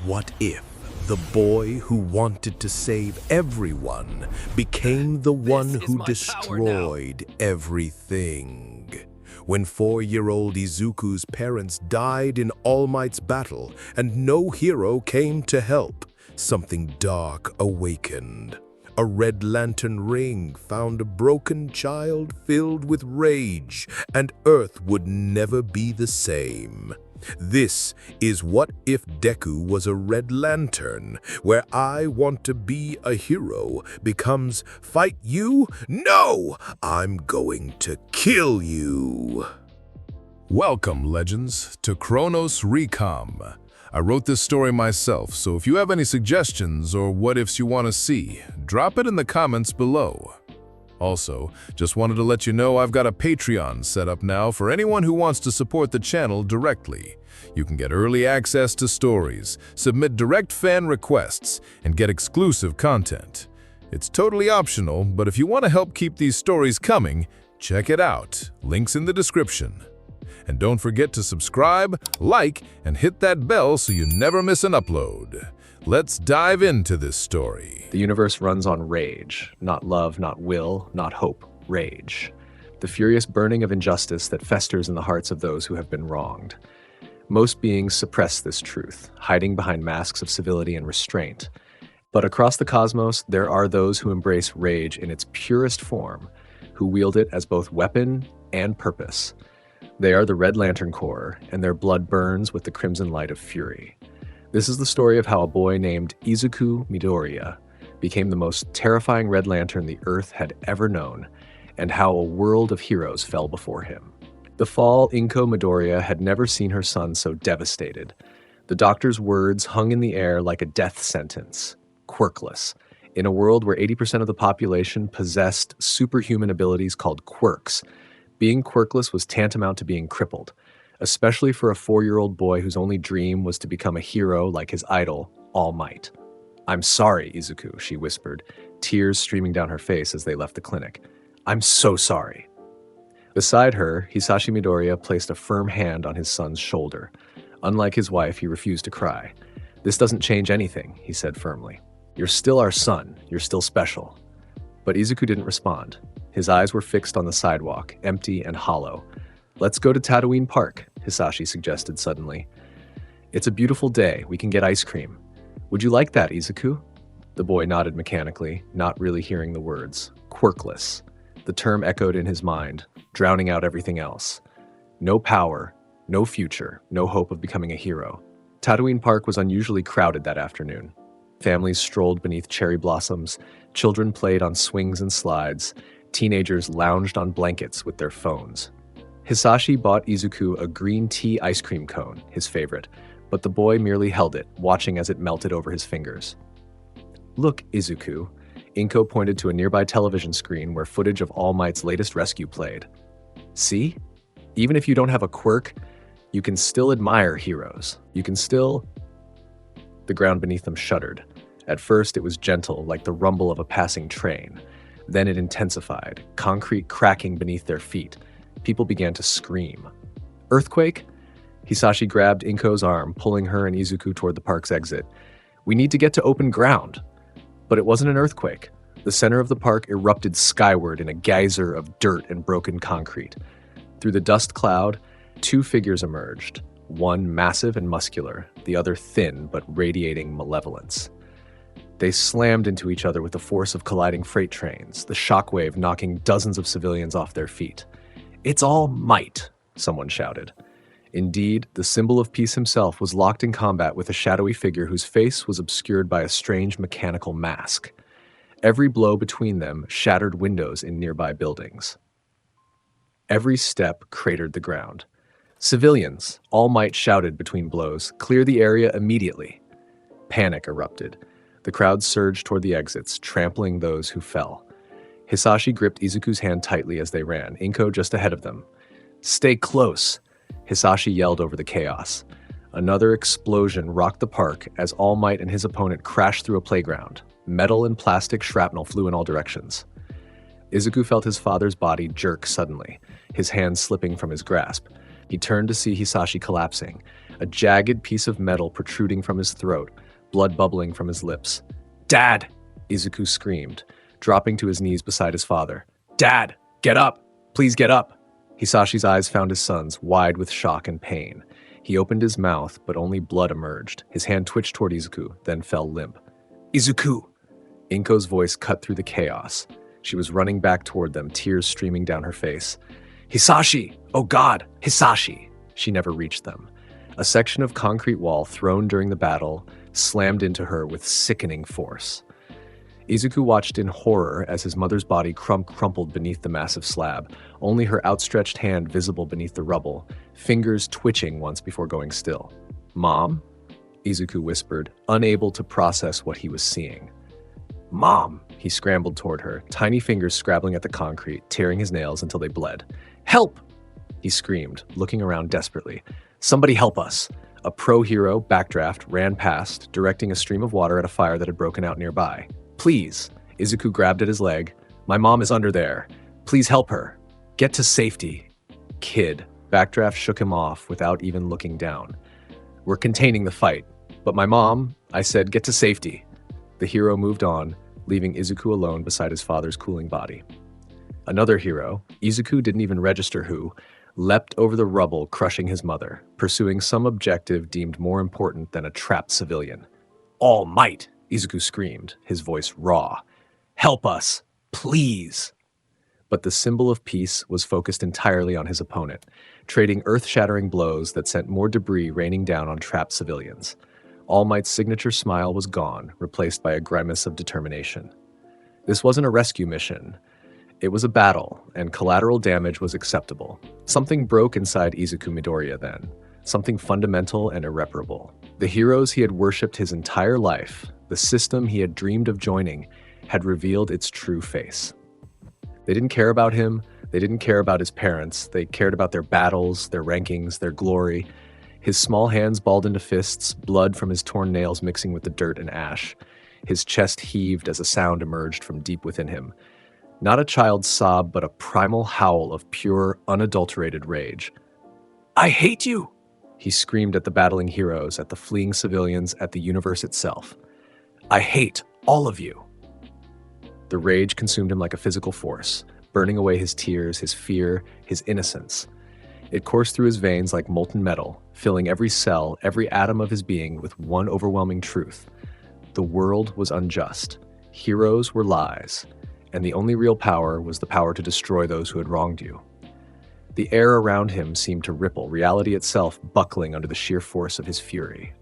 What if the boy who wanted to save everyone became the one who destroyed everything? When 4-year-old Izuku's parents died in All Might's battle and no hero came to help, something dark awakened. A red lantern ring found a broken child filled with rage, and Earth would never be the same. This is What If Deku Was a Red Lantern, where I want to be a hero becomes fight you? No! I'm going to kill you! Welcome, Legends, to Chronos Recom. I wrote this story myself, so if you have any suggestions or what-ifs you want to see, drop it in the comments below. Also, just wanted to let you know I've got a Patreon set up now for anyone who wants to support the channel directly. You can get early access to stories, submit direct fan requests, and get exclusive content. It's totally optional, but if you want to help keep these stories coming, check it out. Links in the description. And don't forget to subscribe, like, and hit that bell so you never miss an upload. Let's dive into this story. The universe runs on rage. Not love, not will, not hope. Rage. The furious burning of injustice that festers in the hearts of those who have been wronged. Most beings suppress this truth, hiding behind masks of civility and restraint. But across the cosmos, there are those who embrace rage in its purest form, who wield it as both weapon and purpose. They are the Red Lantern Corps, and their blood burns with the crimson light of fury. This is the story of how a boy named Izuku Midoriya became the most terrifying Red Lantern the Earth had ever known, and how a world of heroes fell before him. The fall Izuku Midoriya had never seen her son so devastated. The doctor's words hung in the air like a death sentence. Quirkless. In a world where 80% of the population possessed superhuman abilities called quirks, being quirkless was tantamount to being crippled, especially for a 4-year-old boy whose only dream was to become a hero like his idol, All Might. "I'm sorry, Izuku," she whispered, tears streaming down her face as they left the clinic. "I'm so sorry." Beside her, Hisashi Midoriya placed a firm hand on his son's shoulder. Unlike his wife, he refused to cry. "This doesn't change anything," he said firmly. "You're still our son. You're still special." But Izuku didn't respond. His eyes were fixed on the sidewalk, empty and hollow. "Let's go to Tatooine Park," Hisashi suggested suddenly. "It's a beautiful day. We can get ice cream. Would you like that, Izuku?" The boy nodded mechanically, not really hearing the words. Quirkless. The term echoed in his mind, drowning out everything else. No power, no future, no hope of becoming a hero. Tatooine Park was unusually crowded that afternoon. Families strolled beneath cherry blossoms, children played on swings and slides, teenagers lounged on blankets with their phones. Hisashi bought Izuku a green tea ice cream cone, his favorite, but the boy merely held it, watching as it melted over his fingers. "Look, Izuku." Inko pointed to a nearby television screen where footage of All Might's latest rescue played. "See? Even if you don't have a quirk, you can still admire heroes. You can still..." The ground beneath them shuddered. At first, it was gentle, like the rumble of a passing train. Then it intensified, concrete cracking beneath their feet. People began to scream. "Earthquake?" Hisashi grabbed Inko's arm, pulling her and Izuku toward the park's exit. "We need to get to open ground." But it wasn't an earthquake. The center of the park erupted skyward in a geyser of dirt and broken concrete. Through the dust cloud, 2 figures emerged, one massive and muscular, the other thin but radiating malevolence. They slammed into each other with the force of colliding freight trains, the shockwave knocking dozens of civilians off their feet. "It's All Might," someone shouted. Indeed, the symbol of peace himself was locked in combat with a shadowy figure whose face was obscured by a strange mechanical mask. Every blow between them shattered windows in nearby buildings. Every step cratered the ground. "Civilians," All Might shouted between blows, "clear the area immediately." Panic erupted. The crowd surged toward the exits, trampling those who fell. Hisashi gripped Izuku's hand tightly as they ran, Inko just ahead of them. "Stay close," Hisashi yelled over the chaos. Another explosion rocked the park as All Might and his opponent crashed through a playground. Metal and plastic shrapnel flew in all directions. Izuku felt his father's body jerk suddenly, his hand slipping from his grasp. He turned to see Hisashi collapsing, a jagged piece of metal protruding from his throat, blood bubbling from his lips. "Dad!" Izuku screamed, dropping to his knees beside his father. "Dad, get up! Please get up!" Hisashi's eyes found his son's, wide with shock and pain. He opened his mouth, but only blood emerged. His hand twitched toward Izuku, then fell limp. "Izuku!" Inko's voice cut through the chaos. She was running back toward them, tears streaming down her face. "Hisashi! Oh God! Hisashi!" She never reached them. A section of concrete wall thrown during the battle slammed into her with sickening force. Izuku watched in horror as his mother's body crumpled beneath the massive slab, only her outstretched hand visible beneath the rubble, fingers twitching once before going still. "Mom?" Izuku whispered, unable to process what he was seeing. "Mom!" He scrambled toward her, tiny fingers scrabbling at the concrete, tearing his nails until they bled. "Help!" He screamed, looking around desperately. "Somebody help us!" A pro-hero, Backdraft, ran past, directing a stream of water at a fire that had broken out nearby. "Please!" Izuku grabbed at his leg. "My mom is under there. Please help her. Get to safety." "Kid." Backdraft shook him off without even looking down. "We're containing the fight. But my mom," I said, "get to safety." The hero moved on, leaving Izuku alone beside his father's cooling body. Another hero, Izuku didn't even register who, leapt over the rubble, crushing his mother, pursuing some objective deemed more important than a trapped civilian. "All Might!" Izuku screamed, his voice raw. "Help us! Please!" But the symbol of peace was focused entirely on his opponent, trading earth-shattering blows that sent more debris raining down on trapped civilians. All Might's signature smile was gone, replaced by a grimace of determination. This wasn't a rescue mission. It was a battle, and collateral damage was acceptable. Something broke inside Izuku Midoriya then, something fundamental and irreparable. The heroes he had worshipped his entire life, the system he had dreamed of joining, had revealed its true face. They didn't care about him, they didn't care about his parents, they cared about their battles, their rankings, their glory. His small hands balled into fists, blood from his torn nails mixing with the dirt and ash. His chest heaved as a sound emerged from deep within him. Not a child's sob, but a primal howl of pure, unadulterated rage. "I hate you!" He screamed at the battling heroes, at the fleeing civilians, at the universe itself. "I hate all of you!" The rage consumed him like a physical force, burning away his tears, his fear, his innocence. It coursed through his veins like molten metal, filling every cell, every atom of his being with one overwhelming truth. The world was unjust. Heroes were lies. And the only real power was the power to destroy those who had wronged you. The air around him seemed to ripple, reality itself buckling under the sheer force of his fury.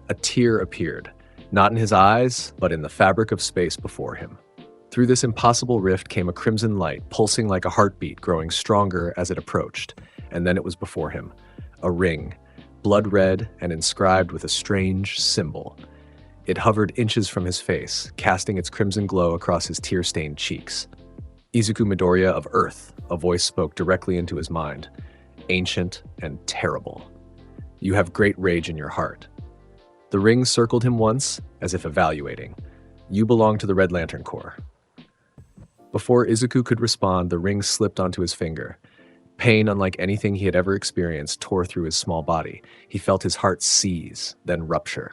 A tear appeared, not in his eyes, but in the fabric of space before him. Through this impossible rift came a crimson light, pulsing like a heartbeat, growing stronger as it approached, and then it was before him. A ring, blood red and inscribed with a strange symbol. It hovered inches from his face, casting its crimson glow across his tear-stained cheeks. "Izuku Midoriya of Earth," a voice spoke directly into his mind. "Ancient and terrible. You have great rage in your heart." The ring circled him once, as if evaluating. "You belong to the Red Lantern Corps." Before Izuku could respond, the ring slipped onto his finger. Pain unlike anything he had ever experienced tore through his small body. He felt his heart seize, then rupture.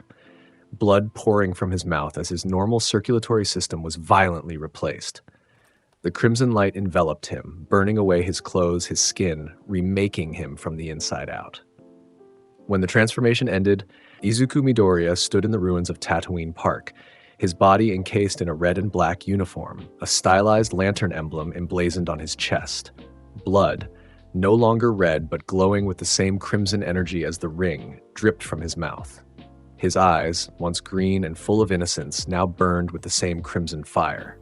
Blood pouring from his mouth as his normal circulatory system was violently replaced. The crimson light enveloped him, burning away his clothes, his skin, remaking him from the inside out. When the transformation ended, Izuku Midoriya stood in the ruins of Tatooine Park, his body encased in a red and black uniform, a stylized lantern emblem emblazoned on his chest. Blood, no longer red but glowing with the same crimson energy as the ring, dripped from his mouth. His eyes, once green and full of innocence, now burned with the same crimson fire.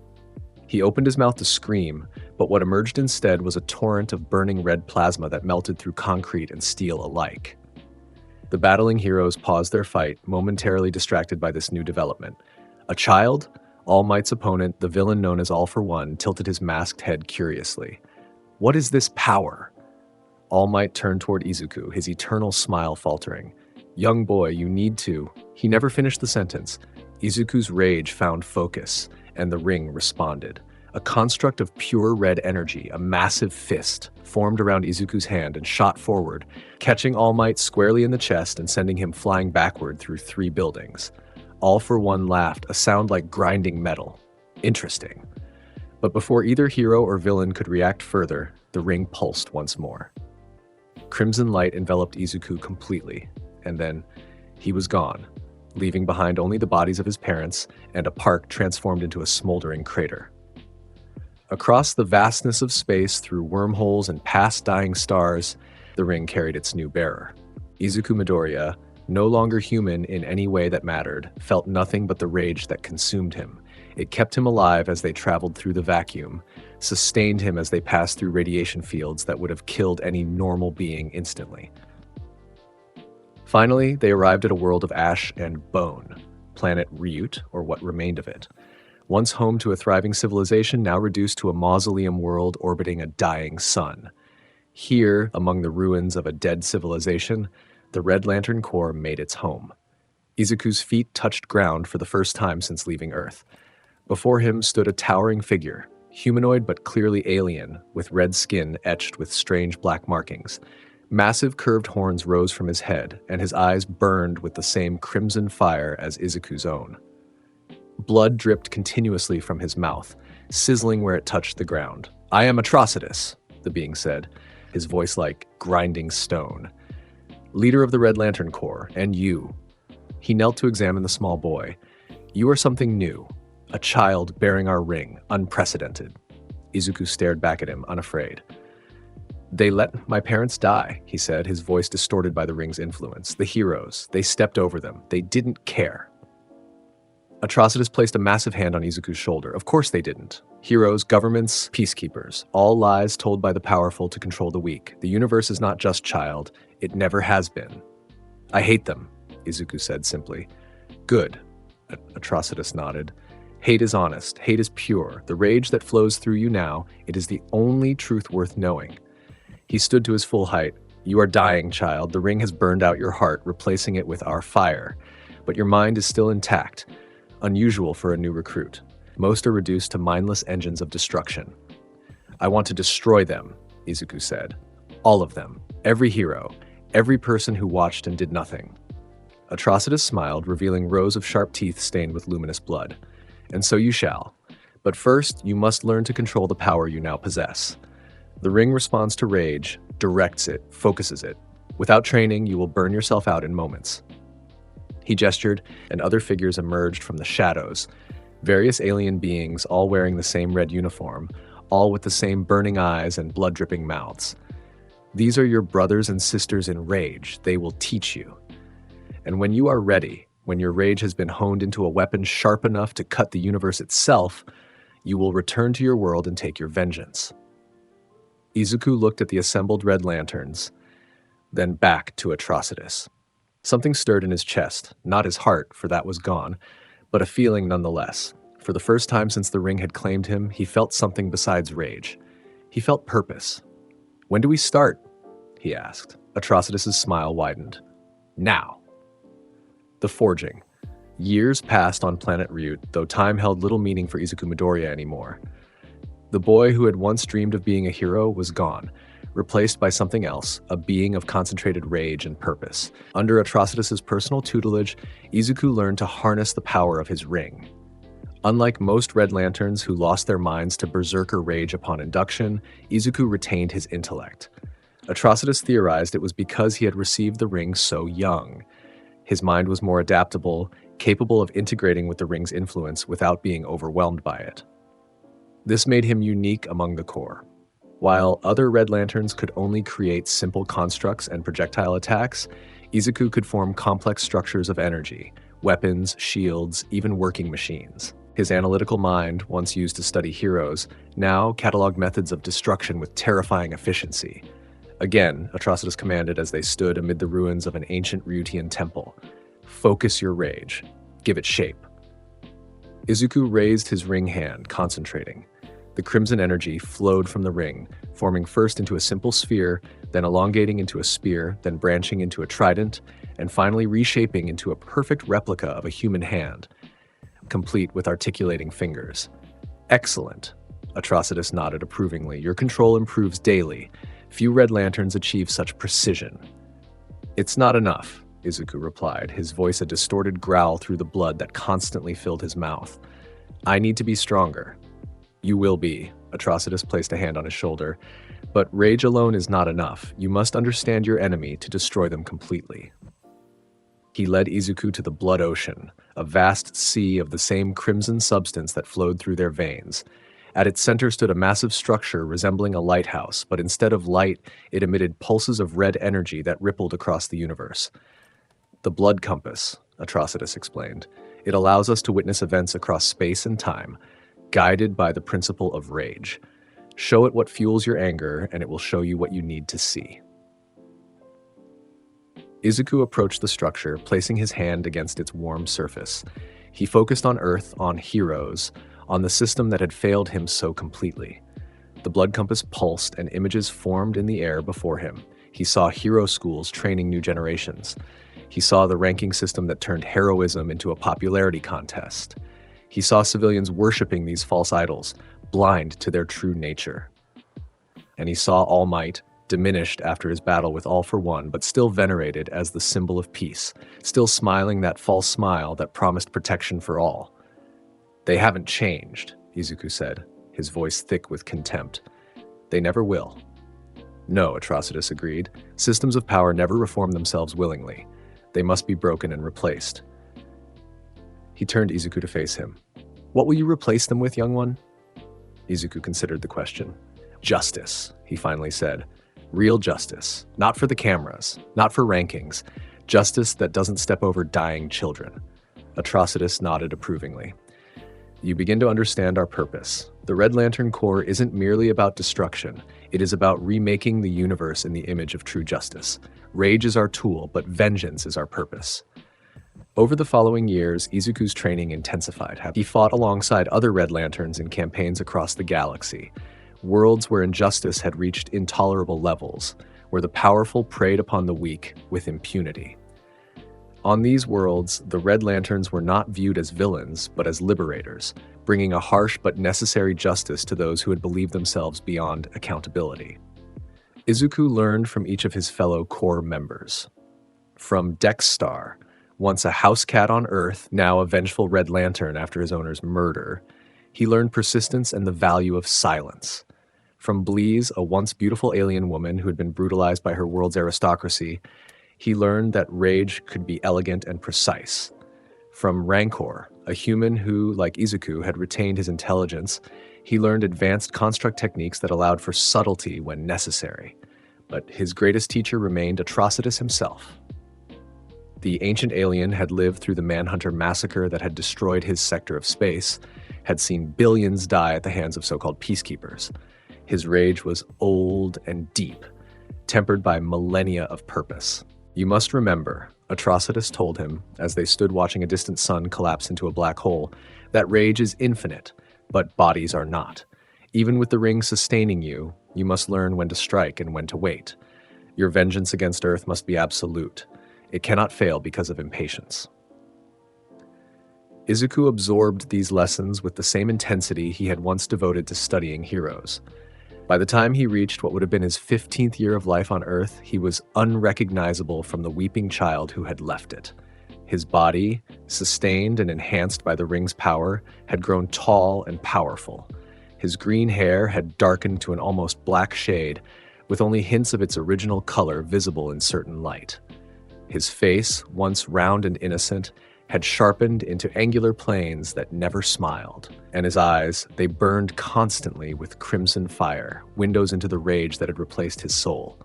He opened his mouth to scream, but what emerged instead was a torrent of burning red plasma that melted through concrete and steel alike. The battling heroes paused their fight, momentarily distracted by this new development. A child, All Might's opponent, the villain known as All for One, tilted his masked head curiously. "What is this power?" All Might turned toward Izuku, his eternal smile faltering. "Young boy, you need to..." He never finished the sentence. Izuku's rage found focus, and the ring responded. A construct of pure red energy, a massive fist, formed around Izuku's hand and shot forward, catching All Might squarely in the chest and sending him flying backward through 3 buildings. All for One laughed, a sound like grinding metal. Interesting. But before either hero or villain could react further, the ring pulsed once more. Crimson light enveloped Izuku completely, and then he was gone, leaving behind only the bodies of his parents and a park transformed into a smoldering crater. Across the vastness of space, through wormholes and past dying stars, the ring carried its new bearer. Izuku Midoriya, no longer human in any way that mattered, felt nothing but the rage that consumed him. It kept him alive as they traveled through the vacuum, sustained him as they passed through radiation fields that would have killed any normal being instantly. Finally, they arrived at a world of ash and bone, planet Ryut, or what remained of it. Once home to a thriving civilization, now reduced to a mausoleum world orbiting a dying sun. Here, among the ruins of a dead civilization, the Red Lantern Corps made its home. Izuku's feet touched ground for the first time since leaving Earth. Before him stood a towering figure, humanoid but clearly alien, with red skin etched with strange black markings. Massive curved horns rose from his head, and his eyes burned with the same crimson fire as Izuku's own. Blood dripped continuously from his mouth, sizzling where it touched the ground. "I am Atrocitus," the being said, his voice like grinding stone. "Leader of the Red Lantern Corps, and you." He knelt to examine the small boy. "You are something new. A child bearing our ring, unprecedented." Izuku stared back at him, unafraid. "They let my parents die," he said, his voice distorted by the ring's influence. "The heroes, they stepped over them. They didn't care." Atrocitus placed a massive hand on Izuku's shoulder. "Of course they didn't. Heroes, governments, peacekeepers. All lies told by the powerful to control the weak. The universe is not just, child. It never has been." "I hate them," Izuku said simply. "Good," Atrocitus nodded. "Hate is honest. Hate is pure. The rage that flows through you now, it is the only truth worth knowing." He stood to his full height. "You are dying, child. The ring has burned out your heart, replacing it with our fire. But your mind is still intact. Unusual for a new recruit. Most are reduced to mindless engines of destruction." "I want to destroy them," Izuku said. "All of them. Every hero. Every person who watched and did nothing." Atrocitus smiled, revealing rows of sharp teeth stained with luminous blood. "And so you shall. But first, you must learn to control the power you now possess. The ring responds to rage, directs it, focuses it. Without training, you will burn yourself out in moments." He gestured, and other figures emerged from the shadows. Various alien beings, all wearing the same red uniform, all with the same burning eyes and blood-dripping mouths. "These are your brothers and sisters in rage. They will teach you. And when you are ready, when your rage has been honed into a weapon sharp enough to cut the universe itself, you will return to your world and take your vengeance." Izuku looked at the assembled Red Lanterns, then back to Atrocitus. Something stirred in his chest, not his heart, for that was gone, but a feeling nonetheless. For the first time since the ring had claimed him, he felt something besides rage. He felt purpose. "When do we start?" he asked. Atrocitus's smile widened. "Now." The forging. Years passed on planet Ryut, though time held little meaning for Izuku Midoriya anymore. The boy who had once dreamed of being a hero was gone, replaced by something else, a being of concentrated rage and purpose. Under Atrocitus's personal tutelage, Izuku learned to harness the power of his ring. Unlike most Red Lanterns who lost their minds to berserker rage upon induction, Izuku retained his intellect. Atrocitus theorized it was because he had received the ring so young. His mind was more adaptable, capable of integrating with the ring's influence without being overwhelmed by it. This made him unique among the Corps. While other Red Lanterns could only create simple constructs and projectile attacks, Izuku could form complex structures of energy, weapons, shields, even working machines. His analytical mind, once used to study heroes, now cataloged methods of destruction with terrifying efficiency. Again, Atrocitus commanded as they stood amid the ruins of an ancient Ryutian temple. "Focus your rage. Give it shape." Izuku raised his ring hand, concentrating. The crimson energy flowed from the ring, forming first into a simple sphere, then elongating into a spear, then branching into a trident, and finally reshaping into a perfect replica of a human hand, complete with articulating fingers. "Excellent," Atrocitus nodded approvingly. Your control improves daily. Few Red Lanterns achieve such precision. It's not enough, Izuku replied, his voice a distorted growl through the blood that constantly filled his mouth. I need to be stronger. You will be. Atrocitus placed a hand on his shoulder. But rage alone is not enough. You must understand your enemy to destroy them completely. He led Izuku to the Blood Ocean, a vast sea of the same crimson substance that flowed through their veins. At its center stood a massive structure resembling a lighthouse, but instead of light, it emitted pulses of red energy that rippled across the universe. The Blood Compass, Atrocitus explained. It allows us to witness events across space and time, guided by the principle of rage. Show it what fuels your anger, and it will show you what you need to see. Izuku approached the structure, placing his hand against its warm surface. He focused on Earth, on heroes, on the system that had failed him so completely. The blood compass pulsed, and images formed in the air before him. He saw hero schools training new generations. He saw the ranking system that turned heroism into a popularity contest. He saw civilians worshiping these false idols, blind to their true nature. And he saw All Might, diminished after his battle with All for One, but still venerated as the symbol of peace, still smiling that false smile that promised protection for all. They haven't changed, Izuku said, his voice thick with contempt. They never will. No, Atrocitus agreed. Systems of power never reform themselves willingly. They must be broken and replaced. He turned Izuku to face him. What will you replace them with, young one? Izuku considered the question. Justice, he finally said. Real justice. Not for the cameras, not for rankings. Justice that doesn't step over dying children. Atrocitus nodded approvingly. You begin to understand our purpose. The Red Lantern Corps isn't merely about destruction. It is about remaking the universe in the image of true justice. Rage is our tool, but vengeance is our purpose. Over the following years, Izuku's training intensified. He fought alongside other Red Lanterns in campaigns across the galaxy. Worlds where injustice had reached intolerable levels, where the powerful preyed upon the weak with impunity. On these worlds, the Red Lanterns were not viewed as villains, but as liberators, bringing a harsh but necessary justice to those who had believed themselves beyond accountability. Izuku learned from each of his fellow Corps members. From Dexstar, once a house cat on Earth, now a vengeful Red Lantern after his owner's murder, he learned persistence and the value of silence. From Bleeze, a once beautiful alien woman who had been brutalized by her world's aristocracy, he learned that rage could be elegant and precise. From Rancor, a human who, like Izuku, had retained his intelligence, he learned advanced construct techniques that allowed for subtlety when necessary. But his greatest teacher remained Atrocitus himself. The ancient alien had lived through the Manhunter massacre that had destroyed his sector of space, had seen billions die at the hands of so-called peacekeepers. His rage was old and deep, tempered by millennia of purpose. You must remember, Atrocitus told him, as they stood watching a distant sun collapse into a black hole, that rage is infinite, but bodies are not. Even with the ring sustaining you, you must learn when to strike and when to wait. Your vengeance against Earth must be absolute. It cannot fail because of impatience. Izuku absorbed these lessons with the same intensity he had once devoted to studying heroes. By the time he reached what would have been his 15th year of life on Earth, he was unrecognizable from the weeping child who had left it. His body, sustained and enhanced by the ring's power, had grown tall and powerful. His green hair had darkened to an almost black shade, with only hints of its original color visible in certain light. His face, once round and innocent, had sharpened into angular planes that never smiled, and his eyes, they burned constantly with crimson fire, windows into the rage that had replaced his soul.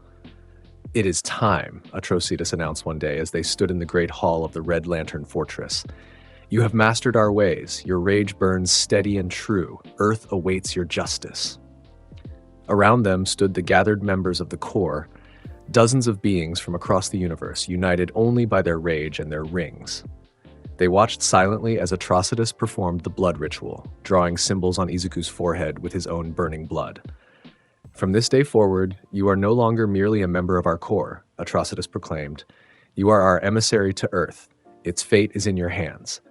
It is time, Atrocitus announced one day as they stood in the great hall of the Red Lantern Fortress. You have mastered our ways. Your rage burns steady and true. Earth awaits your justice. Around them stood the gathered members of the Corps, dozens of beings from across the universe, united only by their rage and their rings. They watched silently as Atrocitus performed the blood ritual, drawing symbols on Izuku's forehead with his own burning blood. From this day forward, you are no longer merely a member of our Corps, Atrocitus proclaimed. You are our emissary to Earth. Its fate is in your hands.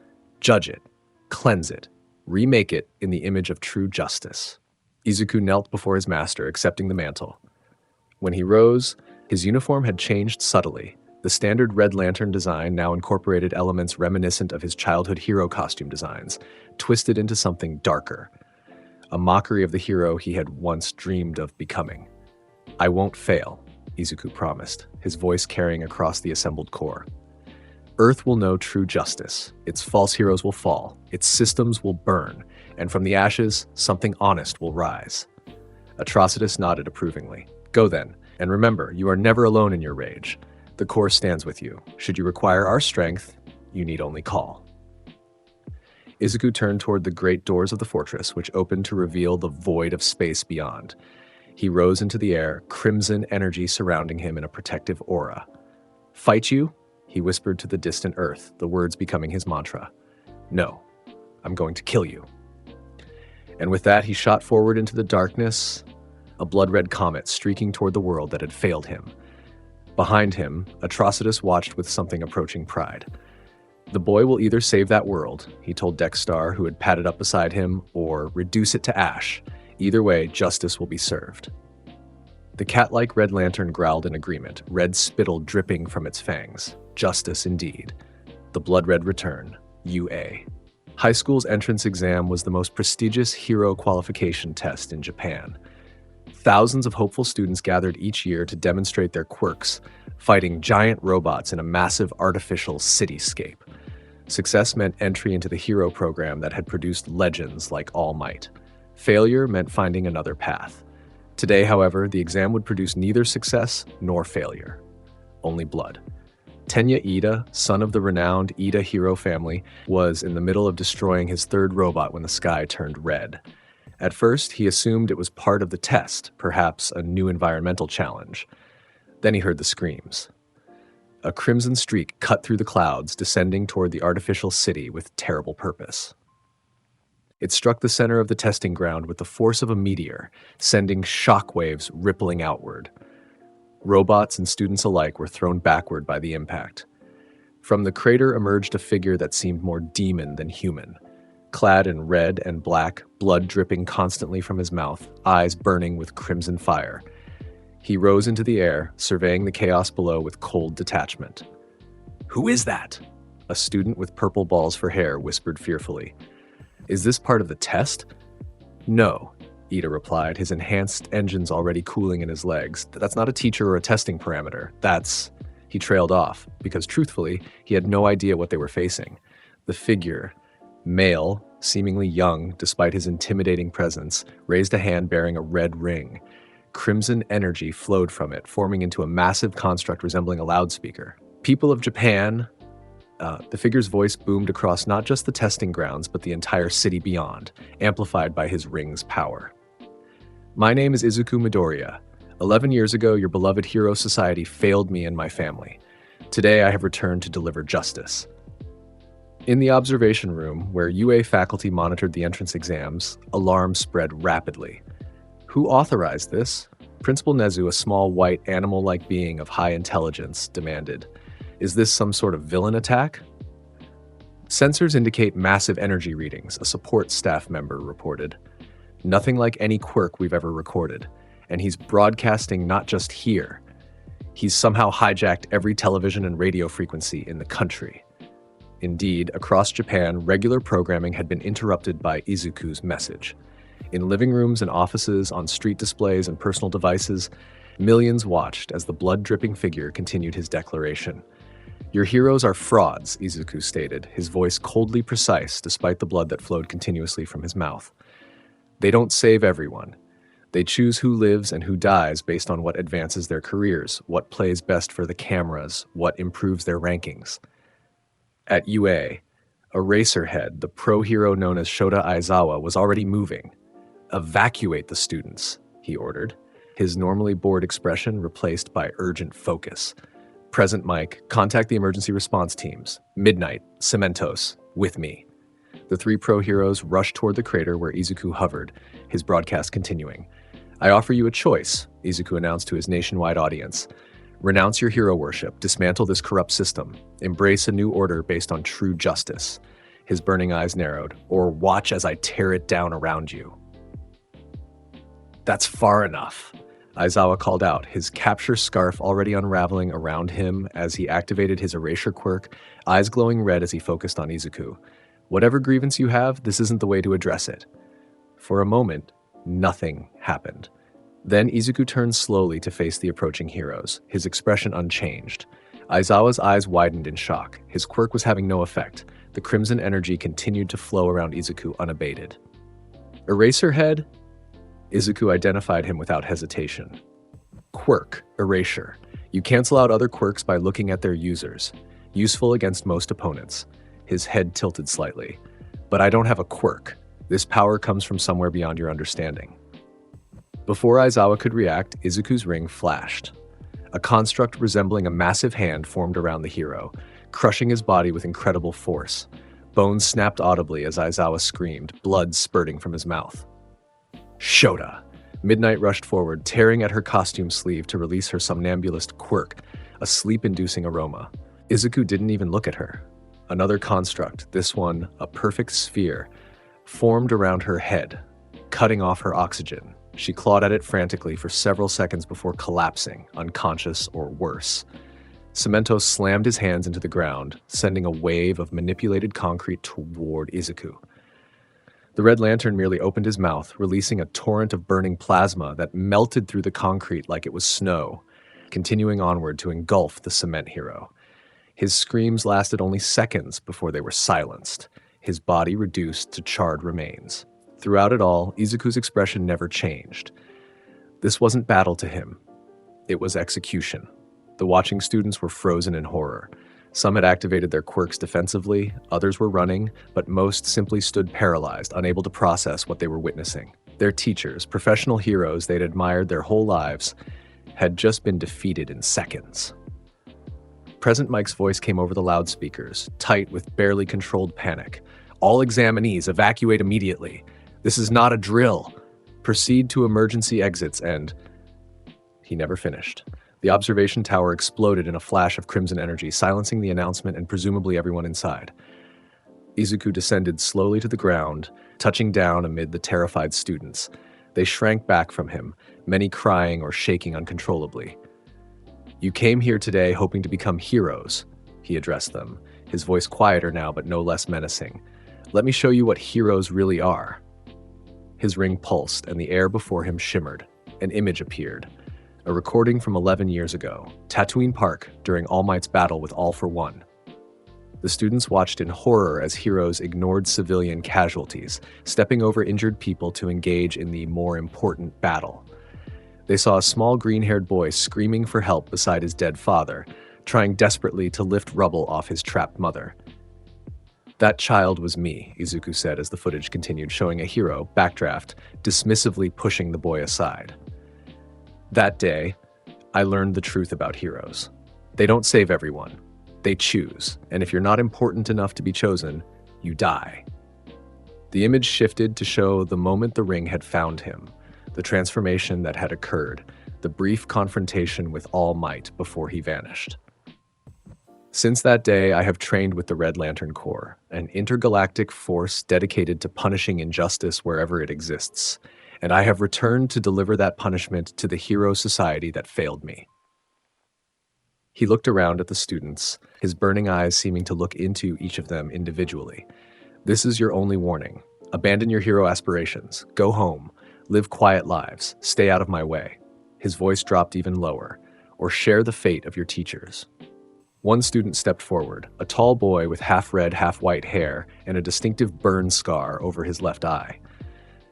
Judge it, cleanse it, remake it in the image of true justice. Izuku knelt before his master, accepting the mantle. When he rose, his uniform had changed subtly. The standard Red Lantern design now incorporated elements reminiscent of his childhood hero costume designs, twisted into something darker. A mockery of the hero he had once dreamed of becoming. "I won't fail," Izuku promised, his voice carrying across the assembled corps. "Earth will know true justice. Its false heroes will fall. Its systems will burn. And from the ashes, something honest will rise." Atrocitus nodded approvingly. "Go then. And remember, you are never alone in your rage. The Corps stands with you. Should you require our strength, you need only call." Izuku turned toward the great doors of the fortress, which opened to reveal the void of space beyond. He rose into the air, crimson energy surrounding him in a protective aura. "Fight you?" he whispered to the distant earth, the words becoming his mantra. "No, I'm going to kill you." And with that, he shot forward into the darkness, a blood-red comet streaking toward the world that had failed him. Behind him, Atrocitus watched with something approaching pride. "The boy will either save that world," he told Dexstar, who had padded up beside him, "or reduce it to ash. Either way, justice will be served." The cat-like Red Lantern growled in agreement, red spittle dripping from its fangs. Justice indeed. The blood-red return, UA. High school's entrance exam was the most prestigious hero qualification test in Japan. Thousands of hopeful students gathered each year to demonstrate their quirks, fighting giant robots in a massive artificial cityscape. Success meant entry into the hero program that had produced legends like All Might. Failure meant finding another path. Today, however, the exam would produce neither success nor failure. Only blood. Tenya Ida, son of the renowned Ida hero family, was in the middle of destroying his third robot when the sky turned red. At first, he assumed it was part of the test, perhaps a new environmental challenge. Then he heard the screams. A crimson streak cut through the clouds, descending toward the artificial city with terrible purpose. It struck the center of the testing ground with the force of a meteor, sending shockwaves rippling outward. Robots and students alike were thrown backward by the impact. From the crater emerged a figure that seemed more demon than human. Clad in red and black, blood dripping constantly from his mouth, eyes burning with crimson fire. He rose into the air, surveying the chaos below with cold detachment. "Who is that?" A student with purple balls for hair whispered fearfully. "Is this part of the test?" "No," Ida replied, his enhanced engines already cooling in his legs. "That's not a teacher or a testing parameter. That's..." He trailed off, because truthfully, he had no idea what they were facing. The figure, male, seemingly young despite his intimidating presence, raised a hand bearing a red ring. Crimson energy flowed from it, forming into a massive construct resembling a loudspeaker. "People of Japan..." The figure's voice boomed across not just the testing grounds, but the entire city beyond, amplified by his ring's power. "My name is Izuku Midoriya. 11 years ago, your beloved hero society failed me and my family. Today, I have returned to deliver justice." In the observation room, where UA faculty monitored the entrance exams, alarm spread rapidly. "Who authorized this?" Principal Nezu, a small white animal-like being of high intelligence, demanded. "Is this some sort of villain attack?" "Sensors indicate massive energy readings," a support staff member reported. "Nothing like any quirk we've ever recorded. And he's broadcasting not just here. He's somehow hijacked every television and radio frequency in the country." Indeed, across Japan, regular programming had been interrupted by Izuku's message. In living rooms and offices, on street displays and personal devices, millions watched as the blood-dripping figure continued his declaration. "Your heroes are frauds," Izuku stated, his voice coldly precise despite the blood that flowed continuously from his mouth. "They don't save everyone. They choose who lives and who dies based on what advances their careers, what plays best for the cameras, what improves their rankings." At UA, a racer head, the pro-hero known as Shota Aizawa, was already moving. "Evacuate the students," he ordered, his normally bored expression replaced by urgent focus. "Present Mike, contact the emergency response teams. Midnight, Cementos, with me." The three pro-heroes rushed toward the crater where Izuku hovered, his broadcast continuing. "I offer you a choice," Izuku announced to his nationwide audience. "Renounce your hero worship, dismantle this corrupt system, embrace a new order based on true justice." His burning eyes narrowed. "Or watch as I tear it down around you." That's far enough, Aizawa called out, his capture scarf already unraveling around him as he activated his erasure quirk, eyes glowing red as he focused on Izuku. Whatever grievance you have, this isn't the way to address it. For a moment, nothing happened. Then Izuku turned slowly to face the approaching heroes, his expression unchanged. Aizawa's eyes widened in shock. His quirk was having no effect. The crimson energy continued to flow around Izuku unabated. Eraserhead? Izuku identified him without hesitation. Quirk, erasure. You cancel out other quirks by looking at their users. Useful against most opponents. His head tilted slightly. But I don't have a quirk. This power comes from somewhere beyond your understanding. Before Aizawa could react, Izuku's ring flashed. A construct resembling a massive hand formed around the hero, crushing his body with incredible force. Bones snapped audibly as Aizawa screamed, blood spurting from his mouth. Shota! Midnight rushed forward, tearing at her costume sleeve to release her somnambulist quirk, a sleep-inducing aroma. Izuku didn't even look at her. Another construct, this one a perfect sphere, formed around her head, cutting off her oxygen. She clawed at it frantically for several seconds before collapsing, unconscious or worse. Cemento slammed his hands into the ground, sending a wave of manipulated concrete toward Izuku. The Red Lantern merely opened his mouth, releasing a torrent of burning plasma that melted through the concrete like it was snow, continuing onward to engulf the cement hero. His screams lasted only seconds before they were silenced, his body reduced to charred remains. Throughout it all, Izuku's expression never changed. This wasn't battle to him. It was execution. The watching students were frozen in horror. Some had activated their quirks defensively, others were running, but most simply stood paralyzed, unable to process what they were witnessing. Their teachers, professional heroes they'd admired their whole lives, had just been defeated in seconds. Present Mike's voice came over the loudspeakers, tight with barely controlled panic. All examinees, evacuate immediately. This is not a drill. Proceed to emergency exits and... He never finished. The observation tower exploded in a flash of crimson energy, silencing the announcement and presumably everyone inside. Izuku descended slowly to the ground, touching down amid the terrified students. They shrank back from him, many crying or shaking uncontrollably. You came here today hoping to become heroes, he addressed them, his voice quieter now but no less menacing. Let me show you what heroes really are. His ring pulsed and the air before him shimmered. An image appeared. A recording from 11 years ago, Tatooine Park during All Might's battle with All for One. The students watched in horror as heroes ignored civilian casualties, stepping over injured people to engage in the more important battle. They saw a small green-haired boy screaming for help beside his dead father, trying desperately to lift rubble off his trapped mother. That child was me, Izuku said as the footage continued, showing a hero, Backdraft, dismissively pushing the boy aside. That day, I learned the truth about heroes. They don't save everyone. They choose, and if you're not important enough to be chosen, you die. The image shifted to show the moment the ring had found him, the transformation that had occurred, the brief confrontation with All Might before he vanished. Since that day, I have trained with the Red Lantern Corps, an intergalactic force dedicated to punishing injustice wherever it exists, and I have returned to deliver that punishment to the hero society that failed me. He looked around at the students, his burning eyes seeming to look into each of them individually. This is your only warning. Abandon your hero aspirations. Go home. Live quiet lives. Stay out of my way. His voice dropped even lower. Or share the fate of your teachers. One student stepped forward, a tall boy with half-red, half-white hair and a distinctive burn scar over his left eye.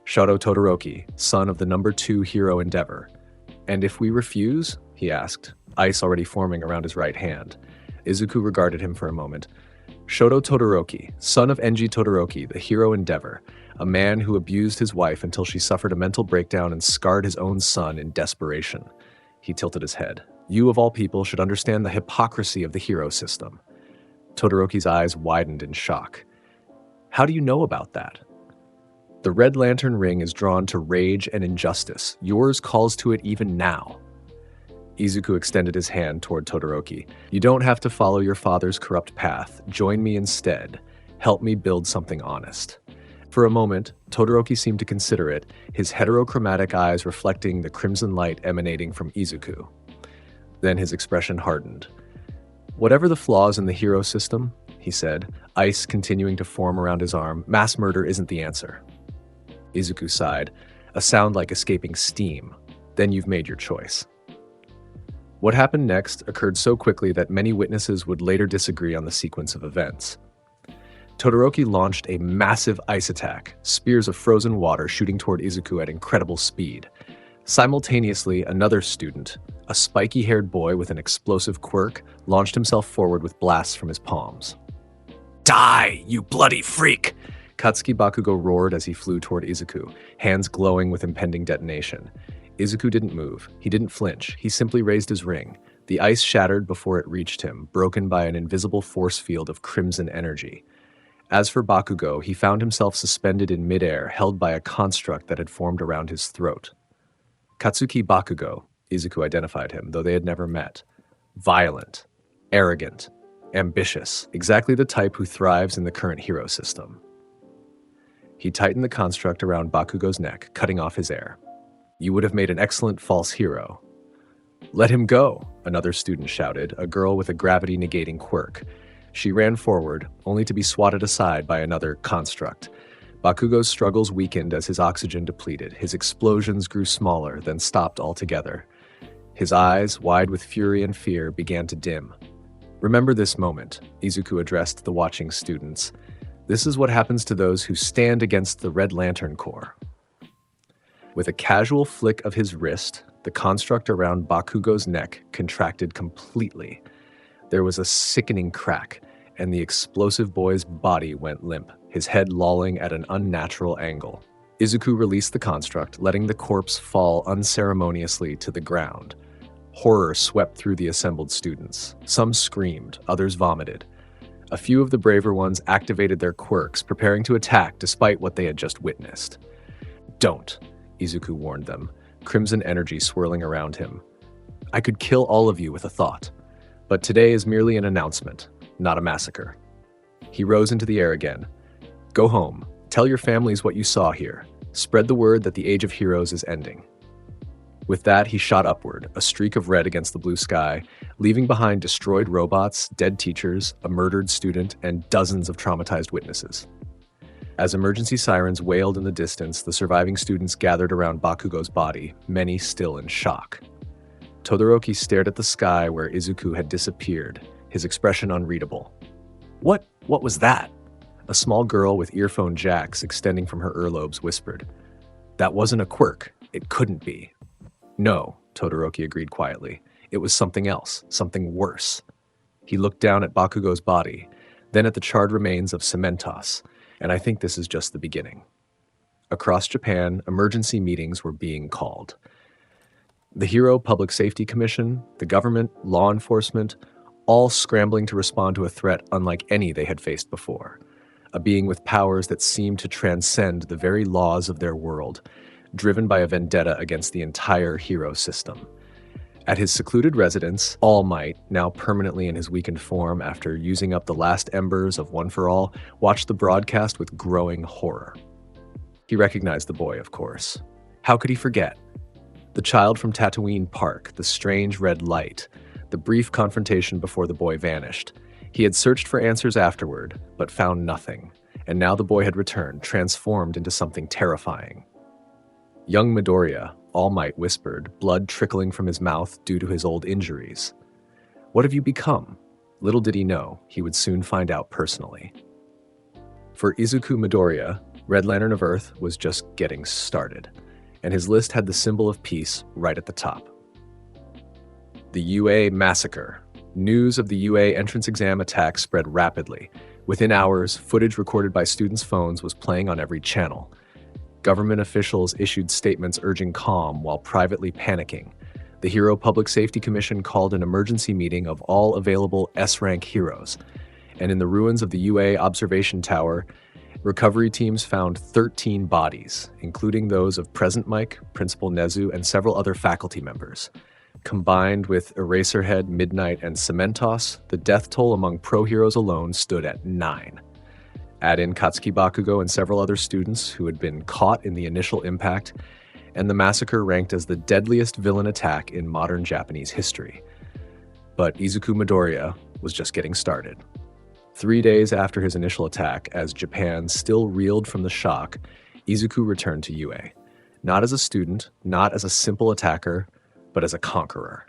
Shoto Todoroki, son of the number 2 hero Endeavor. And if we refuse? He asked, ice already forming around his right hand. Izuku regarded him for a moment. Shoto Todoroki, son of Enji Todoroki, the hero Endeavor, a man who abused his wife until she suffered a mental breakdown and scarred his own son in desperation. He tilted his head. You, of all people, should understand the hypocrisy of the hero system. Todoroki's eyes widened in shock. How do you know about that? The Red Lantern ring is drawn to rage and injustice. Yours calls to it even now. Izuku extended his hand toward Todoroki. You don't have to follow your father's corrupt path. Join me instead. Help me build something honest. For a moment, Todoroki seemed to consider it, his heterochromatic eyes reflecting the crimson light emanating from Izuku. Then his expression hardened. "Whatever the flaws in the hero system," he said, ice continuing to form around his arm, "mass murder isn't the answer." Izuku sighed, a sound like escaping steam. "Then you've made your choice." What happened next occurred so quickly that many witnesses would later disagree on the sequence of events. Todoroki launched a massive ice attack, spears of frozen water shooting toward Izuku at incredible speed. Simultaneously, another student, a spiky-haired boy with an explosive quirk, launched himself forward with blasts from his palms. "Die, you bloody freak!" Katsuki Bakugo roared as he flew toward Izuku, hands glowing with impending detonation. Izuku didn't move. He didn't flinch. He simply raised his ring. The ice shattered before it reached him, broken by an invisible force field of crimson energy. As for Bakugo, he found himself suspended in midair, held by a construct that had formed around his throat. Katsuki Bakugo, Izuku identified him, though they had never met. Violent, arrogant, ambitious, exactly the type who thrives in the current hero system. He tightened the construct around Bakugo's neck, cutting off his air. "You would have made an excellent false hero." "Let him go," another student shouted, a girl with a gravity-negating quirk. She ran forward, only to be swatted aside by another construct. Bakugo's struggles weakened as his oxygen depleted. His explosions grew smaller, then stopped altogether. His eyes, wide with fury and fear, began to dim. "Remember this moment," Izuku addressed the watching students. "This is what happens to those who stand against the Red Lantern Corps." With a casual flick of his wrist, the construct around Bakugo's neck contracted completely. There was a sickening crack, and the explosive boy's body went limp, his head lolling at an unnatural angle. Izuku released the construct, letting the corpse fall unceremoniously to the ground. Horror swept through the assembled students. Some screamed, others vomited. A few of the braver ones activated their quirks, preparing to attack despite what they had just witnessed. "Don't," Izuku warned them, crimson energy swirling around him. "I could kill all of you with a thought. But today is merely an announcement, not a massacre." He rose into the air again. "Go home. Tell your families what you saw here. Spread the word that the Age of Heroes is ending." With that, he shot upward, a streak of red against the blue sky, leaving behind destroyed robots, dead teachers, a murdered student, and dozens of traumatized witnesses. As emergency sirens wailed in the distance, the surviving students gathered around Bakugo's body, many still in shock. Todoroki stared at the sky where Izuku had disappeared, his expression unreadable. What was that?" A small girl with earphone jacks extending from her earlobes whispered. "That wasn't a quirk. It couldn't be." "No," Todoroki agreed quietly. "It was something else, something worse." He looked down at Bakugo's body, then at the charred remains of Cementos, and I think this is just the beginning. Across Japan, emergency meetings were being called. The Hero Public Safety Commission, the government, law enforcement, all scrambling to respond to a threat unlike any they had faced before. A being with powers that seemed to transcend the very laws of their world, driven by a vendetta against the entire hero system. At his secluded residence, All Might, now permanently in his weakened form after using up the last embers of One for All, watched the broadcast with growing horror. He recognized the boy, of course. How could he forget? The child from Tatooine Park, the strange red light, the brief confrontation before the boy vanished. He had searched for answers afterward, but found nothing, and now the boy had returned, transformed into something terrifying. "Young Midoriya," All Might whispered, blood trickling from his mouth due to his old injuries. "What have you become?" Little did he know, he would soon find out personally. For Izuku Midoriya, Red Lantern of Earth was just getting started, and his list had the symbol of peace right at the top. The UA Massacre. News of the UA entrance exam attack spread rapidly. Within hours, footage recorded by students' phones was playing on every channel. Government officials issued statements urging calm while privately panicking. The Hero Public Safety Commission called an emergency meeting of all available S-rank heroes. And in the ruins of the UA observation tower, recovery teams found 13 bodies, including those of Present Mike, Principal Nezu, and several other faculty members. Combined with Eraserhead, Midnight, and Cementos, the death toll among pro heroes alone stood at 9. Add in Katsuki Bakugo and several other students who had been caught in the initial impact, and the massacre ranked as the deadliest villain attack in modern Japanese history. But Izuku Midoriya was just getting started. 3 days after his initial attack, as Japan still reeled from the shock, Izuku returned to UA. Not as a student, not as a simple attacker, but as a conqueror.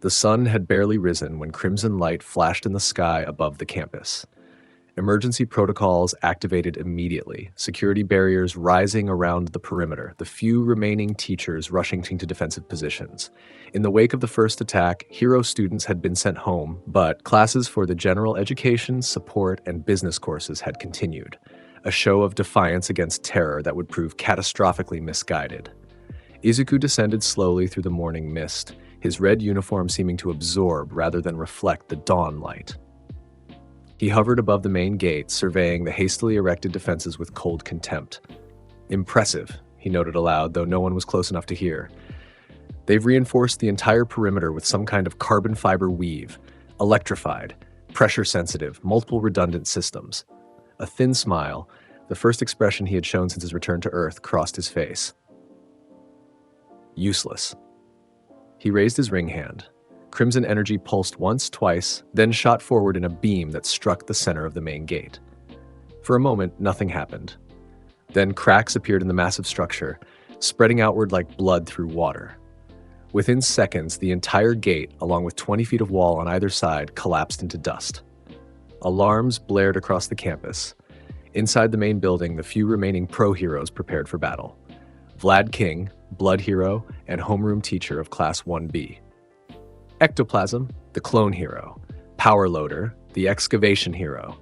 The sun had barely risen when crimson light flashed in the sky above the campus. Emergency protocols activated immediately, security barriers rising around the perimeter, the few remaining teachers rushing to defensive positions. In the wake of the first attack, hero students had been sent home, but classes for the general education, support, and business courses had continued, a show of defiance against terror that would prove catastrophically misguided. Izuku descended slowly through the morning mist, his red uniform seeming to absorb rather than reflect the dawn light. He hovered above the main gate, surveying the hastily erected defenses with cold contempt. Impressive, he noted aloud, though no one was close enough to hear. They've reinforced the entire perimeter with some kind of carbon fiber weave, electrified, pressure-sensitive, multiple redundant systems. A thin smile, the first expression he had shown since his return to Earth, crossed his face. Useless. He raised his ring hand. Crimson energy pulsed once, twice, then shot forward in a beam that struck the center of the main gate. For a moment, nothing happened. Then cracks appeared in the massive structure, spreading outward like blood through water. Within seconds, the entire gate, along with 20 feet of wall on either side, collapsed into dust. Alarms blared across the campus. Inside the main building, the few remaining pro-heroes prepared for battle. Vlad King, blood hero, and homeroom teacher of Class 1B. Ectoplasm, the clone hero. Power Loader, the excavation hero.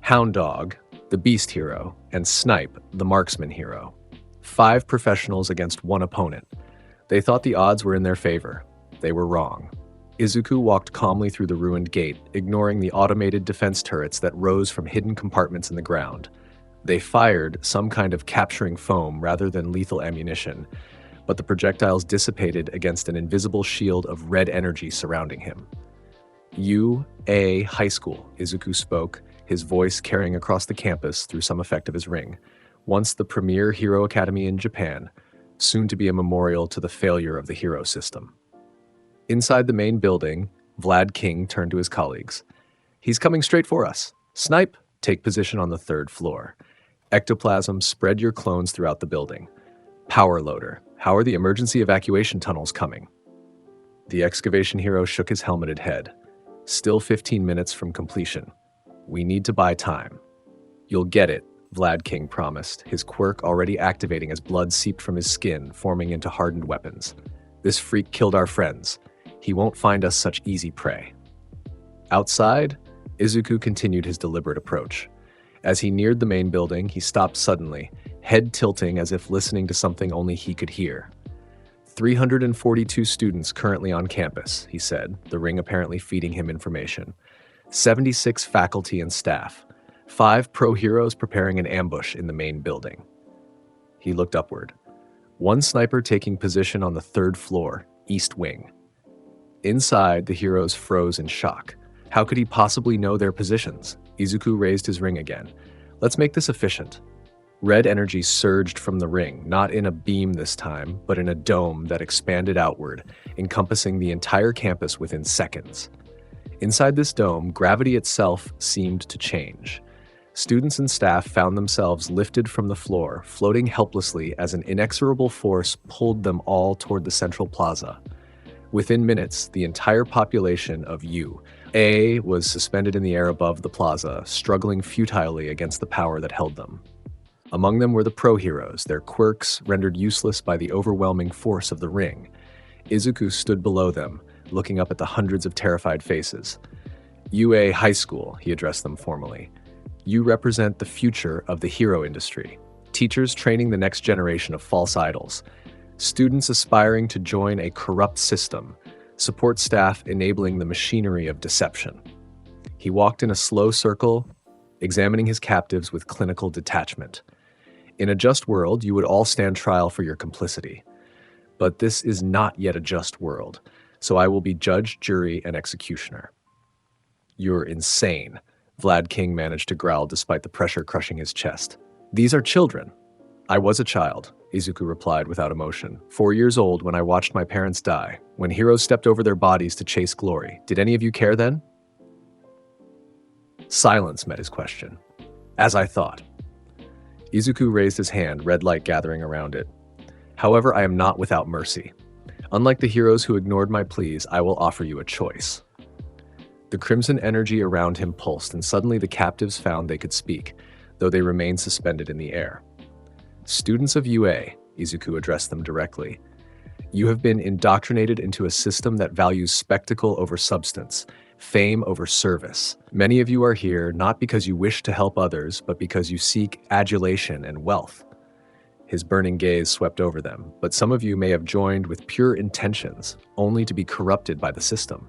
Hound Dog, the beast hero. And Snipe, the marksman hero. 5 professionals against 1 opponent. They thought the odds were in their favor. They were wrong. Izuku walked calmly through the ruined gate, ignoring the automated defense turrets that rose from hidden compartments in the ground. They fired some kind of capturing foam rather than lethal ammunition, but the projectiles dissipated against an invisible shield of red energy surrounding him. UA High School, Izuku spoke, his voice carrying across the campus through some effect of his ring, once the premier hero academy in Japan, soon to be a memorial to the failure of the hero system. Inside the main building, Vlad King turned to his colleagues. He's coming straight for us. Snipe, take position on the 3rd floor. Ectoplasm, spread your clones throughout the building. Power Loader, how are the emergency evacuation tunnels coming? The excavation hero shook his helmeted head. Still 15 minutes from completion. We need to buy time. You'll get it, Vlad King promised, his quirk already activating as blood seeped from his skin, forming into hardened weapons. This freak killed our friends. He won't find us such easy prey. Outside, Izuku continued his deliberate approach. As he neared the main building, he stopped suddenly, head tilting as if listening to something only he could hear. 342 students currently on campus, he said, the ring apparently feeding him information. 76 faculty and staff. 5 pro-heroes preparing an ambush in the main building. He looked upward. 1 sniper taking position on the 3rd floor, east wing. Inside, the heroes froze in shock. How could he possibly know their positions? Izuku raised his ring again. Let's make this efficient. Red energy surged from the ring, not in a beam this time, but in a dome that expanded outward, encompassing the entire campus within seconds. Inside this dome, gravity itself seemed to change. Students and staff found themselves lifted from the floor, floating helplessly as an inexorable force pulled them all toward the central plaza. Within minutes, the entire population of UA was suspended in the air above the plaza, struggling futilely against the power that held them. Among them were the pro-heroes, their quirks rendered useless by the overwhelming force of the ring. Izuku stood below them, looking up at the hundreds of terrified faces. UA High School, he addressed them formally. You represent the future of the hero industry. Teachers training the next generation of false idols. Students aspiring to join a corrupt system. Support staff enabling the machinery of deception. He walked in a slow circle, examining his captives with clinical detachment. In a just world, you would all stand trial for your complicity. But this is not yet a just world, so I will be judge, jury, and executioner. You're insane, Vlad King managed to growl despite the pressure crushing his chest. These are children. I was a child, Izuku replied without emotion. 4 years old when I watched my parents die, when heroes stepped over their bodies to chase glory. Did any of you care then? Silence met his question. As I thought. Izuku raised his hand, red light gathering around it. However, I am not without mercy. Unlike the heroes who ignored my pleas, I will offer you a choice. The crimson energy around him pulsed, and suddenly the captives found they could speak, though they remained suspended in the air. Students of UA, Izuku addressed them directly. You have been indoctrinated into a system that values spectacle over substance, fame over service. Many of you are here not because you wish to help others, but because you seek adulation and wealth. His burning gaze swept over them, but some of you may have joined with pure intentions, only to be corrupted by the system.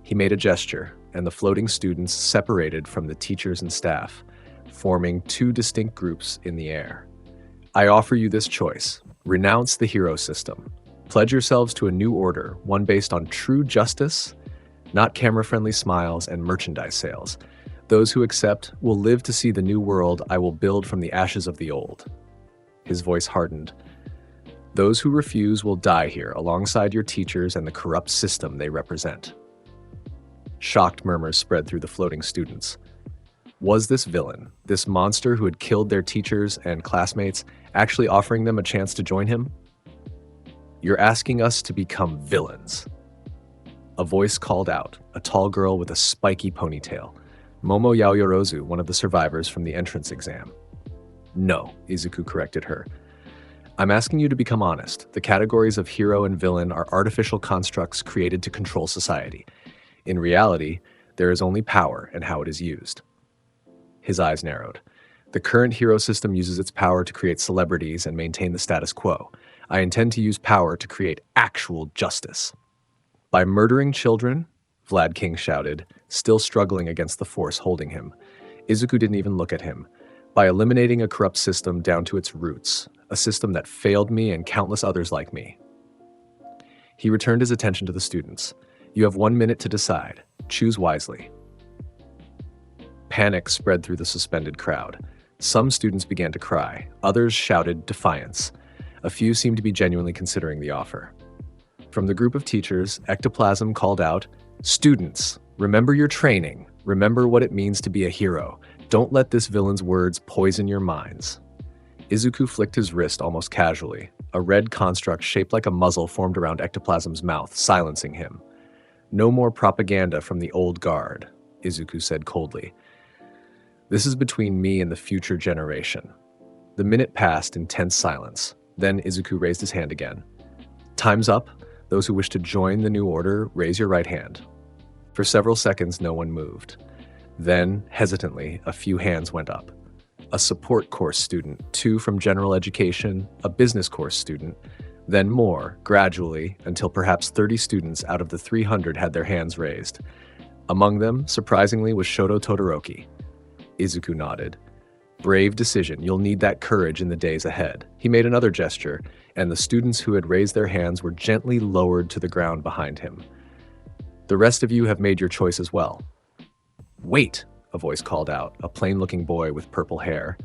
He made a gesture, and the floating students separated from the teachers and staff, forming 2 distinct groups in the air. I offer you this choice. Renounce the hero system. Pledge yourselves to a new order, one based on true justice, not camera-friendly smiles and merchandise sales. Those who accept will live to see the new world I will build from the ashes of the old. His voice hardened. Those who refuse will die here alongside your teachers and the corrupt system they represent. Shocked murmurs spread through the floating students. Was this villain, this monster who had killed their teachers and classmates, actually offering them a chance to join him? You're asking us to become villains. A voice called out, a tall girl with a spiky ponytail. Momo Yaoyorozu, one of the survivors from the entrance exam. No, Izuku corrected her. I'm asking you to become honest. The categories of hero and villain are artificial constructs created to control society. In reality, there is only power and how it is used. His eyes narrowed. The current hero system uses its power to create celebrities and maintain the status quo. I intend to use power to create actual justice. By murdering children, Vlad King shouted, still struggling against the force holding him. Izuku didn't even look at him. By eliminating a corrupt system down to its roots, a system that failed me and countless others like me. He returned his attention to the students. You have 1 minute to decide. Choose wisely. Panic spread through the suspended crowd. Some students began to cry. Others shouted defiance. A few seemed to be genuinely considering the offer. From the group of teachers, Ectoplasm called out, Students, remember your training. Remember what it means to be a hero. Don't let this villain's words poison your minds. Izuku flicked his wrist almost casually. A red construct shaped like a muzzle formed around Ectoplasm's mouth, silencing him. No more propaganda from the old guard, Izuku said coldly. This is between me and the future generation. The minute passed in tense silence. Then Izuku raised his hand again. Time's up. Those who wish to join the new order, raise your right hand. For several seconds, no one moved. Then, hesitantly, a few hands went up. A support course student, 2 from general education, a business course student, then more, gradually, until perhaps 30 students out of the 300 had their hands raised. Among them, surprisingly, was Shoto Todoroki. Izuku nodded. Brave decision. You'll need that courage in the days ahead. He made another gesture, and the students who had raised their hands were gently lowered to the ground behind him. The rest of you have made your choice as well. Wait, a voice called out, a plain-looking boy with purple hair.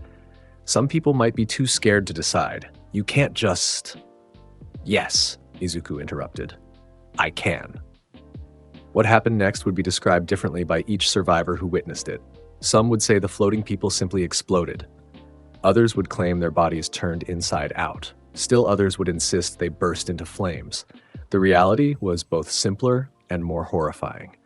Some people might be too scared to decide. You can't just... Yes, Izuku interrupted. I can. What happened next would be described differently by each survivor who witnessed it. Some would say the floating people simply exploded. Others would claim their bodies turned inside out. Still others would insist they burst into flames. The reality was both simpler and more horrifying.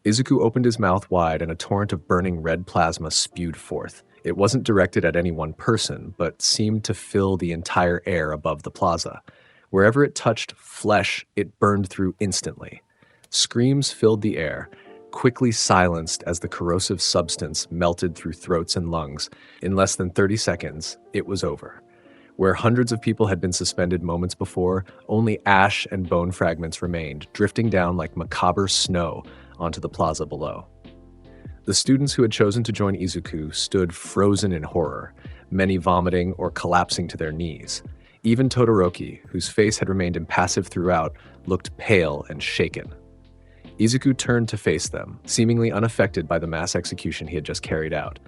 Izuku opened his mouth wide and a torrent of burning red plasma spewed forth. It wasn't directed at any one person, but seemed to fill the entire air above the plaza. Wherever it touched flesh, it burned through instantly. Screams filled the air, quickly silenced as the corrosive substance melted through throats and lungs. In less than 30 seconds, it was over. Where hundreds of people had been suspended moments before, only ash and bone fragments remained, drifting down like macabre snow onto the plaza below. The students who had chosen to join Izuku stood frozen in horror, many vomiting or collapsing to their knees. Even Todoroki, whose face had remained impassive throughout, looked pale and shaken. Izuku turned to face them, seemingly unaffected by the mass execution he had just carried out.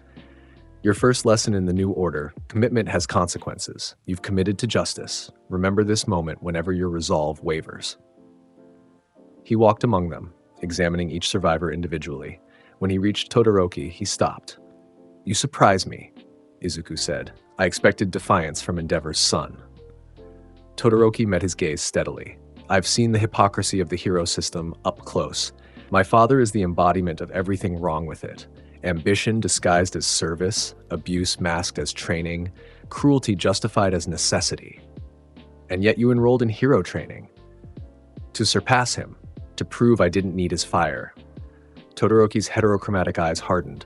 Your first lesson in the new order: commitment has consequences. You've committed to justice. Remember this moment whenever your resolve wavers. He walked among them, examining each survivor individually. When he reached Todoroki, he stopped. You surprise me, Izuku said. I expected defiance from Endeavor's son. Todoroki met his gaze steadily. I've seen the hypocrisy of the hero system up close. My father is the embodiment of everything wrong with it. Ambition disguised as service, abuse masked as training, cruelty justified as necessity. And yet you enrolled in hero training. To surpass him, to prove I didn't need his fire. Todoroki's heterochromatic eyes hardened,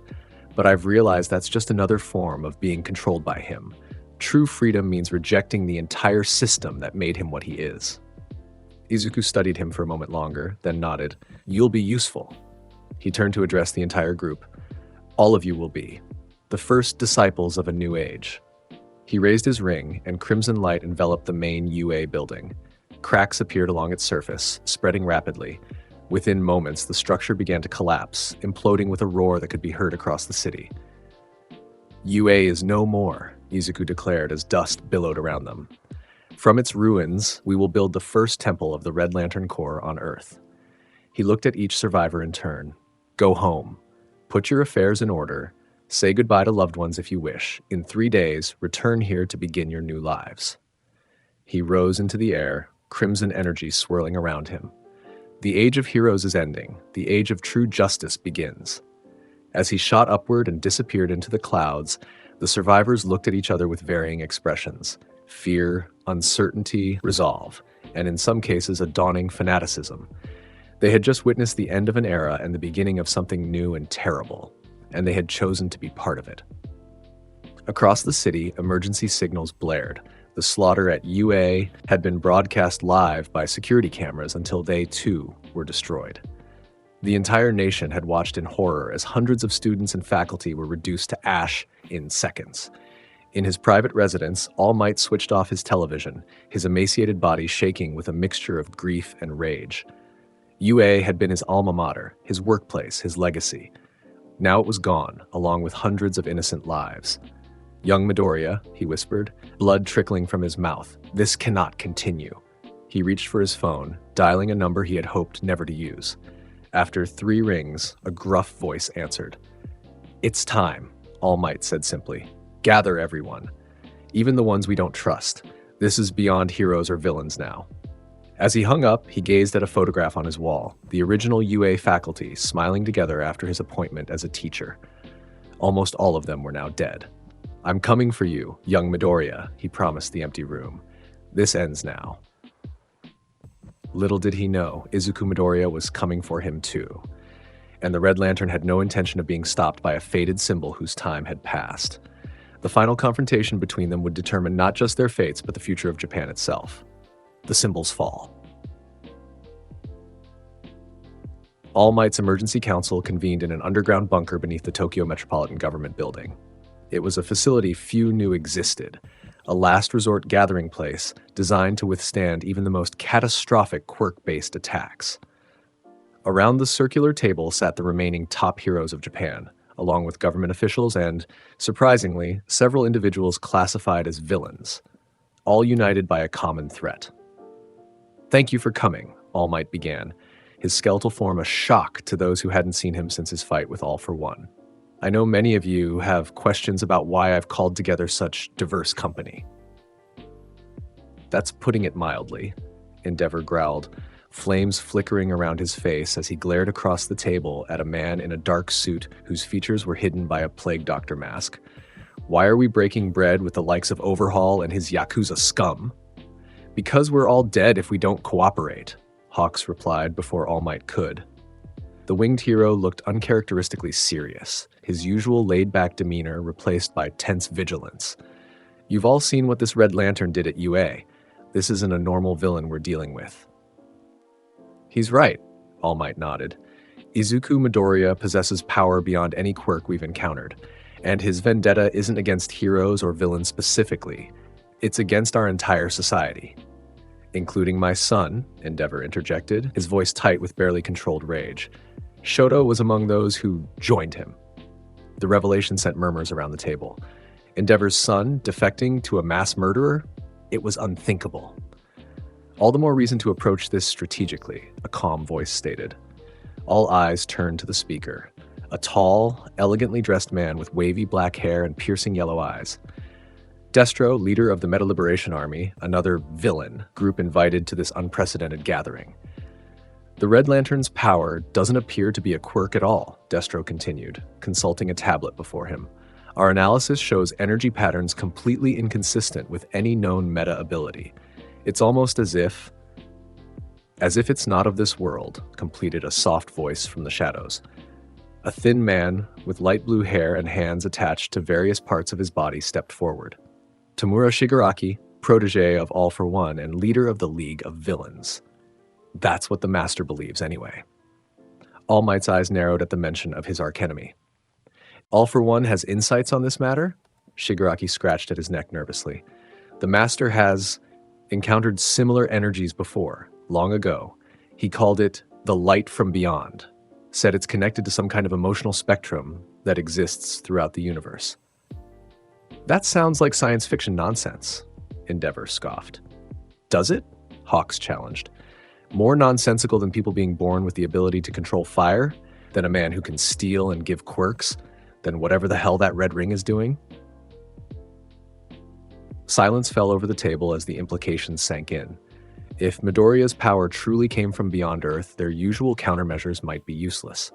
but I've realized that's just another form of being controlled by him. True freedom means rejecting the entire system that made him what he is. Izuku studied him for a moment longer, then nodded. You'll be useful. He turned to address the entire group. All of you will be the first disciples of a new age. He raised his ring, and crimson light enveloped the main UA building. Cracks appeared along its surface, spreading rapidly. Within moments, the structure began to collapse, imploding with a roar that could be heard across the city. UA is no more, Izuku declared as dust billowed around them. From its ruins, we will build the first temple of the Red Lantern Corps on Earth. He looked at each survivor in turn. Go home. Put your affairs in order. Say goodbye to loved ones if you wish. In 3 days, return here to begin your new lives. He rose into the air, crimson energy swirling around him. The age of heroes is ending. The age of true justice begins. As he shot upward and disappeared into the clouds, the survivors looked at each other with varying expressions. Fear, uncertainty, resolve, and in some cases a dawning fanaticism. They had just witnessed the end of an era and the beginning of something new and terrible, and they had chosen to be part of it. Across the city, emergency signals blared. The slaughter at UA had been broadcast live by security cameras until they, too, were destroyed. The entire nation had watched in horror as hundreds of students and faculty were reduced to ash in seconds. In his private residence, All Might switched off his television, his emaciated body shaking with a mixture of grief and rage. UA had been his alma mater, his workplace, his legacy. Now it was gone, along with hundreds of innocent lives. Young Midoriya, he whispered, blood trickling from his mouth. This cannot continue. He reached for his phone, dialing a number he had hoped never to use. After 3 rings, a gruff voice answered. It's time, All Might said simply. Gather everyone. Even the ones we don't trust. This is beyond heroes or villains now. As he hung up, he gazed at a photograph on his wall, the original UA faculty smiling together after his appointment as a teacher. Almost all of them were now dead. I'm coming for you, young Midoriya, he promised the empty room. This ends now. Little did he know, Izuku Midoriya was coming for him too. And the Red Lantern had no intention of being stopped by a faded symbol whose time had passed. The final confrontation between them would determine not just their fates, but the future of Japan itself. The symbol's fall. All Might's Emergency Council convened in an underground bunker beneath the Tokyo Metropolitan Government Building. It was a facility few knew existed, a last resort gathering place designed to withstand even the most catastrophic quirk-based attacks. Around the circular table sat the remaining top heroes of Japan, along with government officials and, surprisingly, several individuals classified as villains, all united by a common threat. Thank you for coming, All Might began, his skeletal form a shock to those who hadn't seen him since his fight with All for One. I know many of you have questions about why I've called together such diverse company. That's putting it mildly, Endeavor growled, flames flickering around his face as he glared across the table at a man in a dark suit whose features were hidden by a plague doctor mask. Why are we breaking bread with the likes of Overhaul and his Yakuza scum? Because we're all dead if we don't cooperate, Hawks replied before All Might could. The winged hero looked uncharacteristically serious, his usual laid-back demeanor replaced by tense vigilance. You've all seen what this Red Lantern did at UA. This isn't a normal villain we're dealing with. He's right, All Might nodded. Izuku Midoriya possesses power beyond any quirk we've encountered, and his vendetta isn't against heroes or villains specifically. It's against our entire society. Including my son, Endeavor interjected, his voice tight with barely controlled rage. Shoto was among those who joined him. The revelation sent murmurs around the table. Endeavor's son defecting to a mass murderer? It was unthinkable. All the more reason to approach this strategically, a calm voice stated. All eyes turned to the speaker, a tall, elegantly dressed man with wavy black hair and piercing yellow eyes. Destro, leader of the Meta Liberation Army, another villain group invited to this unprecedented gathering. The Red Lantern's power doesn't appear to be a quirk at all, Destro continued, consulting a tablet before him. Our analysis shows energy patterns completely inconsistent with any known meta ability. It's almost as if it's not of this world, completed a soft voice from the shadows. A thin man with light blue hair and hands attached to various parts of his body stepped forward. Tamura Shigaraki, protege of All for One and leader of the League of Villains. That's what the Master believes anyway. All Might's eyes narrowed at the mention of his archenemy. All for One has insights on this matter? Shigaraki scratched at his neck nervously. The Master has encountered similar energies before, long ago. He called it the light from beyond, said it's connected to some kind of emotional spectrum that exists throughout the universe. That sounds like science fiction nonsense, Endeavor scoffed. Does it? Hawks challenged. More nonsensical than people being born with the ability to control fire, than a man who can steal and give quirks, than whatever the hell that red ring is doing? Silence fell over the table as the implications sank in. If Midoriya's power truly came from beyond Earth, their usual countermeasures might be useless.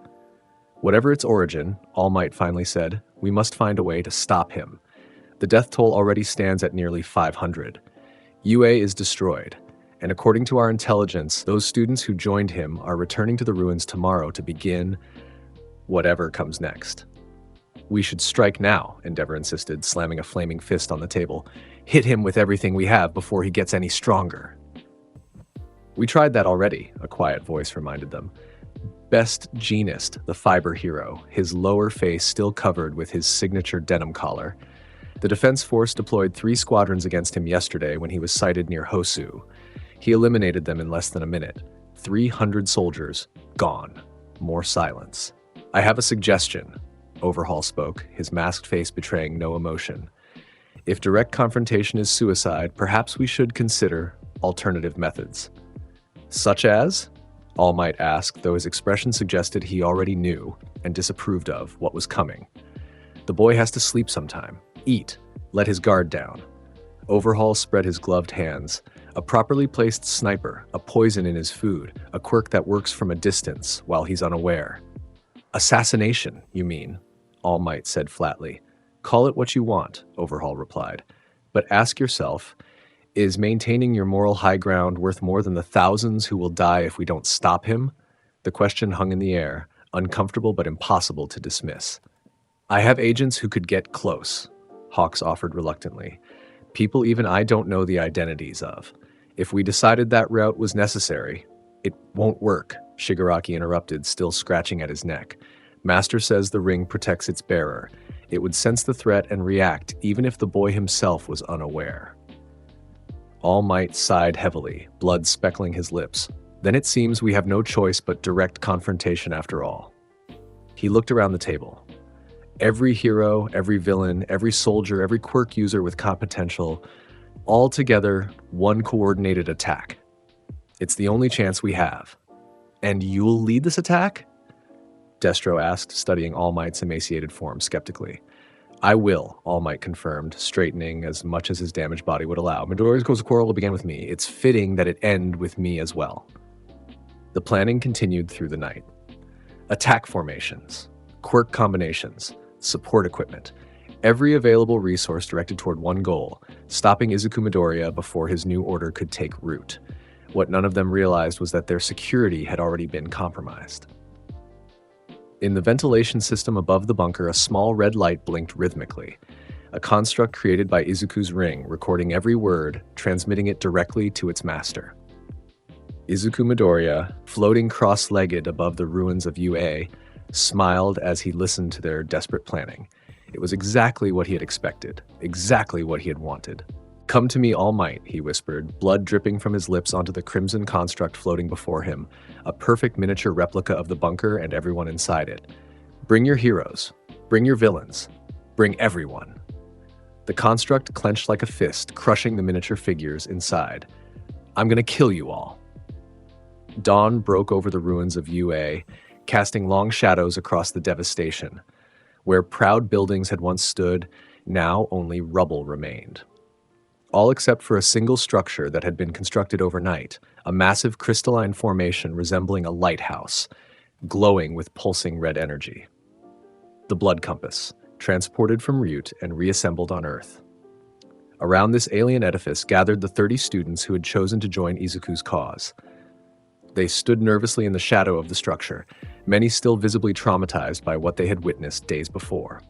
Whatever its origin, All Might finally said, we must find a way to stop him. The death toll already stands at nearly 500. UA is destroyed, and according to our intelligence, those students who joined him are returning to the ruins tomorrow to begin whatever comes next. We should strike now, Endeavor insisted, slamming a flaming fist on the table. Hit him with everything we have before he gets any stronger. We tried that already, a quiet voice reminded them. Best Jeanist, the fiber hero, his lower face still covered with his signature denim collar. The Defense Force deployed 3 squadrons against him yesterday when he was sighted near Hosu. He eliminated them in less than a minute. 300 soldiers, gone. More silence. I have a suggestion, Overhaul spoke, his masked face betraying no emotion. If direct confrontation is suicide, perhaps we should consider alternative methods. Such as? All Might asked, though his expression suggested he already knew and disapproved of what was coming. The boy has to sleep sometime. Eat. Let his guard down. Overhaul spread his gloved hands. A properly placed sniper, a poison in his food, a quirk that works from a distance while he's unaware. Assassination, you mean? All Might said flatly. Call it what you want, Overhaul replied. But ask yourself, is maintaining your moral high ground worth more than the thousands who will die if we don't stop him? The question hung in the air, uncomfortable but impossible to dismiss. I have agents who could get close, Hawks offered reluctantly. People even I don't know the identities of. If we decided that route was necessary, it won't work, Shigaraki interrupted, still scratching at his neck. Master says the ring protects its bearer. It would sense the threat and react even if the boy himself was unaware. All Might sighed heavily, blood speckling his lips. Then it seems we have no choice but direct confrontation after all. He looked around the table. Every hero, every villain, every soldier, every quirk user with comp potential, all together, one coordinated attack. It's the only chance we have. And you'll lead this attack? Destro asked, studying All Might's emaciated form skeptically. I will, All Might confirmed, straightening as much as his damaged body would allow. Midoriya's quarrel will begin with me. It's fitting that it end with me as well. The planning continued through the night. Attack formations, quirk combinations, support equipment, every available resource directed toward one goal, stopping Izuku Midoriya before his new order could take root. What none of them realized was that their security had already been compromised. In the ventilation system above the bunker, a small red light blinked rhythmically, a construct created by Izuku's ring, recording every word, transmitting it directly to its master. Izuku Midoriya, floating cross-legged above the ruins of UA, smiled as he listened to their desperate planning. It was exactly what he had expected, exactly what he had wanted. "Come to me, All Might," he whispered, blood dripping from his lips onto the crimson construct floating before him, a perfect miniature replica of the bunker and everyone inside it. "Bring your heroes. Bring your villains. Bring everyone." The construct clenched like a fist, crushing the miniature figures inside. "I'm gonna kill you all." Dawn broke over the ruins of UA, casting long shadows across the devastation. Where proud buildings had once stood, now only rubble remained. All except for a single structure that had been constructed overnight, a massive crystalline formation resembling a lighthouse, glowing with pulsing red energy. The Blood Compass, transported from Ryut and reassembled on Earth. Around this alien edifice gathered the 30 students who had chosen to join Izuku's cause. They stood nervously in the shadow of the structure, many still visibly traumatized by what they had witnessed days before.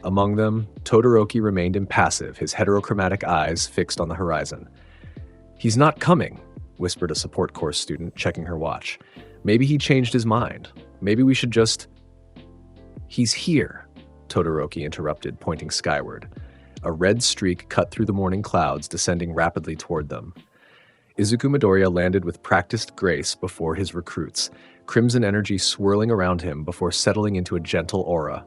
Among them, Todoroki remained impassive, his heterochromatic eyes fixed on the horizon. "He's not coming," whispered a support course student, checking her watch. "Maybe he changed his mind. Maybe we should just—" "He's here," Todoroki interrupted, pointing skyward. A red streak cut through the morning clouds, descending rapidly toward them. Izuku Midoriya landed with practiced grace before his recruits, crimson energy swirling around him before settling into a gentle aura.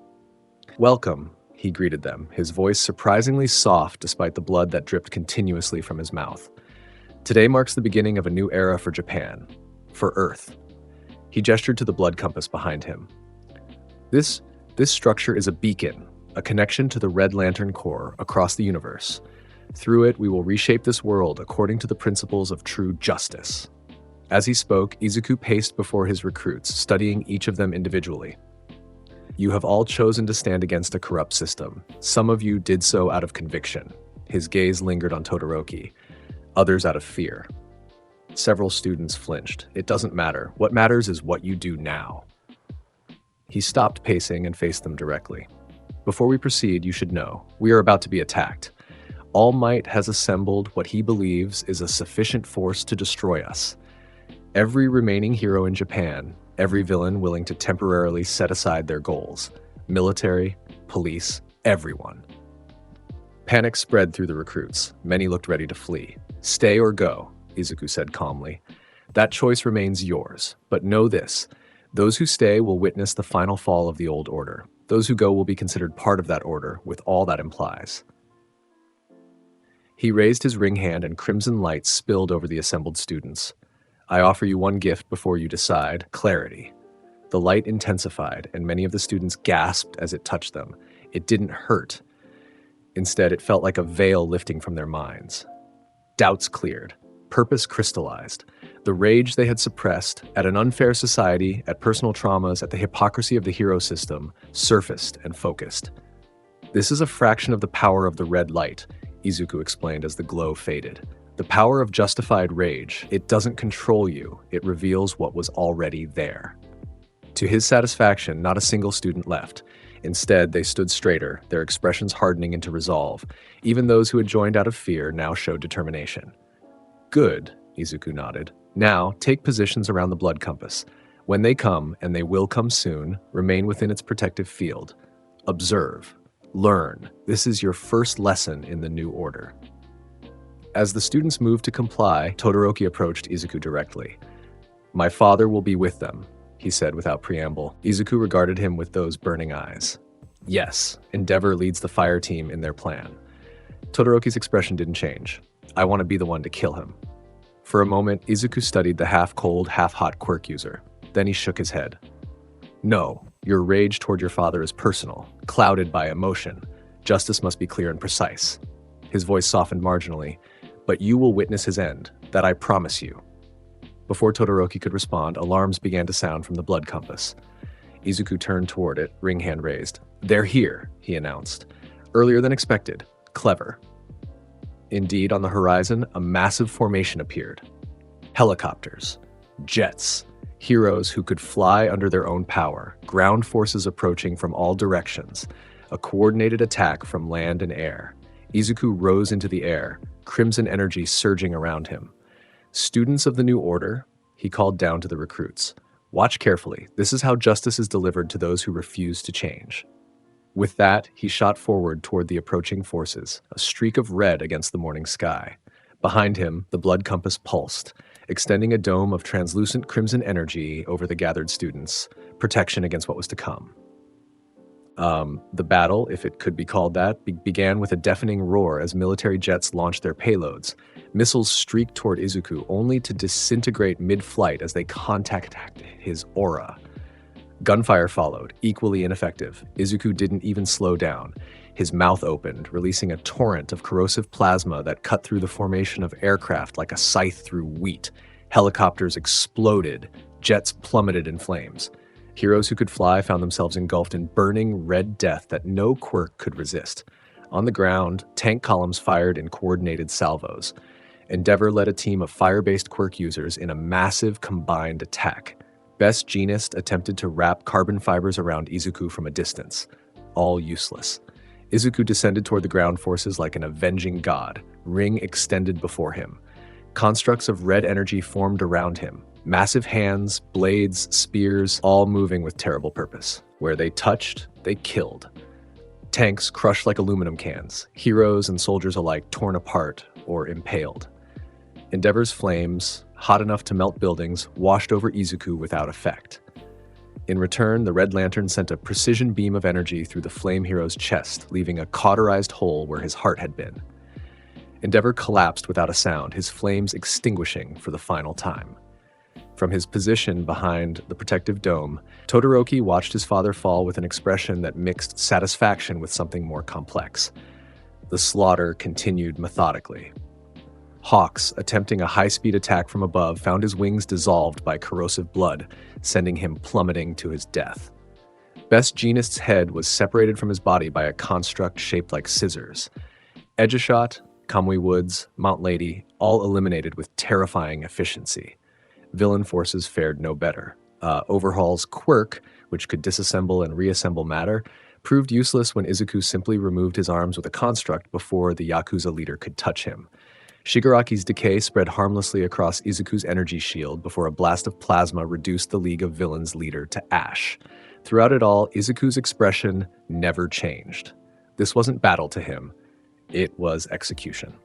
"Welcome," he greeted them, his voice surprisingly soft despite the blood that dripped continuously from his mouth. "Today marks the beginning of a new era for Japan. For Earth." He gestured to the blood compass behind him. This structure is a beacon, a connection to the Red Lantern Corps across the universe. Through it, we will reshape this world according to the principles of true justice. As he spoke, Izuku paced before his recruits, studying each of them individually. "You have all chosen to stand against a corrupt system. Some of you did so out of conviction." His gaze lingered on Todoroki, others out of fear. Several students flinched. "It doesn't matter. What matters is what you do now." He stopped pacing and faced them directly. "Before we proceed, you should know, we are about to be attacked. All Might has assembled what he believes is a sufficient force to destroy us. Every remaining hero in Japan, every villain willing to temporarily set aside their goals, military, police, everyone." Panic spread through the recruits. Many looked ready to flee. "Stay or go," Izuku said calmly. "That choice remains yours, but know this. Those who stay will witness the final fall of the old order. Those who go will be considered part of that order, with all that implies." He raised his ring hand and crimson light spilled over the assembled students. "I offer you one gift before you decide: clarity." The light intensified, and many of the students gasped as it touched them. It didn't hurt. Instead, it felt like a veil lifting from their minds. Doubts cleared. Purpose crystallized. The rage they had suppressed, at an unfair society, at personal traumas, at the hypocrisy of the hero system, surfaced and focused. "This is a fraction of the power of the red light," Izuku explained as the glow faded. "The power of justified rage. It doesn't control you. It reveals what was already there." To his satisfaction, not a single student left. Instead, they stood straighter, their expressions hardening into resolve. Even those who had joined out of fear now showed determination. "Good," Izuku nodded. "Now, take positions around the blood compass. When they come, and they will come soon, remain within its protective field. Observe. Learn. This is your first lesson in the new order." As the students moved to comply, Todoroki approached Izuku directly. "My father will be with them," he said without preamble. Izuku regarded him with those burning eyes. "Yes, Endeavor leads the fire team in their plan." Todoroki's expression didn't change. "I want to be the one to kill him." For a moment, Izuku studied the half-cold, half-hot quirk user. Then he shook his head. "No, your rage toward your father is personal, clouded by emotion. Justice must be clear and precise." His voice softened marginally. "But you will witness his end, that I promise you." Before Todoroki could respond, alarms began to sound from the blood compass. Izuku turned toward it, ring hand raised. "They're here," he announced. "Earlier than expected. Clever." Indeed, on the horizon, a massive formation appeared. Helicopters, jets, heroes who could fly under their own power, ground forces approaching from all directions, a coordinated attack from land and air. Izuku rose into the air, crimson energy surging around him. "Students of the new order," he called down to the recruits. "Watch carefully. This is how justice is delivered to those who refuse to change." With that, he shot forward toward the approaching forces, a streak of red against the morning sky. Behind him, the blood compass pulsed, extending a dome of translucent crimson energy over the gathered students, protection against what was to come. The battle, if it could be called that, began with a deafening roar as military jets launched their payloads. Missiles streaked toward Izuku, only to disintegrate mid-flight as they contacted his aura. Gunfire followed, equally ineffective. Izuku didn't even slow down. His mouth opened, releasing a torrent of corrosive plasma that cut through the formation of aircraft like a scythe through wheat. Helicopters exploded, jets plummeted in flames. Heroes who could fly found themselves engulfed in burning red death that no quirk could resist. On the ground, tank columns fired in coordinated salvos. Endeavor led a team of fire-based quirk users in a massive combined attack. Best Genist attempted to wrap carbon fibers around Izuku from a distance. All useless. Izuku descended toward the ground forces like an avenging god, ring extended before him. Constructs of red energy formed around him. Massive hands, blades, spears, all moving with terrible purpose. Where they touched, they killed. Tanks crushed like aluminum cans, heroes and soldiers alike torn apart or impaled. Endeavor's flames, hot enough to melt buildings, washed over Izuku without effect. In return, the Red Lantern sent a precision beam of energy through the Flame Hero's chest, leaving a cauterized hole where his heart had been. Endeavor collapsed without a sound, his flames extinguishing for the final time. From his position behind the protective dome, Todoroki watched his father fall with an expression that mixed satisfaction with something more complex. The slaughter continued methodically. Hawks, attempting a high-speed attack from above, found his wings dissolved by corrosive blood, sending him plummeting to his death. Best Genist's head was separated from his body by a construct shaped like scissors. Edgeshot, Kamui Woods, Mount Lady, all eliminated with terrifying efficiency. Villain forces fared no better. Overhaul's quirk, which could disassemble and reassemble matter, proved useless when Izuku simply removed his arms with a construct before the Yakuza leader could touch him. Shigaraki's decay spread harmlessly across Izuku's energy shield before a blast of plasma reduced the League of Villains leader to ash. Throughout it all, Izuku's expression never changed. This wasn't battle to him. It was execution.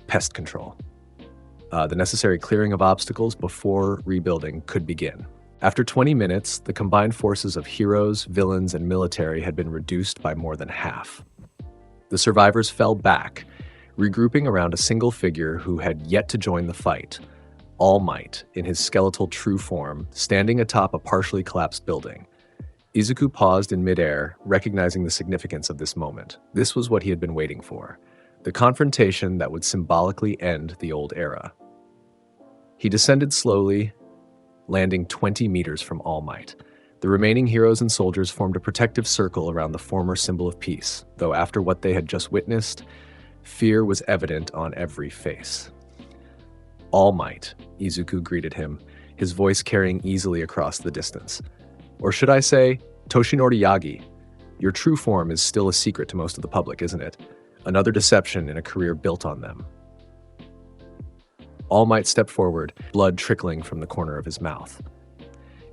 Pest control. The necessary clearing of obstacles before rebuilding could begin. After 20 minutes, the combined forces of heroes, villains, and military had been reduced by more than half. The survivors fell back, regrouping around a single figure who had yet to join the fight, All Might, in his skeletal true form, standing atop a partially collapsed building. Izuku paused in midair, recognizing the significance of this moment. This was what he had been waiting for, the confrontation that would symbolically end the old era. He descended slowly, landing 20 meters from All Might. The remaining heroes and soldiers formed a protective circle around the former symbol of peace, though after what they had just witnessed, fear was evident on every face. All Might, Izuku greeted him, his voice carrying easily across the distance. Or should I say, Toshinori Yagi, your true form is still a secret to most of the public, isn't it? Another deception in a career built on them. All Might stepped forward, blood trickling from the corner of his mouth.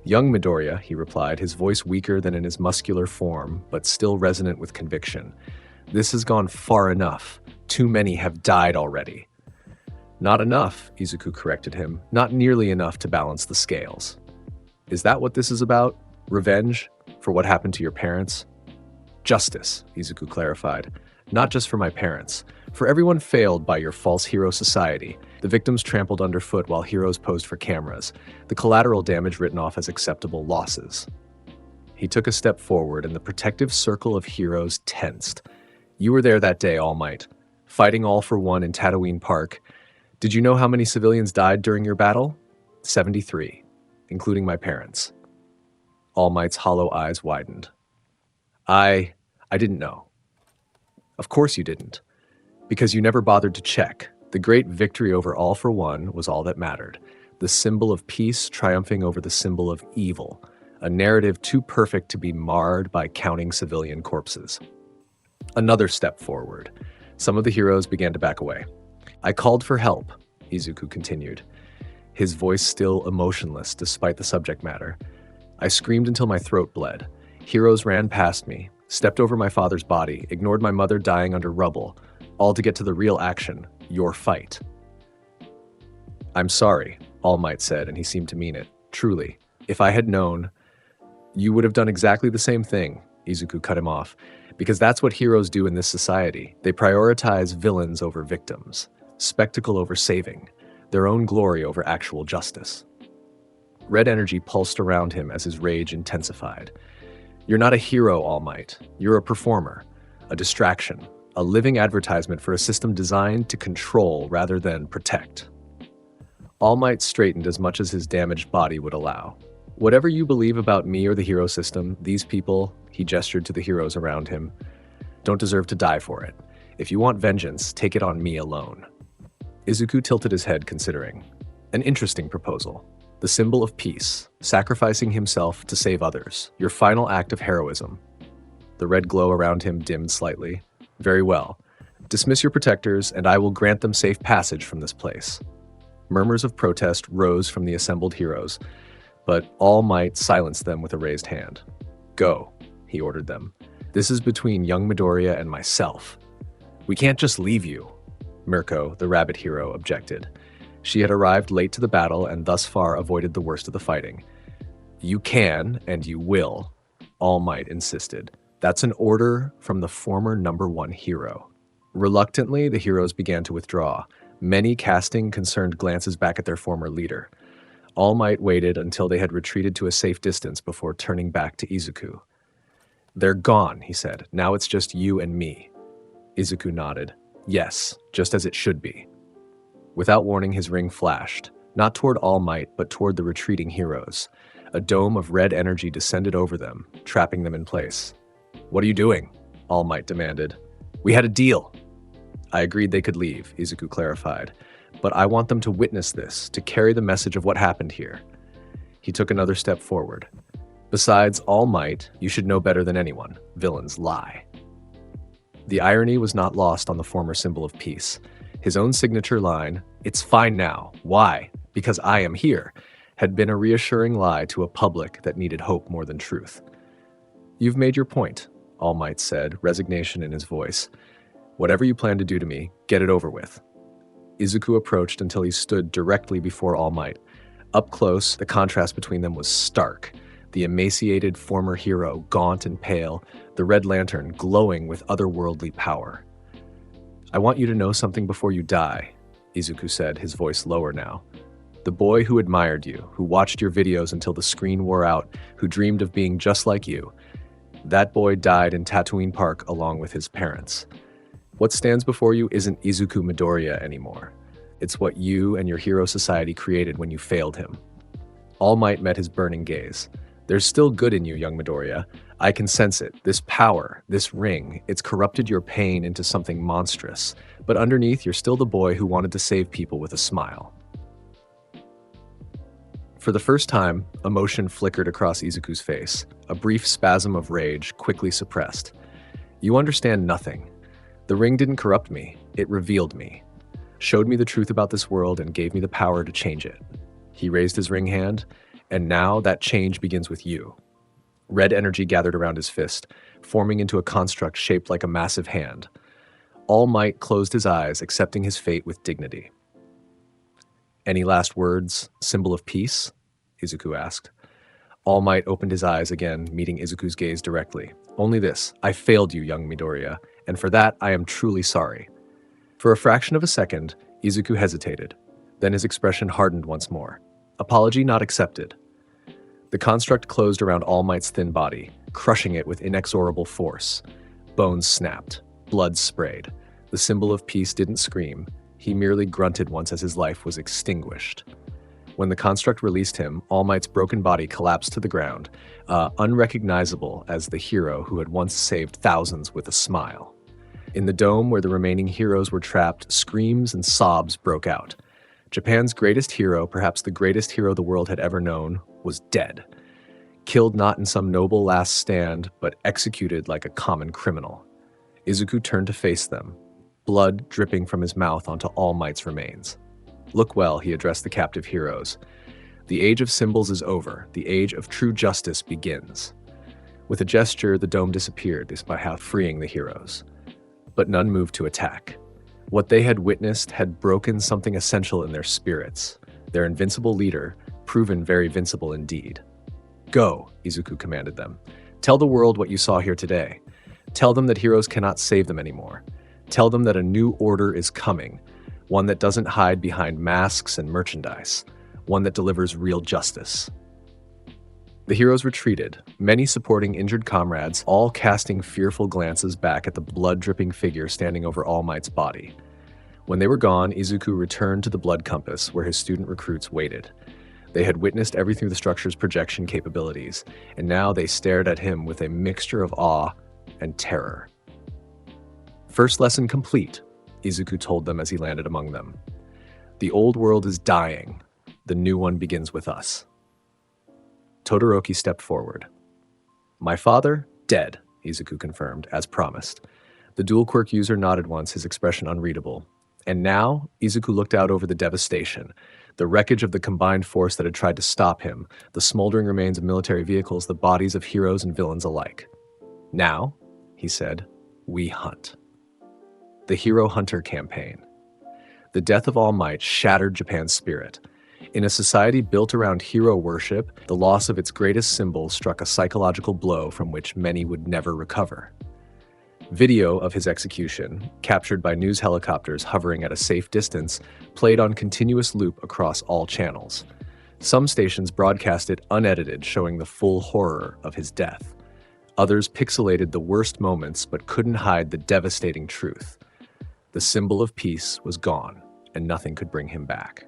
Young Midoriya, he replied, his voice weaker than in his muscular form, but still resonant with conviction. This has gone far enough. Too many have died already. Not enough, Izuku corrected him. Not nearly enough to balance the scales. Is that what this is about? Revenge for what happened to your parents? Justice, Izuku clarified. Not just for my parents. For everyone failed by your false hero society. The victims trampled underfoot while heroes posed for cameras. The collateral damage written off as acceptable losses. He took a step forward and the protective circle of heroes tensed. You were there that day, All Might. Fighting all for one in Tatooine Park. Did you know how many civilians died during your battle? 73, including my parents. All Might's hollow eyes widened. I didn't know. Of course you didn't. Because you never bothered to check. The great victory over All for One was all that mattered. The symbol of peace triumphing over the symbol of evil. A narrative too perfect to be marred by counting civilian corpses. Another step forward. Some of the heroes began to back away. I called for help, Izuku continued, his voice still emotionless despite the subject matter. I screamed until my throat bled. Heroes ran past me, Stepped over my father's body, ignored my mother dying under rubble, all to get to the real action, your fight. I'm sorry, All Might said, and he seemed to mean it. Truly. If I had known, you would have done exactly the same thing, Izuku cut him off, because that's what heroes do in this society. They prioritize villains over victims, spectacle over saving, their own glory over actual justice. Red energy pulsed around him as his rage intensified. You're not a hero, All Might. You're a performer, a distraction, a living advertisement for a system designed to control rather than protect. All Might straightened as much as his damaged body would allow. Whatever you believe about me or the hero system, these people, he gestured to the heroes around him, don't deserve to die for it. If you want vengeance, take it on me alone. Izuku tilted his head, considering. An interesting proposal. The symbol of peace, sacrificing himself to save others, your final act of heroism. The red glow around him dimmed slightly. Very well. Dismiss your protectors, and I will grant them safe passage from this place. Murmurs of protest rose from the assembled heroes, but All Might silenced them with a raised hand. Go, he ordered them. This is between young Midoriya and myself. We can't just leave you, Mirko, the rabbit hero, objected. She had arrived late to the battle and thus far avoided the worst of the fighting. You can, and you will, All Might insisted. That's an order from the former #1 hero. Reluctantly, the heroes began to withdraw, many casting concerned glances back at their former leader. All Might waited until they had retreated to a safe distance before turning back to Izuku. They're gone, he said. Now it's just you and me. Izuku nodded. Yes, just as it should be. Without warning, his ring flashed, not toward All Might, but toward the retreating heroes. A dome of red energy descended over them, trapping them in place. What are you doing? All Might demanded. We had a deal. I agreed they could leave, Izuku clarified. But I want them to witness this, to carry the message of what happened here. He took another step forward. Besides, All Might, you should know better than anyone. Villains lie. The irony was not lost on the former symbol of peace. His own signature line, "It's fine now. Why? Because I am here," had been a reassuring lie to a public that needed hope more than truth. You've made your point, All Might said, resignation in his voice. Whatever you plan to do to me, get it over with. Izuku approached until he stood directly before All Might. Up close, the contrast between them was stark. The emaciated former hero, gaunt and pale, the red lantern glowing with otherworldly power. I want you to know something before you die, Izuku said, his voice lower now. The boy who admired you, who watched your videos until the screen wore out, who dreamed of being just like you, that boy died in Tatooine Park along with his parents. What stands before you isn't Izuku Midoriya anymore. It's what you and your hero society created when you failed him. All Might met his burning gaze. There's still good in you, young Midoriya. I can sense it. This power, this ring, it's corrupted your pain into something monstrous. But underneath, you're still the boy who wanted to save people with a smile. For the first time, emotion flickered across Izuku's face, a brief spasm of rage quickly suppressed. You understand nothing. The ring didn't corrupt me, it revealed me, showed me the truth about this world and gave me the power to change it. He raised his ring hand, and now that change begins with you. Red energy gathered around his fist, forming into a construct shaped like a massive hand. All Might closed his eyes, accepting his fate with dignity. Any last words, symbol of peace? Izuku asked. All Might opened his eyes again, meeting Izuku's gaze directly. Only this, I failed you, young Midoriya, and for that I am truly sorry. For a fraction of a second, Izuku hesitated. Then his expression hardened once more. Apology not accepted. The construct closed around All Might's thin body, crushing it with inexorable force. Bones snapped. Blood sprayed. The symbol of peace didn't scream. He merely grunted once as his life was extinguished. When the construct released him, All Might's broken body collapsed to the ground, unrecognizable as the hero who had once saved thousands with a smile. In the dome where the remaining heroes were trapped, screams and sobs broke out. Japan's greatest hero, perhaps the greatest hero the world had ever known, was dead. Killed not in some noble last stand, but executed like a common criminal. Izuku turned to face them, blood dripping from his mouth onto All Might's remains. Look well, he addressed the captive heroes. The age of symbols is over. The age of true justice begins. With a gesture, the dome disappeared, despite freeing the heroes. But none moved to attack. What they had witnessed had broken something essential in their spirits. Their invincible leader, proven very vincible indeed. "Go," Izuku commanded them. "Tell the world what you saw here today. Tell them that heroes cannot save them anymore. Tell them that a new order is coming, one that doesn't hide behind masks and merchandise, one that delivers real justice." The heroes retreated, many supporting injured comrades, all casting fearful glances back at the blood-dripping figure standing over All Might's body. When they were gone, Izuku returned to the blood compass where his student recruits waited. They had witnessed everything through the structure's projection capabilities, and now they stared at him with a mixture of awe and terror. "First lesson complete," Izuku told them as he landed among them. "The old world is dying. The new one begins with us." Todoroki stepped forward. "My father, dead," Izuku confirmed, as promised. The dual quirk user nodded once, his expression unreadable. And now, Izuku looked out over the devastation, the wreckage of the combined force that had tried to stop him, the smoldering remains of military vehicles, the bodies of heroes and villains alike. "Now," he said, "we hunt." The Hero Hunter campaign. The death of All Might shattered Japan's spirit. In a society built around hero worship, the loss of its greatest symbol struck a psychological blow from which many would never recover. Video of his execution, captured by news helicopters hovering at a safe distance, played on continuous loop across all channels. Some stations broadcast it unedited, showing the full horror of his death. Others pixelated the worst moments but couldn't hide the devastating truth. The symbol of peace was gone, and nothing could bring him back.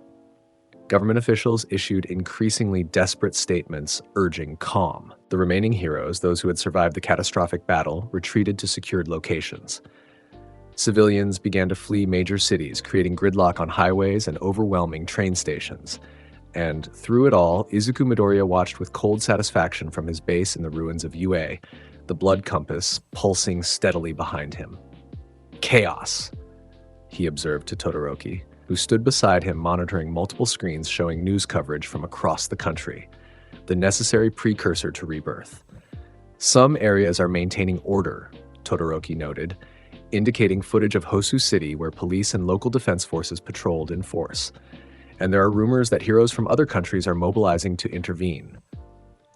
Government officials issued increasingly desperate statements urging calm. The remaining heroes, those who had survived the catastrophic battle, retreated to secured locations. Civilians began to flee major cities, creating gridlock on highways and overwhelming train stations. And through it all, Izuku Midoriya watched with cold satisfaction from his base in the ruins of UA, the blood compass pulsing steadily behind him. "Chaos," he observed to Todoroki, who stood beside him monitoring multiple screens showing news coverage from across the country, the necessary precursor to rebirth. "Some areas are maintaining order," Todoroki noted, indicating footage of Hosu City where police and local defense forces patrolled in force. "And there are rumors that heroes from other countries are mobilizing to intervene."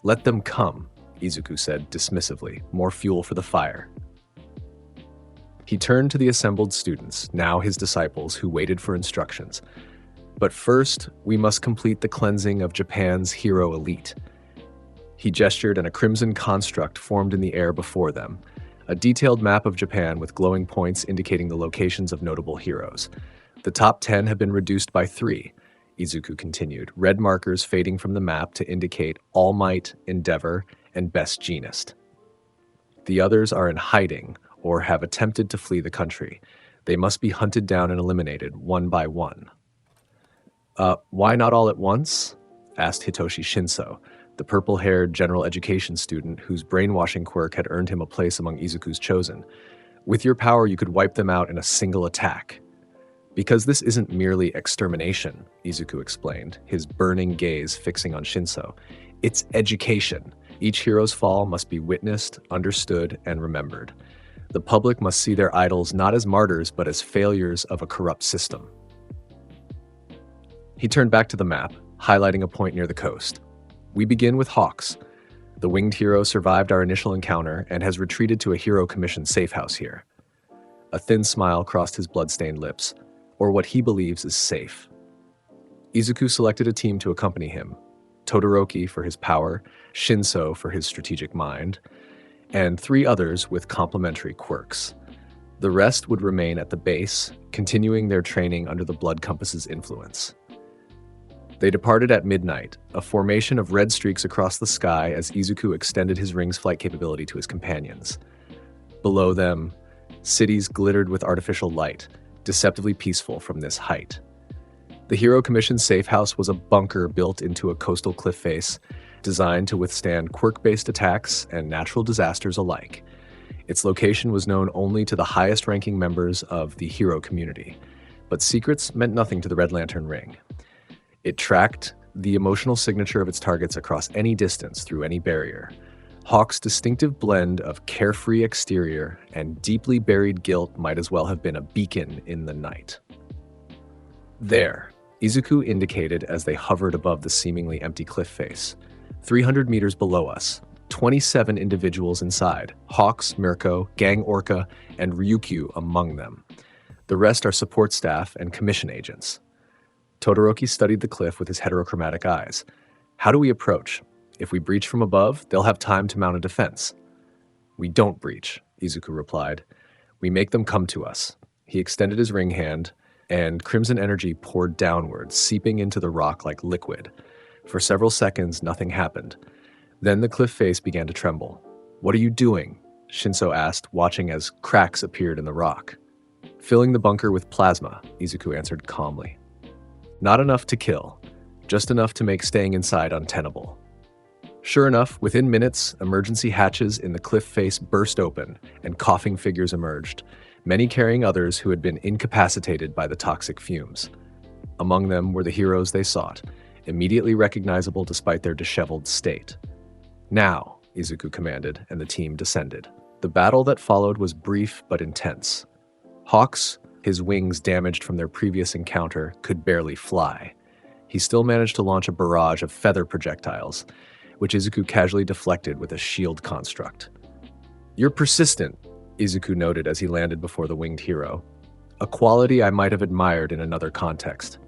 "Let them come," Izuku said dismissively, "more fuel for the fire." He turned to the assembled students, now his disciples, who waited for instructions. "But first, we must complete the cleansing of Japan's hero elite." He gestured, and a crimson construct formed in the air before them, a detailed map of Japan with glowing points indicating the locations of notable heroes. "The top 10 have been reduced by 3, Izuku continued, red markers fading from the map to indicate All Might, Endeavor, and Best Jeanist. "The others are in hiding, or have attempted to flee the country. They must be hunted down and eliminated, one by one." Why not all at once?" asked Hitoshi Shinso, the purple-haired general education student whose brainwashing quirk had earned him a place among Izuku's chosen. "With your power, you could wipe them out in a single attack." "Because this isn't merely extermination," Izuku explained, his burning gaze fixing on Shinso. "It's education. Each hero's fall must be witnessed, understood, and remembered. The public must see their idols not as martyrs, but as failures of a corrupt system." He turned back to the map, highlighting a point near the coast. "We begin with Hawks. The winged hero survived our initial encounter and has retreated to a Hero Commission safe house here." A thin smile crossed his blood-stained lips, or what he believes is safe. Izuku selected a team to accompany him, Todoroki for his power, Shinso for his strategic mind, and 3 others with complementary quirks. The rest would remain at the base, continuing their training under the blood compass's influence. They departed at midnight, a formation of red streaks across the sky as Izuku extended his ring's flight capability to his companions. Below them, cities glittered with artificial light, deceptively peaceful from this height. The Hero Commission's safe house was a bunker built into a coastal cliff face, designed to withstand quirk-based attacks and natural disasters alike. Its location was known only to the highest-ranking members of the hero community, but secrets meant nothing to the Red Lantern Ring. It tracked the emotional signature of its targets across any distance through any barrier, Hawk's distinctive blend of carefree exterior and deeply buried guilt might as well have been a beacon in the night. There, Izuku indicated as they hovered above the seemingly empty cliff face. 300 meters below us, 27 individuals inside, Hawks, Mirko, Gang Orca, and Ryukyu among them. The rest are support staff and commission agents. Todoroki studied the cliff with his heterochromatic eyes. How do we approach? If we breach from above, they'll have time to mount a defense. We don't breach, Izuku replied. We make them come to us. He extended his ring hand, and crimson energy poured downward, seeping into the rock like liquid. For several seconds, nothing happened. Then the cliff face began to tremble. What are you doing? Shinso asked, watching as cracks appeared in the rock. Filling the bunker with plasma, Izuku answered calmly. Not enough to kill, just enough to make staying inside untenable. Sure enough, within minutes, emergency hatches in the cliff face burst open, and coughing figures emerged, many carrying others who had been incapacitated by the toxic fumes. Among them were the heroes they sought, immediately recognizable despite their disheveled state. Now, Izuku commanded, and the team descended. The battle that followed was brief but intense. Hawks, his wings damaged from their previous encounter, could barely fly. He still managed to launch a barrage of feather projectiles, which Izuku casually deflected with a shield construct. You're persistent, Izuku noted as he landed before the winged hero, a quality I might have admired in another context.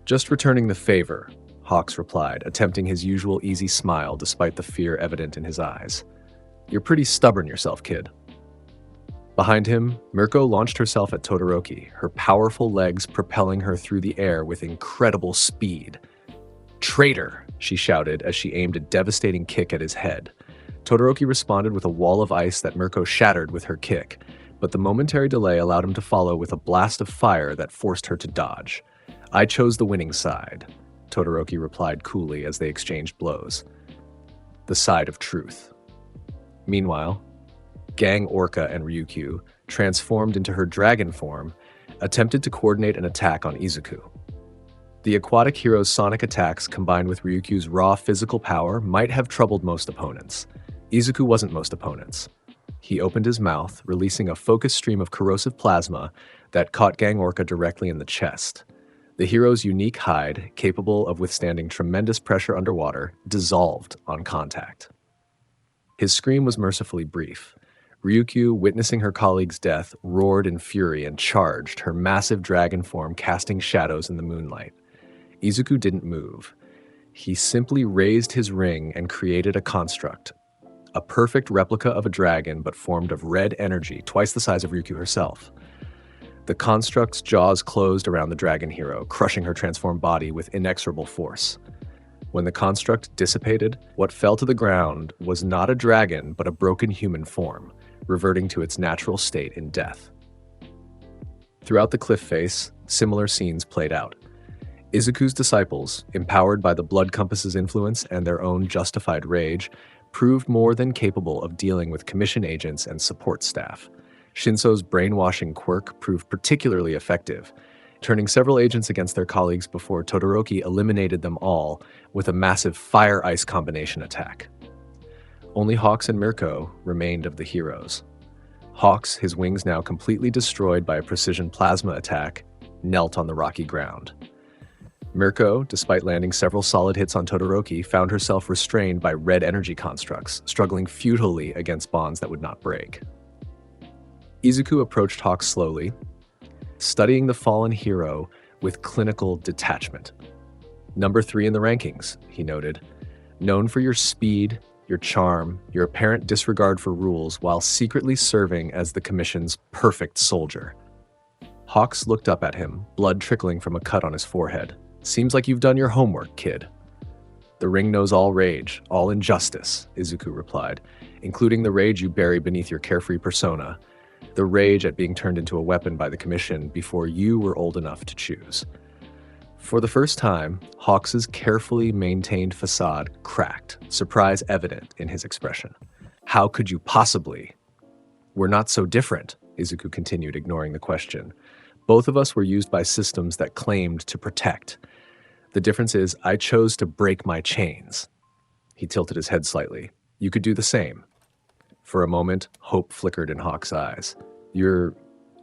Just returning the favor, Hawks replied, attempting his usual easy smile despite the fear evident in his eyes. You're pretty stubborn yourself, kid. Behind him, Mirko launched herself at Todoroki, her powerful legs propelling her through the air with incredible speed. Traitor, she shouted as she aimed a devastating kick at his head. Todoroki responded with a wall of ice that Mirko shattered with her kick, but the momentary delay allowed him to follow with a blast of fire that forced her to dodge. I chose the winning side, Todoroki replied coolly as they exchanged blows. The side of truth. Meanwhile, Gang Orca and Ryukyu, transformed into her dragon form, attempted to coordinate an attack on Izuku. The aquatic hero's sonic attacks combined with Ryukyu's raw physical power might have troubled most opponents. Izuku wasn't most opponents. He opened his mouth, releasing a focused stream of corrosive plasma that caught Gang Orca directly in the chest. The hero's unique hide, capable of withstanding tremendous pressure underwater, dissolved on contact. His scream was mercifully brief. Ryukyu, witnessing her colleague's death, roared in fury and charged, her massive dragon form casting shadows in the moonlight. Izuku didn't move. He simply raised his ring and created a construct, a perfect replica of a dragon but formed of red energy, twice the size of Ryukyu herself. The construct's jaws closed around the dragon hero, crushing her transformed body with inexorable force. When the construct dissipated, what fell to the ground was not a dragon but a broken human form, reverting to its natural state in death. Throughout the cliff face, similar scenes played out. Izuku's disciples, empowered by the blood compass's influence and their own justified rage, proved more than capable of dealing with commission agents and support staff. Shinso's brainwashing quirk proved particularly effective, turning several agents against their colleagues before Todoroki eliminated them all with a massive fire-ice combination attack. Only Hawks and Mirko remained of the heroes. Hawks, his wings now completely destroyed by a precision plasma attack, knelt on the rocky ground. Mirko, despite landing several solid hits on Todoroki, found herself restrained by red energy constructs, struggling futilely against bonds that would not break. Izuku approached Hawks slowly, studying the fallen hero with clinical detachment. Number 3 in the rankings, he noted. Known for your speed, your charm, your apparent disregard for rules while secretly serving as the Commission's perfect soldier. Hawks looked up at him, blood trickling from a cut on his forehead. Seems like you've done your homework, kid. The ring knows all rage, all injustice, Izuku replied, including the rage you bury beneath your carefree persona, the rage at being turned into a weapon by the Commission before you were old enough to choose. For the first time, Hawks's carefully maintained facade cracked, surprise evident in his expression. How could you possibly? We're not so different, Izuku continued, ignoring the question. Both of us were used by systems that claimed to protect. The difference is I chose to break my chains. He tilted his head slightly. You could do the same. For a moment, hope flickered in Hawk's eyes. You're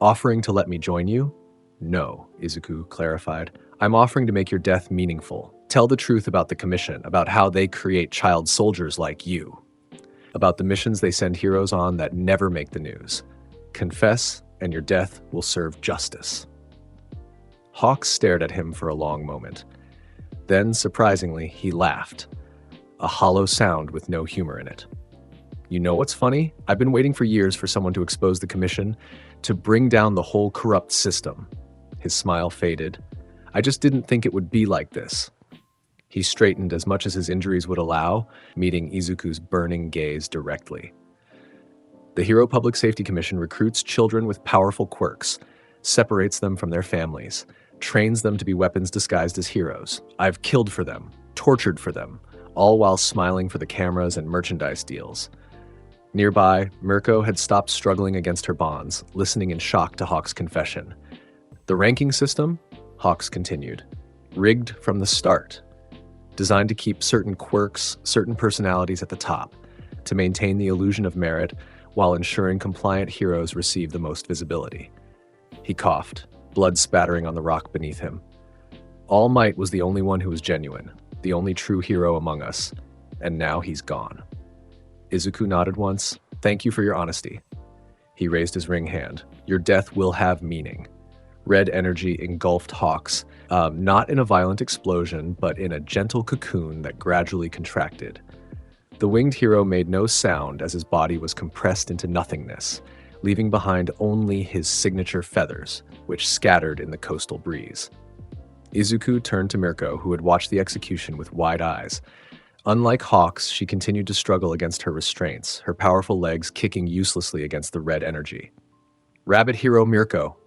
offering to let me join you? No, Izuku clarified. I'm offering to make your death meaningful. Tell the truth about the commission, about how they create child soldiers like you, about the missions they send heroes on that never make the news. Confess, and your death will serve justice. Hawk stared at him for a long moment. Then, surprisingly, he laughed. A hollow sound with no humor in it. You know what's funny? I've been waiting for years for someone to expose the commission, to bring down the whole corrupt system. His smile faded. I just didn't think it would be like this. He straightened as much as his injuries would allow, meeting Izuku's burning gaze directly. The Hero Public Safety Commission recruits children with powerful quirks, separates them from their families, trains them to be weapons disguised as heroes. I've killed for them, tortured for them, all while smiling for the cameras and merchandise deals. Nearby, Mirko had stopped struggling against her bonds, listening in shock to Hawk's confession. The ranking system, Hawks continued, rigged from the start, designed to keep certain quirks, certain personalities at the top, to maintain the illusion of merit while ensuring compliant heroes receive the most visibility. He coughed, blood spattering on the rock beneath him. All Might was the only one who was genuine, the only true hero among us, and now he's gone. Izuku nodded once. Thank you for your honesty. He raised his ring hand. Your death will have meaning. Red energy engulfed Hawks, not in a violent explosion, but in a gentle cocoon that gradually contracted. The winged hero made no sound as his body was compressed into nothingness, leaving behind only his signature feathers, which scattered in the coastal breeze. Izuku turned to Mirko, who had watched the execution with wide eyes. Unlike Hawks, she continued to struggle against her restraints, her powerful legs kicking uselessly against the red energy. Rabbit Hero Mirko,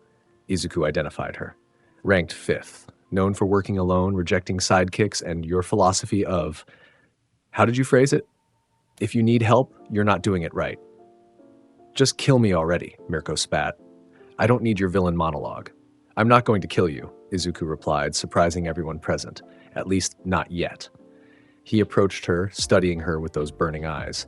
Izuku identified her. Ranked 5th, known for working alone, rejecting sidekicks, and your philosophy of, how did you phrase it? If you need help, you're not doing it right. Just kill me already, Mirko spat. I don't need your villain monologue. I'm not going to kill you, Izuku replied, surprising everyone present, at least not yet. He approached her, studying her with those burning eyes.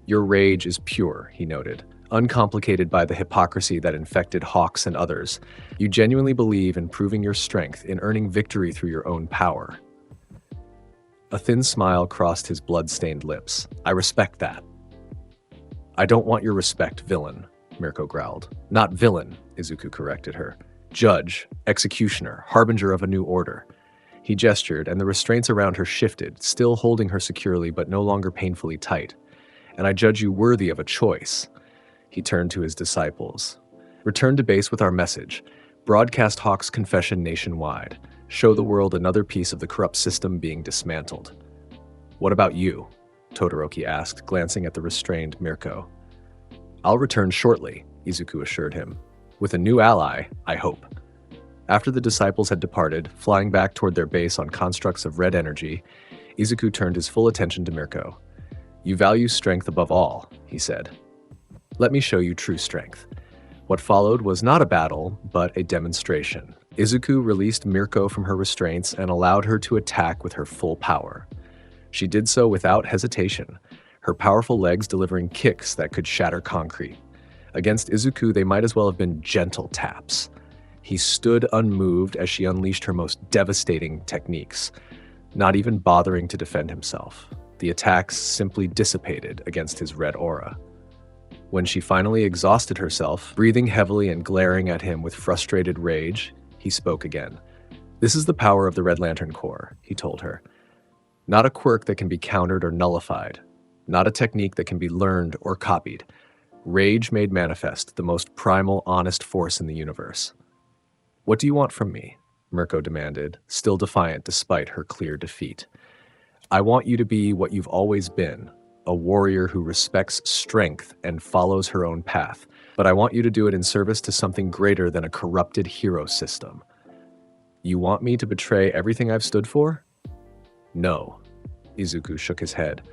Your rage is pure, he noted, uncomplicated by the hypocrisy that infected Hawks and others. You genuinely believe in proving your strength, in earning victory through your own power. A thin smile crossed his blood-stained lips. I respect that. I don't want your respect, villain, Mirko growled. Not villain, Izuku corrected her. Judge, executioner, harbinger of a new order. He gestured, and the restraints around her shifted, still holding her securely but no longer painfully tight. And I judge you worthy of a choice. He turned to his disciples. Return to base with our message. Broadcast Hawk's confession nationwide. Show the world another piece of the corrupt system being dismantled. What about you? Todoroki asked, glancing at the restrained Mirko. I'll return shortly, Izuku assured him. With a new ally, I hope. After the disciples had departed, flying back toward their base on constructs of red energy, Izuku turned his full attention to Mirko. You value strength above all, he said. Let me show you true strength. What followed was not a battle, but a demonstration. Izuku released Mirko from her restraints and allowed her to attack with her full power. She did so without hesitation, her powerful legs delivering kicks that could shatter concrete. Against Izuku, they might as well have been gentle taps. He stood unmoved as she unleashed her most devastating techniques, not even bothering to defend himself. The attacks simply dissipated against his red aura. When she finally exhausted herself, breathing heavily and glaring at him with frustrated rage, he spoke again. This is the power of the Red Lantern Corps, he told her. Not a quirk that can be countered or nullified. Not a technique that can be learned or copied. Rage made manifest, the most primal, honest force in the universe. What do you want from me? Mirko demanded, still defiant despite her clear defeat. I want you to be what you've always been, a warrior who respects strength and follows her own path, but I want you to do it in service to something greater than a corrupted hero system. You want me to betray everything I've stood for? No. Izuku shook his head.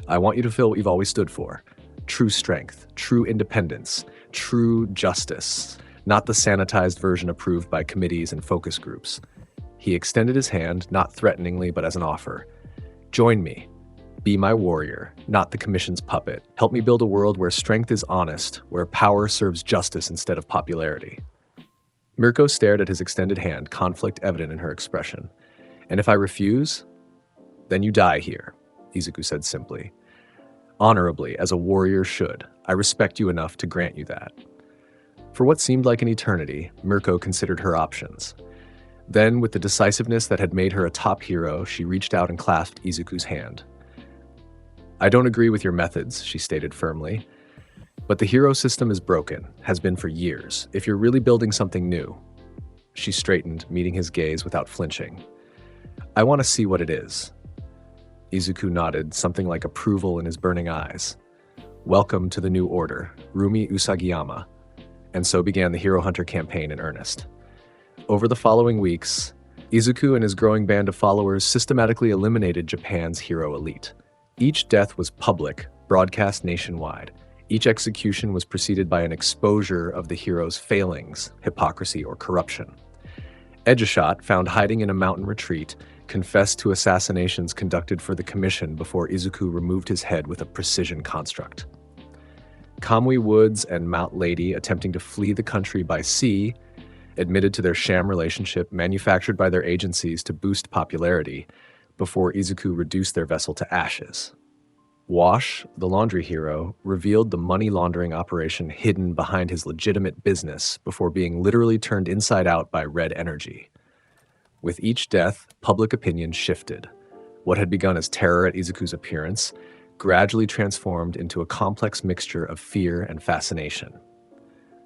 I want you to feel what you've always stood for. True strength, true independence, true justice, not the sanitized version approved by committees and focus groups. He extended his hand, not threateningly but as an offer. Join me. Be my warrior, not the Commission's puppet. Help me build a world where strength is honest, where power serves justice instead of popularity." Mirko stared at his extended hand, conflict evident in her expression. "And if I refuse, then you die here," Izuku said simply. "Honorably, as a warrior should. I respect you enough to grant you that." For what seemed like an eternity, Mirko considered her options. Then, with the decisiveness that had made her a top hero, she reached out and clasped Izuku's hand. "I don't agree with your methods," she stated firmly. "But the hero system is broken, has been for years. If you're really building something new..." She straightened, meeting his gaze without flinching. "I want to see what it is." Izuku nodded, something like approval in his burning eyes. "Welcome to the new order, Rumi Usagiyama." And so began the Hero Hunter campaign in earnest. Over the following weeks, Izuku and his growing band of followers systematically eliminated Japan's hero elite. Each death was public, broadcast nationwide. Each execution was preceded by an exposure of the hero's failings, hypocrisy, or corruption. Edgeshot, found hiding in a mountain retreat, confessed to assassinations conducted for the Commission before Izuku removed his head with a precision construct. Kamui Woods and Mount Lady, attempting to flee the country by sea, admitted to their sham relationship manufactured by their agencies to boost popularity before Izuku reduced their vessel to ashes. Wash, the laundry hero, revealed the money laundering operation hidden behind his legitimate business before being literally turned inside out by red energy. With each death, public opinion shifted. What had begun as terror at Izuku's appearance gradually transformed into a complex mixture of fear and fascination.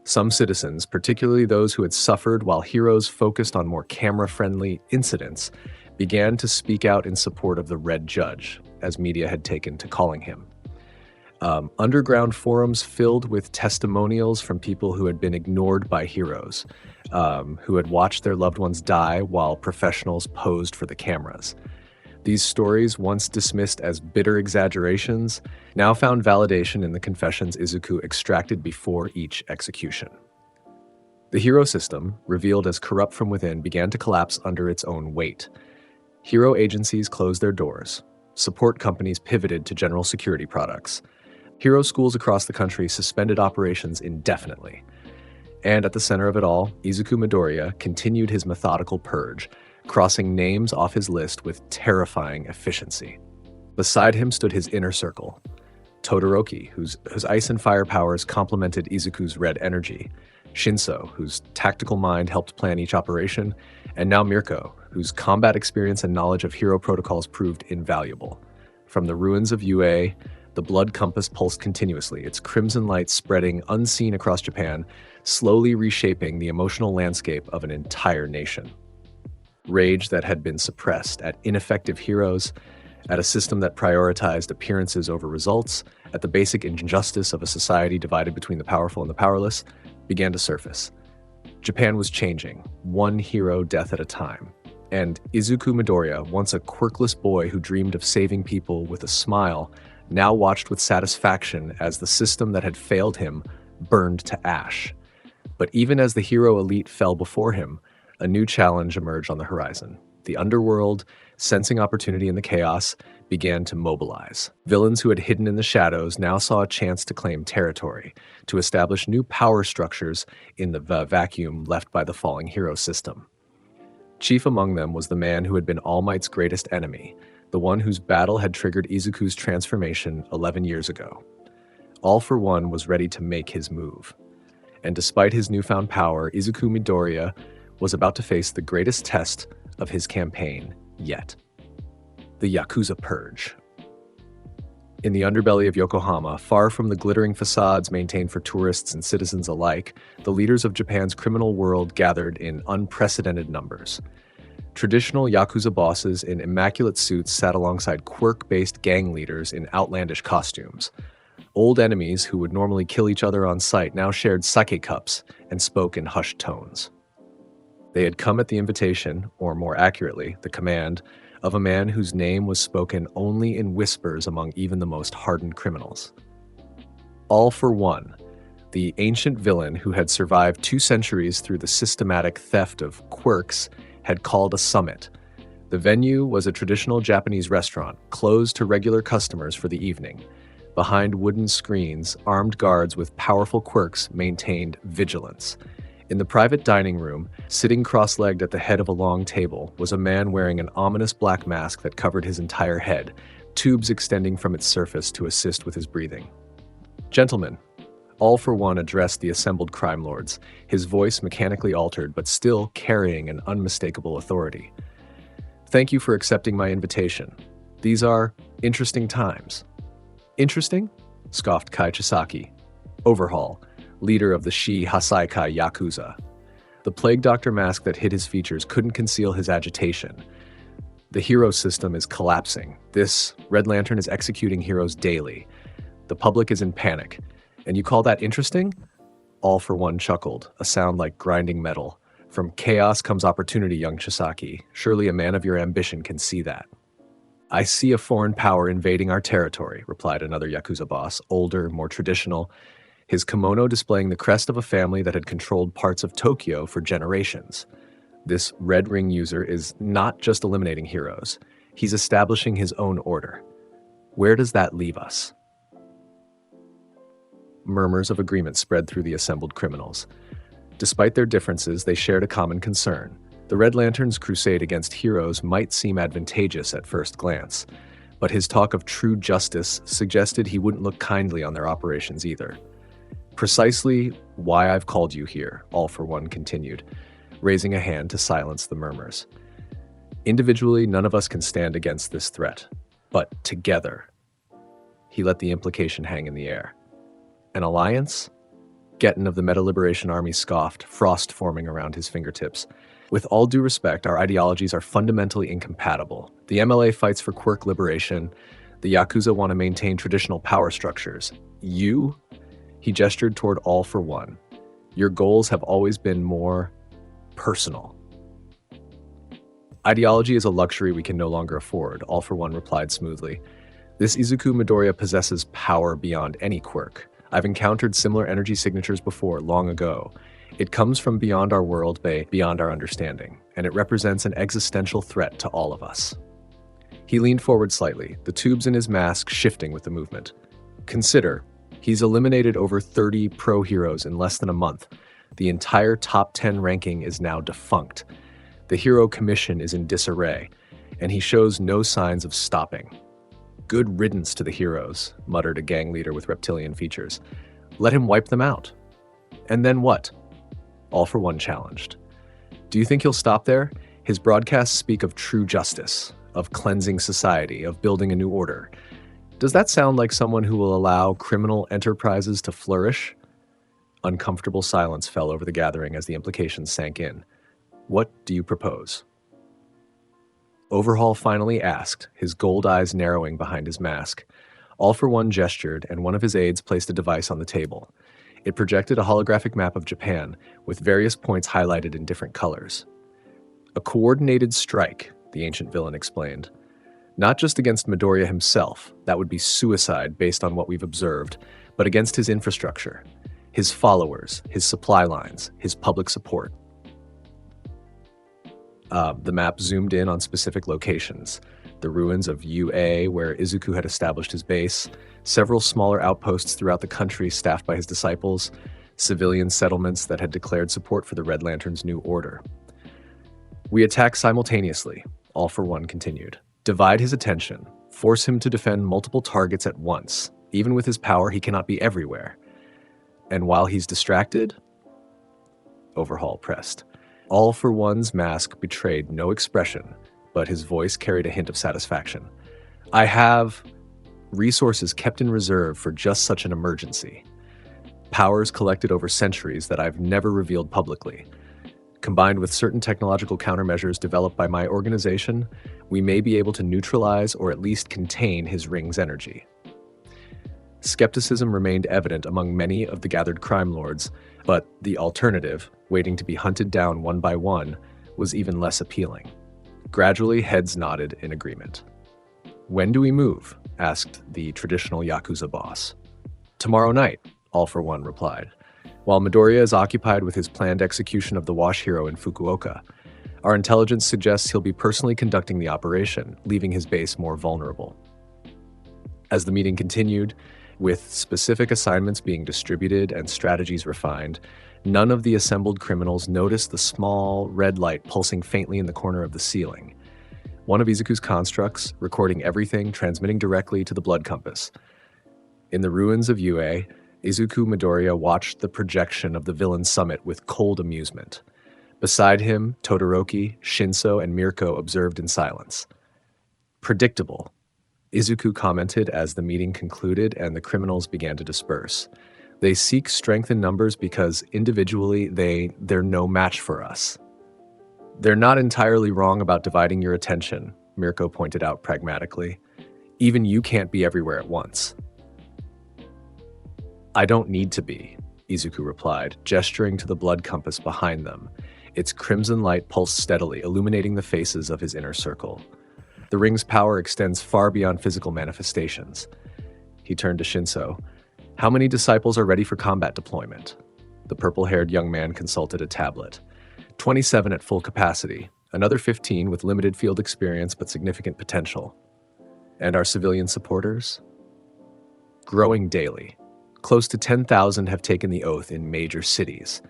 Some citizens, particularly those who had suffered while heroes focused on more camera-friendly incidents, began to speak out in support of the Red Judge, as media had taken to calling him. Underground forums filled with testimonials from people who had been ignored by heroes, who had watched their loved ones die while professionals posed for the cameras. These stories, once dismissed as bitter exaggerations, now found validation in the confessions Izuku extracted before each execution. The hero system, revealed as corrupt from within, began to collapse under its own weight. Hero agencies closed their doors. Support companies pivoted to general security products. Hero schools across the country suspended operations indefinitely. And at the center of it all, Izuku Midoriya continued his methodical purge, crossing names off his list with terrifying efficiency. Beside him stood his inner circle. Todoroki, whose ice and fire powers complemented Izuku's red energy. Shinso, whose tactical mind helped plan each operation. And now Mirko, whose combat experience and knowledge of hero protocols proved invaluable. From the ruins of UA, the blood compass pulsed continuously, its crimson light spreading unseen across Japan, slowly reshaping the emotional landscape of an entire nation. Rage that had been suppressed at ineffective heroes, at a system that prioritized appearances over results, at the basic injustice of a society divided between the powerful and the powerless, began to surface. Japan was changing, one hero death at a time. And Izuku Midoriya, once a quirkless boy who dreamed of saving people with a smile, now watched with satisfaction as the system that had failed him burned to ash. But even as the hero elite fell before him, a new challenge emerged on the horizon. The underworld, sensing opportunity in the chaos, began to mobilize. Villains who had hidden in the shadows now saw a chance to claim territory, to establish new power structures in the vacuum left by the falling hero system. Chief among them was the man who had been All Might's greatest enemy, the one whose battle had triggered Izuku's transformation 11 years ago. All for One was ready to make his move. And despite his newfound power, Izuku Midoriya was about to face the greatest test of his campaign yet. The Yakuza Purge. In the underbelly of Yokohama, far from the glittering facades maintained for tourists and citizens alike, the leaders of Japan's criminal world gathered in unprecedented numbers. Traditional Yakuza bosses in immaculate suits sat alongside quirk-based gang leaders in outlandish costumes. Old enemies who would normally kill each other on sight now shared sake cups and spoke in hushed tones. They had come at the invitation, or more accurately, the command, of a man whose name was spoken only in whispers among even the most hardened criminals. All for One, the ancient villain who had survived 2 centuries through the systematic theft of quirks, had called a summit. The venue was a traditional Japanese restaurant, closed to regular customers for the evening. Behind wooden screens, armed guards with powerful quirks maintained vigilance. In the private dining room, sitting cross-legged at the head of a long table, was a man wearing an ominous black mask that covered his entire head, tubes extending from its surface to assist with his breathing. "Gentlemen," All for One addressed the assembled crime lords, his voice mechanically altered but still carrying an unmistakable authority. "Thank you for accepting my invitation. These are interesting times." "Interesting?" scoffed Kai Chisaki. Overhaul, leader of the Shi Hasaikai Yakuza. The plague doctor mask that hid his features couldn't conceal his agitation. "The hero system is collapsing. This Red Lantern is executing heroes daily. The public is in panic. And you call that interesting?" All for One chuckled, a sound like grinding metal. "From chaos comes opportunity, young Chisaki. Surely a man of your ambition can see that." "I see a foreign power invading our territory," replied another Yakuza boss, older, more traditional, his kimono displaying the crest of a family that had controlled parts of Tokyo for generations. "This Red Ring user is not just eliminating heroes. He's establishing his own order. Where does that leave us?" Murmurs of agreement spread through the assembled criminals. Despite their differences, they shared a common concern. The Red Lantern's crusade against heroes might seem advantageous at first glance, but his talk of true justice suggested he wouldn't look kindly on their operations either. "Precisely why I've called you here," All for One continued, raising a hand to silence the murmurs. "Individually, none of us can stand against this threat, but together." He let the implication hang in the air. "An alliance?" Getton of the Meta Liberation Army scoffed, frost forming around his fingertips. "With all due respect, our ideologies are fundamentally incompatible. The MLA fights for quirk liberation. The Yakuza want to maintain traditional power structures. You?" He gestured toward All for One. "Your goals have always been more personal." "Ideology is a luxury we can no longer afford," All for One replied smoothly. "This Izuku Midoriya possesses power beyond any quirk. I've encountered similar energy signatures before, long ago. It comes from beyond our world, beyond our understanding, and it represents an existential threat to all of us." He leaned forward slightly, the tubes in his mask shifting with the movement. "Consider, he's eliminated over 30 pro heroes in less than a month. The entire top 10 ranking is now defunct. The hero commission is in disarray, and he shows no signs of stopping." "Good riddance to the heroes," muttered a gang leader with reptilian features. "Let him wipe them out." "And then what?" All for One challenged. "Do you think he'll stop there? His broadcasts speak of true justice, of cleansing society, of building a new order. Does that sound like someone who will allow criminal enterprises to flourish?" Uncomfortable silence fell over the gathering as the implications sank in. "What do you propose?" Overhaul finally asked, his gold eyes narrowing behind his mask. All for One gestured, and one of his aides placed a device on the table. It projected a holographic map of Japan, with various points highlighted in different colors. "A coordinated strike," the ancient villain explained. "Not just against Midoriya himself, that would be suicide based on what we've observed, but against his infrastructure, his followers, his supply lines, his public support." The map zoomed in on specific locations. The ruins of UA, where Izuku had established his base, several smaller outposts throughout the country staffed by his disciples, civilian settlements that had declared support for the Red Lantern's new order. "We attack simultaneously," All for One continued. "Divide his attention, force him to defend multiple targets at once. Even with his power, he cannot be everywhere. And while he's distracted?" Overhaul pressed. All for One's mask betrayed no expression, but his voice carried a hint of satisfaction. "I have resources kept in reserve for just such an emergency. Powers collected over centuries that I've never revealed publicly. Combined with certain technological countermeasures developed by my organization, we may be able to neutralize or at least contain his ring's energy." Skepticism remained evident among many of the gathered crime lords, but the alternative, waiting to be hunted down one by one, was even less appealing. Gradually, heads nodded in agreement. "When do we move?" asked the traditional Yakuza boss. "Tomorrow night," All for One replied. "While Midoriya is occupied with his planned execution of the Wash Hero in Fukuoka, Our intelligence suggests he'll be personally conducting the operation, leaving his base more vulnerable. As the meeting continued, with specific assignments being distributed and strategies refined, none of the assembled criminals noticed the small red light pulsing faintly in the corner of the ceiling. One of Izuku's constructs, recording everything, transmitting directly to the blood compass. In the ruins of Yue, Izuku Midoriya watched the projection of the villain summit with cold amusement. Beside him, Todoroki, Shinso, and Mirko observed in silence. Predictable, Izuku commented as the meeting concluded and the criminals began to disperse. They seek strength in numbers because individually they're no match for us. They're not entirely wrong about dividing your attention, Mirko pointed out pragmatically. Even you can't be everywhere at once. I don't need to be, Izuku replied, gesturing to the blood compass behind them. Its crimson light pulsed steadily, illuminating the faces of his inner circle. The ring's power extends far beyond physical manifestations. He turned to Shinso. How many disciples are ready for combat deployment? The purple-haired young man consulted a tablet. 27 at full capacity, another 15 with limited field experience but significant potential. And our civilian supporters? Growing daily. Close to 10,000 have taken the oath in major cities.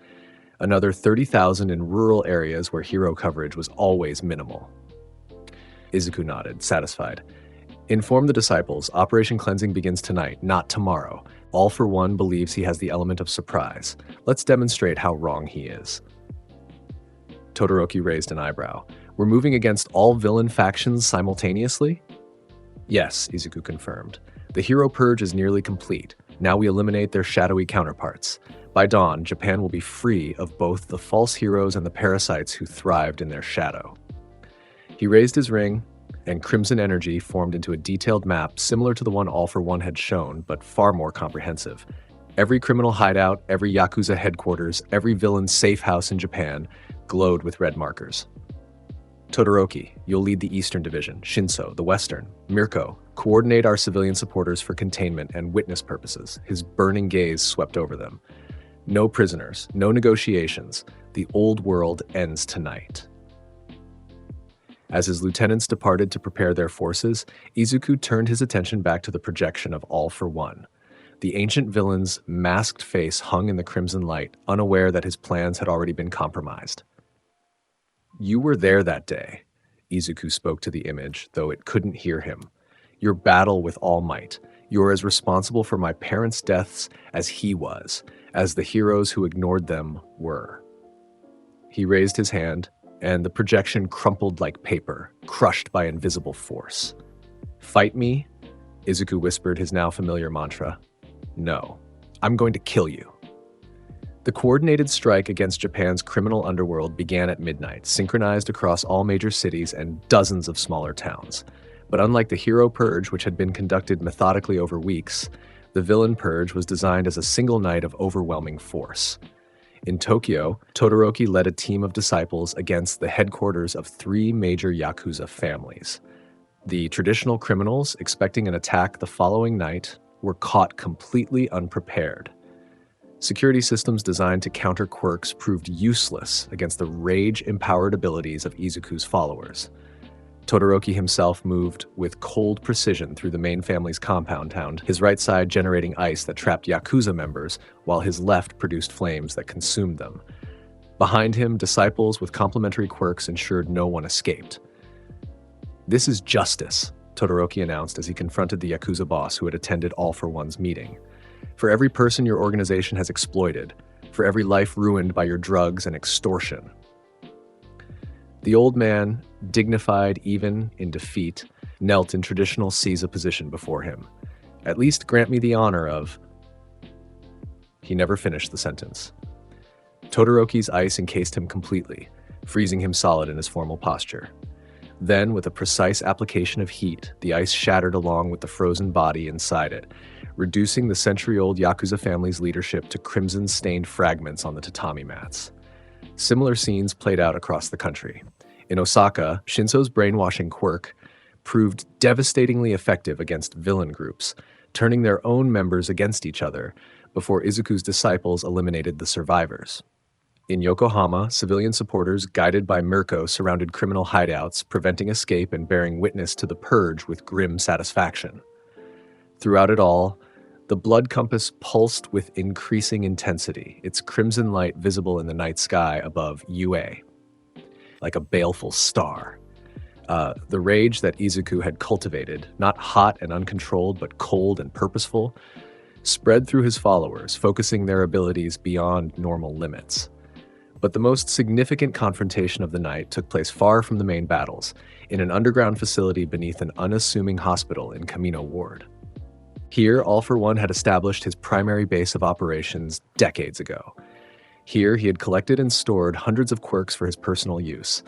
Another 30,000 in rural areas where hero coverage was always minimal. Izuku nodded, satisfied. Inform the disciples, Operation Cleansing begins tonight, not tomorrow. All for One believes he has the element of surprise. Let's demonstrate how wrong he is. Todoroki raised an eyebrow. We're moving against all villain factions simultaneously? Yes, Izuku confirmed. The hero purge is nearly complete. Now we eliminate their shadowy counterparts. By dawn, Japan will be free of both the false heroes and the parasites who thrived in their shadow. He raised his ring, and crimson energy formed into a detailed map similar to the one All for One had shown, but far more comprehensive. Every criminal hideout, every Yakuza headquarters, every villain's safe house in Japan glowed with red markers. Todoroki, you'll lead the Eastern Division, Shinso, the Western. Mirko, coordinate our civilian supporters for containment and witness purposes. His burning gaze swept over them. No prisoners, no negotiations. The old world ends tonight. As his lieutenants departed to prepare their forces, Izuku turned his attention back to the projection of All for One. The ancient villain's masked face hung in the crimson light, unaware that his plans had already been compromised. You were there that day, Izuku spoke to the image, though it couldn't hear him. Your battle with All Might. You're as responsible for my parents' deaths as he was, as the heroes who ignored them were. He raised his hand, and the projection crumpled like paper, crushed by invisible force. Fight me? Izuku whispered his now familiar mantra. No, I'm going to kill you. The coordinated strike against Japan's criminal underworld began at midnight, synchronized across all major cities and dozens of smaller towns. But unlike the hero purge, which had been conducted methodically over weeks, the villain purge was designed as a single night of overwhelming force. In Tokyo, Todoroki led a team of disciples against the headquarters of 3 major Yakuza families. The traditional criminals, expecting an attack the following night, were caught completely unprepared. Security systems designed to counter quirks proved useless against the rage-empowered abilities of Izuku's followers. Todoroki himself moved with cold precision through the main family's compound town, his right side generating ice that trapped Yakuza members, while his left produced flames that consumed them. Behind him, disciples with complementary quirks ensured no one escaped. This is justice, Todoroki announced as he confronted the Yakuza boss who had attended All for One's meeting. For every person your organization has exploited, for every life ruined by your drugs and extortion. The old man, dignified even in defeat, knelt in traditional Caesar position before him. At least grant me the honor of... He never finished the sentence. Todoroki's ice encased him completely, freezing him solid in his formal posture. Then, with a precise application of heat, the ice shattered along with the frozen body inside it, reducing the century-old Yakuza family's leadership to crimson-stained fragments on the tatami mats. Similar scenes played out across the country. In Osaka, Shinso's brainwashing quirk proved devastatingly effective against villain groups, turning their own members against each other before Izuku's disciples eliminated the survivors. In Yokohama, civilian supporters guided by Mirko surrounded criminal hideouts, preventing escape and bearing witness to the purge with grim satisfaction. Throughout it all, the blood compass pulsed with increasing intensity, its crimson light visible in the night sky above UA, like a baleful star. The rage that Izuku had cultivated, not hot and uncontrolled, but cold and purposeful, spread through his followers, focusing their abilities beyond normal limits. But the most significant confrontation of the night took place far from the main battles, in an underground facility beneath an unassuming hospital in Kamino Ward. Here, All for One had established his primary base of operations decades ago. Here, he had collected and stored hundreds of quirks for his personal use.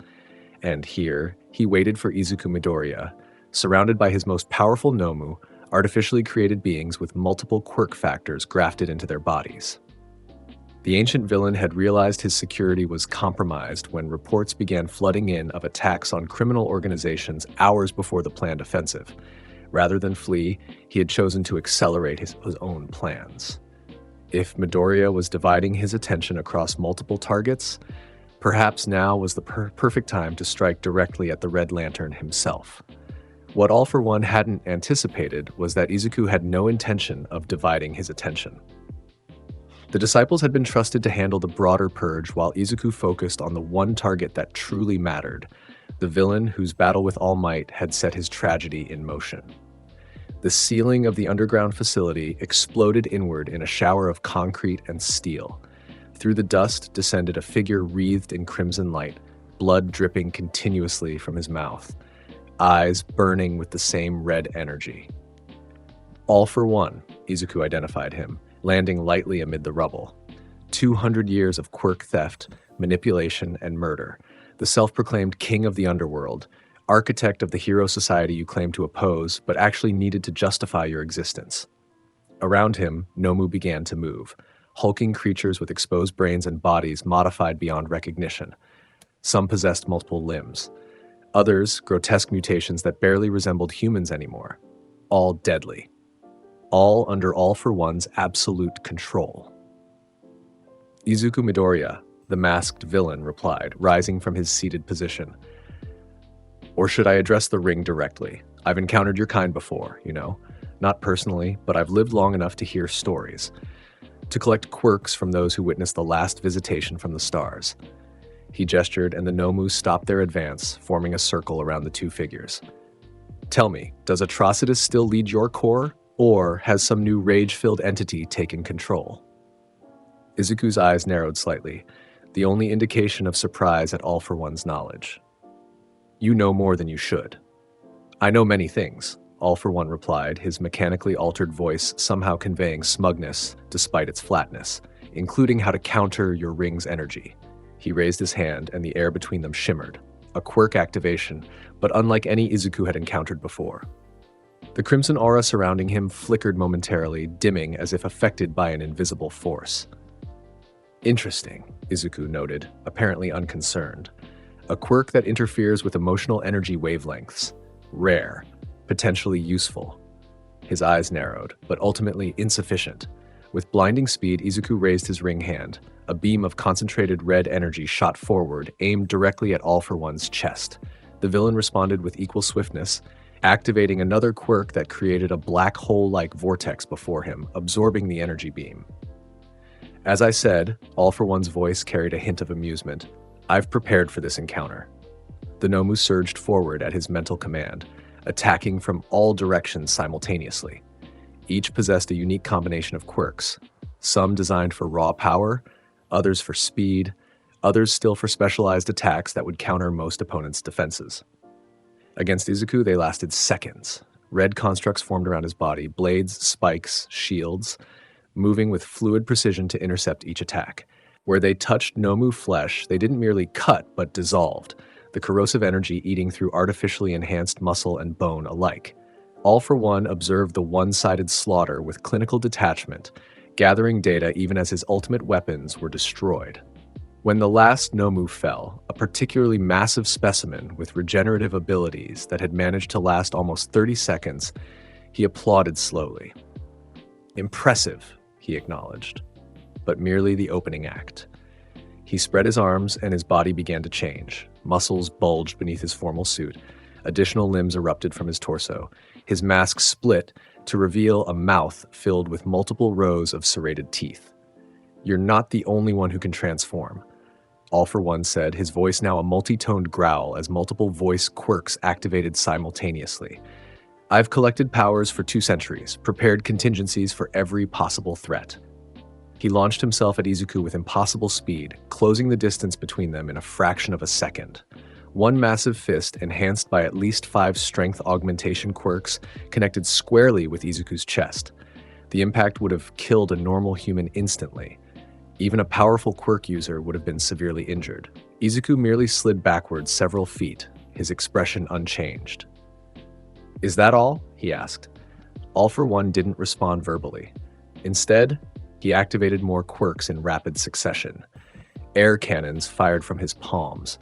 And here, he waited for Izuku Midoriya, surrounded by his most powerful Nomu, artificially created beings with multiple quirk factors grafted into their bodies. The ancient villain had realized his security was compromised when reports began flooding in of attacks on criminal organizations hours before the planned offensive. Rather than flee, he had chosen to accelerate his own plans. If Midoriya was dividing his attention across multiple targets, perhaps now was the perfect time to strike directly at the Red Lantern himself. What All for One hadn't anticipated was that Izuku had no intention of dividing his attention. The disciples had been trusted to handle the broader purge while Izuku focused on the one target that truly mattered, the villain whose battle with All Might had set his tragedy in motion. The ceiling of the underground facility exploded inward in a shower of concrete and steel. Through the dust descended a figure wreathed in crimson light, blood dripping continuously from his mouth, eyes burning with the same red energy. All for One, Izuku identified him, landing lightly amid the rubble. 200 years of quirk theft, manipulation, and murder. The self-proclaimed king of the underworld, architect of the hero society you claim to oppose, but actually needed to justify your existence. Around him, Nomu began to move, hulking creatures with exposed brains and bodies modified beyond recognition. Some possessed multiple limbs. Others, grotesque mutations that barely resembled humans anymore. All deadly. All under All for One's absolute control. Izuku Midoriya, the masked villain, replied, rising from his seated position. Or should I address the ring directly? I've encountered your kind before, you know. Not personally, but I've lived long enough to hear stories. To collect quirks from those who witnessed the last visitation from the stars. He gestured, and the Nomu stopped their advance, forming a circle around the two figures. Tell me, does Atrocitus still lead your corps, or has some new rage-filled entity taken control? Izuku's eyes narrowed slightly, the only indication of surprise at All for One's knowledge. You know more than you should. I know many things, All for One replied, his mechanically altered voice somehow conveying smugness despite its flatness, including how to counter your ring's energy. He raised his hand, and the air between them shimmered, a quirk activation, but unlike any Izuku had encountered before. The crimson aura surrounding him flickered momentarily, dimming as if affected by an invisible force. Interesting, Izuku noted, apparently unconcerned. A quirk that interferes with emotional energy wavelengths. Rare, potentially useful. His eyes narrowed, but ultimately insufficient. With blinding speed, Izuku raised his ring hand. A beam of concentrated red energy shot forward, aimed directly at All for One's chest. The villain responded with equal swiftness, activating another quirk that created a black hole-like vortex before him, absorbing the energy beam. As I said, All for One's voice carried a hint of amusement. I've prepared for this encounter. The Nomu surged forward at his mental command, attacking from all directions simultaneously. Each possessed a unique combination of quirks, some designed for raw power, others for speed, others still for specialized attacks that would counter most opponents' defenses. Against Izuku, they lasted seconds. Red constructs formed around his body, blades, spikes, shields, moving with fluid precision to intercept each attack. Where they touched Nomu flesh, they didn't merely cut, but dissolved, the corrosive energy eating through artificially enhanced muscle and bone alike. All for One observed the one-sided slaughter with clinical detachment, gathering data even as his ultimate weapons were destroyed. When the last Nomu fell, a particularly massive specimen with regenerative abilities that had managed to last almost 30 seconds, he applauded slowly. Impressive, he acknowledged, but merely the opening act. He spread his arms and his body began to change. Muscles bulged beneath his formal suit. Additional limbs erupted from his torso. His mask split to reveal a mouth filled with multiple rows of serrated teeth. "You're not the only one who can transform," All For One said, his voice now a multi-toned growl as multiple voice quirks activated simultaneously. "I've collected powers for 2 centuries, prepared contingencies for every possible threat." He launched himself at Izuku with impossible speed, closing the distance between them in a fraction of a second. One massive fist, enhanced by at least 5 strength augmentation quirks, connected squarely with Izuku's chest. The impact would have killed a normal human instantly. Even a powerful quirk user would have been severely injured. Izuku merely slid backwards several feet, his expression unchanged. "Is that all?" he asked. All For One didn't respond verbally. Instead, he activated more quirks in rapid succession. Air cannons fired from his palms.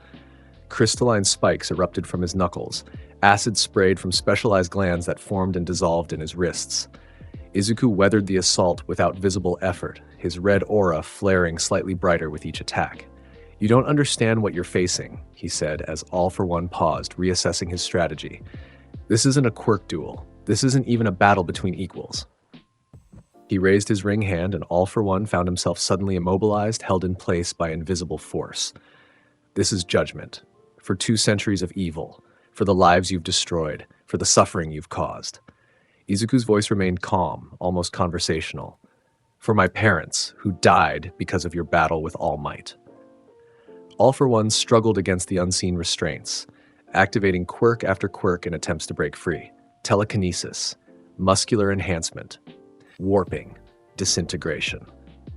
Crystalline spikes erupted from his knuckles. Acid sprayed from specialized glands that formed and dissolved in his wrists. Izuku weathered the assault without visible effort, his red aura flaring slightly brighter with each attack. "You don't understand what you're facing," he said as All For One paused, reassessing his strategy. "This isn't a quirk duel. This isn't even a battle between equals." He raised his ring hand and All For One found himself suddenly immobilized, held in place by invisible force. "This is judgment. For 2 centuries of evil. For the lives you've destroyed. For the suffering you've caused." Izuku's voice remained calm, almost conversational. "For my parents, who died because of your battle with All Might." All For One struggled against the unseen restraints, activating quirk after quirk in attempts to break free. Telekinesis, muscular enhancement, warping, disintegration.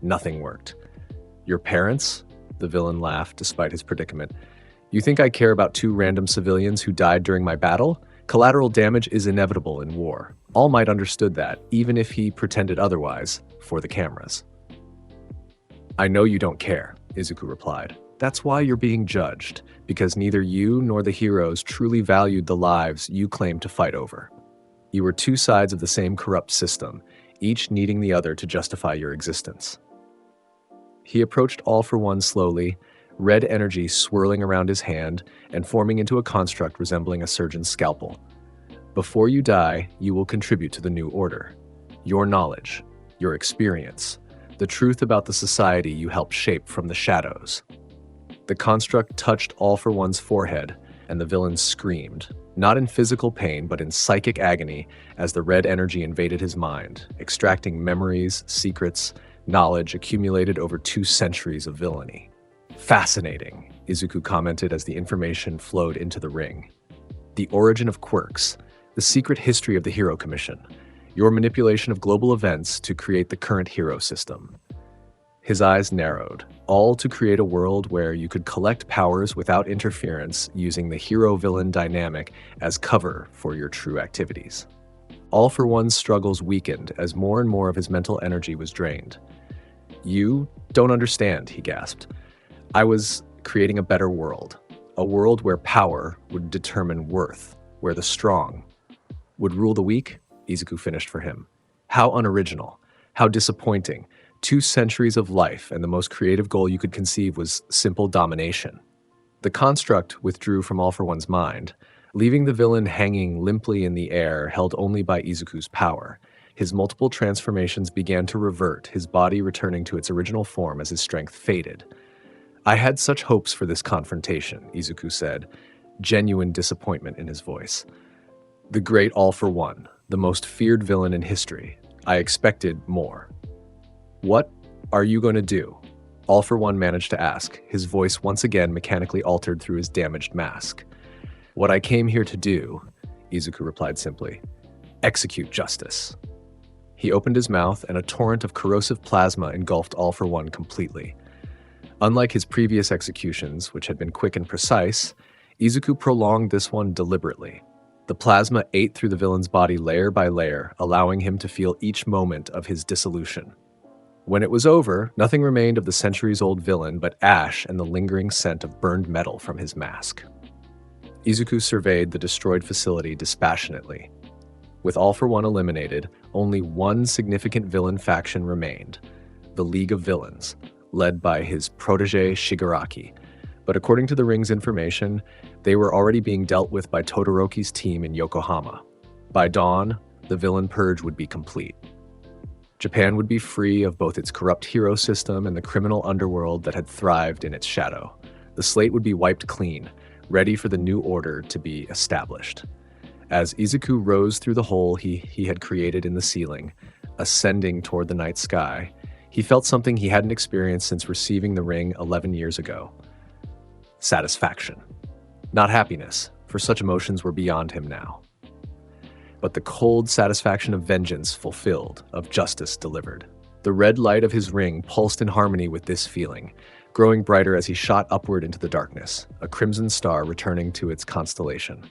Nothing worked. "Your parents?" The villain laughed despite his predicament. "You think I care about 2 random civilians who died during my battle? Collateral damage is inevitable in war. All Might understood that, even if he pretended otherwise, for the cameras." "I know you don't care," Izuku replied. "That's why you're being judged, because neither you nor the heroes truly valued the lives you claimed to fight over. You were 2 sides of the same corrupt system, each needing the other to justify your existence." He approached All For One slowly, red energy swirling around his hand and forming into a construct resembling a surgeon's scalpel. "Before you die, you will contribute to the new order. Your knowledge, your experience, the truth about the society you helped shape from the shadows." The construct touched All For One's forehead, and the villain screamed, not in physical pain but in psychic agony as the red energy invaded his mind, extracting memories, secrets, knowledge accumulated over 2 centuries of villainy. "Fascinating," Izuku commented as the information flowed into the ring. "The origin of quirks, the secret history of the Hero Commission, your manipulation of global events to create the current hero system." His eyes narrowed, all to create a world where you could collect powers without interference using the hero-villain dynamic as cover for your true activities. All For One's struggles weakened as more and more of his mental energy was drained. "You don't understand," he gasped. "I was creating a better world, a world where power would determine worth, where the strong would rule the weak," Izuku finished for him. "How unoriginal, how disappointing. 2 centuries of life, and the most creative goal you could conceive was simple domination." The construct withdrew from All For One's mind, leaving the villain hanging limply in the air, held only by Izuku's power. His multiple transformations began to revert, his body returning to its original form as his strength faded. "I had such hopes for this confrontation," Izuku said, genuine disappointment in his voice. "The great All For One, the most feared villain in history. I expected more." "What are you going to do?" All For One managed to ask, his voice once again mechanically altered through his damaged mask. "What I came here to do," Izuku replied simply. "Execute justice." He opened his mouth and a torrent of corrosive plasma engulfed All For One completely. Unlike his previous executions, which had been quick and precise, Izuku prolonged this one deliberately. The plasma ate through the villain's body layer by layer, allowing him to feel each moment of his dissolution. When it was over, nothing remained of the centuries-old villain but ash and the lingering scent of burned metal from his mask. Izuku surveyed the destroyed facility dispassionately. With All For One eliminated, only one significant villain faction remained, the League of Villains, led by his protege Shigaraki. But according to the ring's information, they were already being dealt with by Todoroki's team in Yokohama. By dawn, the villain purge would be complete. Japan would be free of both its corrupt hero system and the criminal underworld that had thrived in its shadow. The slate would be wiped clean, ready for the new order to be established. As Izuku rose through the hole he had created in the ceiling, ascending toward the night sky, he felt something he hadn't experienced since receiving the ring 11 years ago. Satisfaction. Not happiness, for such emotions were beyond him now. But the cold satisfaction of vengeance fulfilled, of justice delivered. The red light of his ring pulsed in harmony with this feeling, growing brighter as he shot upward into the darkness, a crimson star returning to its constellation.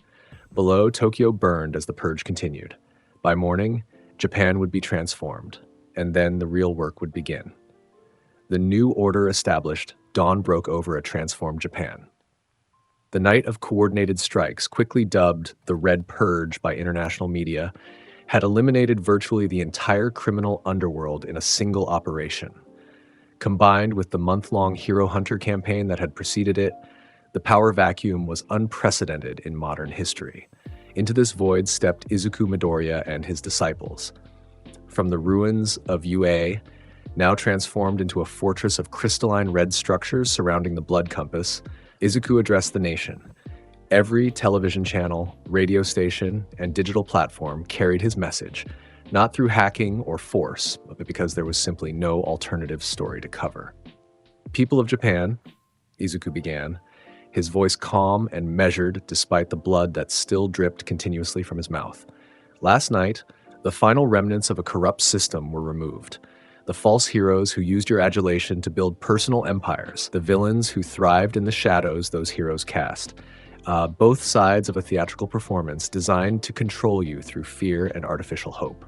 Below, Tokyo burned as the purge continued. By morning, Japan would be transformed, and then the real work would begin. The new order established, dawn broke over a transformed Japan. The night of coordinated strikes, quickly dubbed the Red Purge by international media, had eliminated virtually the entire criminal underworld in a single operation. Combined with the month-long Hero Hunter campaign that had preceded it, the power vacuum was unprecedented in modern history. Into this void stepped Izuku Midoriya and his disciples. From the ruins of UA, now transformed into a fortress of crystalline red structures surrounding the blood compass, Izuku addressed the nation. Every television channel, radio station, and digital platform carried his message, not through hacking or force, but because there was simply no alternative story to cover. People of Japan, Izuku began, his voice calm and measured despite the blood that still dripped continuously from his mouth. Last night, the final remnants of a corrupt system were removed. The false heroes who used your adulation to build personal empires, the villains who thrived in the shadows those heroes cast. Both sides of a theatrical performance designed to control you through fear and artificial hope.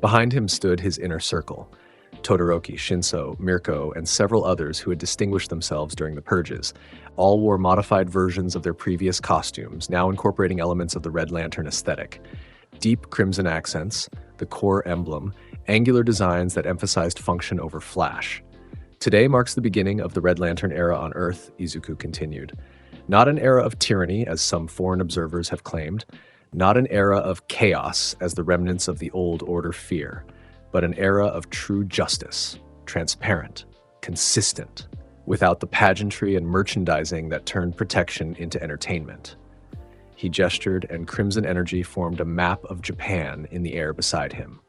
Behind him stood his inner circle, Todoroki, Shinso, Mirko, and several others who had distinguished themselves during the purges. All wore modified versions of their previous costumes, now incorporating elements of the Red Lantern aesthetic. Deep crimson accents, the core emblem, angular designs that emphasized function over flash. Today marks the beginning of the Red Lantern era on Earth, Izuku continued. Not an era of tyranny, as some foreign observers have claimed, not an era of chaos, as the remnants of the old order fear, but an era of true justice, transparent, consistent, without the pageantry and merchandising that turned protection into entertainment. He gestured, and crimson energy formed a map of Japan in the air beside him.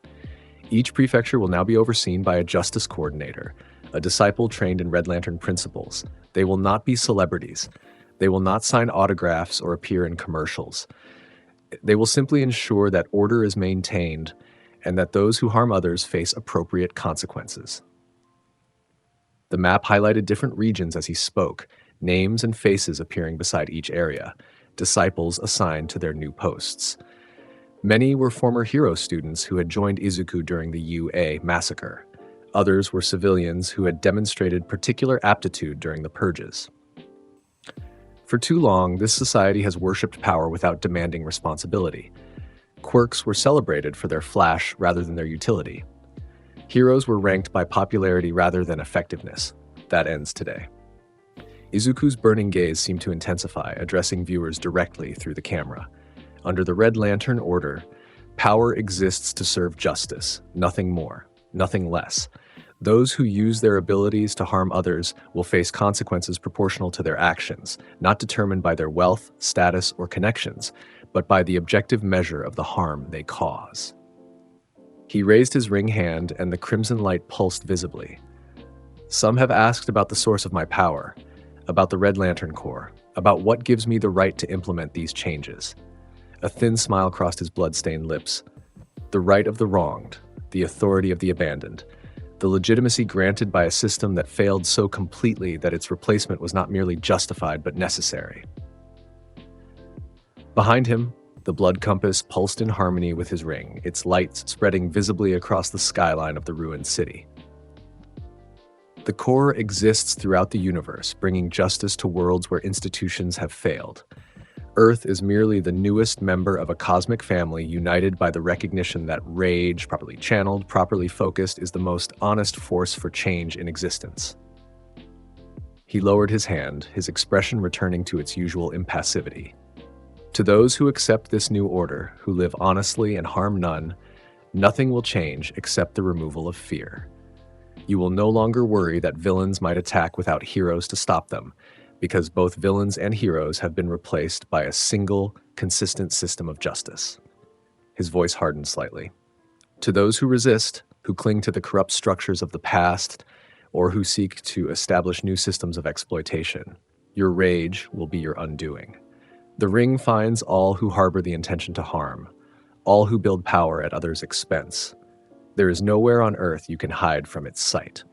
Each prefecture will now be overseen by a justice coordinator, a disciple trained in Red Lantern principles. They will not be celebrities. They will not sign autographs or appear in commercials. They will simply ensure that order is maintained and that those who harm others face appropriate consequences. The map highlighted different regions as he spoke, names and faces appearing beside each area, disciples assigned to their new posts. Many were former hero students who had joined Izuku during the UA massacre. Others were civilians who had demonstrated particular aptitude during the purges. For too long, this society has worshipped power without demanding responsibility. Quirks were celebrated for their flash rather than their utility. Heroes were ranked by popularity rather than effectiveness. That ends today. Izuku's burning gaze seemed to intensify, addressing viewers directly through the camera. Under the Red Lantern Order, power exists to serve justice, nothing more, nothing less. Those who use their abilities to harm others will face consequences proportional to their actions, not determined by their wealth, status, or connections, but by the objective measure of the harm they cause. He raised his ring hand, and the crimson light pulsed visibly. Some have asked about the source of my power, about the Red Lantern Corps, about what gives me the right to implement these changes. A thin smile crossed his blood-stained lips. The right of the wronged, the authority of the abandoned, the legitimacy granted by a system that failed so completely that its replacement was not merely justified but necessary. Behind him, the blood compass pulsed in harmony with his ring, its lights spreading visibly across the skyline of the ruined city. The core exists throughout the universe, bringing justice to worlds where institutions have failed. Earth is merely the newest member of a cosmic family united by the recognition that rage, properly channeled, properly focused, is the most honest force for change in existence. He lowered his hand, his expression returning to its usual impassivity. To those who accept this new order, who live honestly and harm none, nothing will change except the removal of fear. You will no longer worry that villains might attack without heroes to stop them, because both villains and heroes have been replaced by a single, consistent system of justice. His voice hardened slightly. To those who resist, who cling to the corrupt structures of the past, or who seek to establish new systems of exploitation, your rage will be your undoing. The ring finds all who harbor the intention to harm, all who build power at others' expense. There is nowhere on earth you can hide from its sight.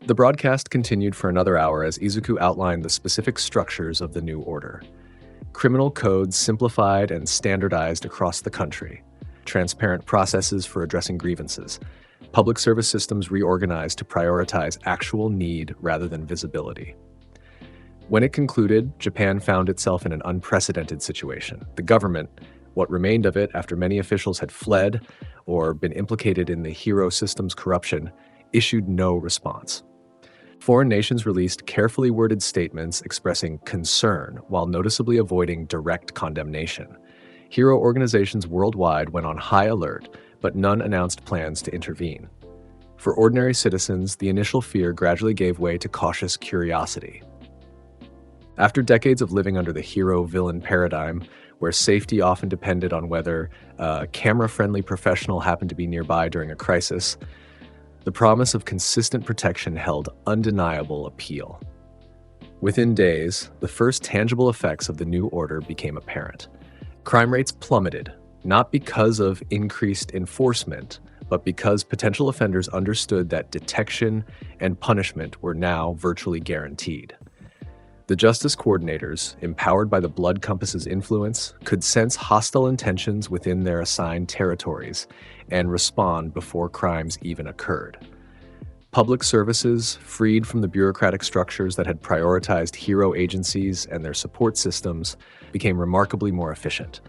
The broadcast continued for another hour as Izuku outlined the specific structures of the new order. Criminal codes simplified and standardized across the country, transparent processes for addressing grievances, public service systems reorganized to prioritize actual need rather than visibility. When it concluded, Japan found itself in an unprecedented situation. The government, what remained of it after many officials had fled or been implicated in the hero system's corruption, issued no response. Foreign nations released carefully worded statements expressing concern while noticeably avoiding direct condemnation. Hero organizations worldwide went on high alert, but none announced plans to intervene. For ordinary citizens, the initial fear gradually gave way to cautious curiosity. After decades of living under the hero-villain paradigm, where safety often depended on whether a camera-friendly professional happened to be nearby during a crisis, the promise of consistent protection held undeniable appeal. Within days, the first tangible effects of the new order became apparent. Crime rates plummeted, not because of increased enforcement, but because potential offenders understood that detection and punishment were now virtually guaranteed. The justice coordinators, empowered by the Blood Compass's influence, could sense hostile intentions within their assigned territories and respond before crimes even occurred. Public services, freed from the bureaucratic structures that had prioritized hero agencies and their support systems, became remarkably more efficient.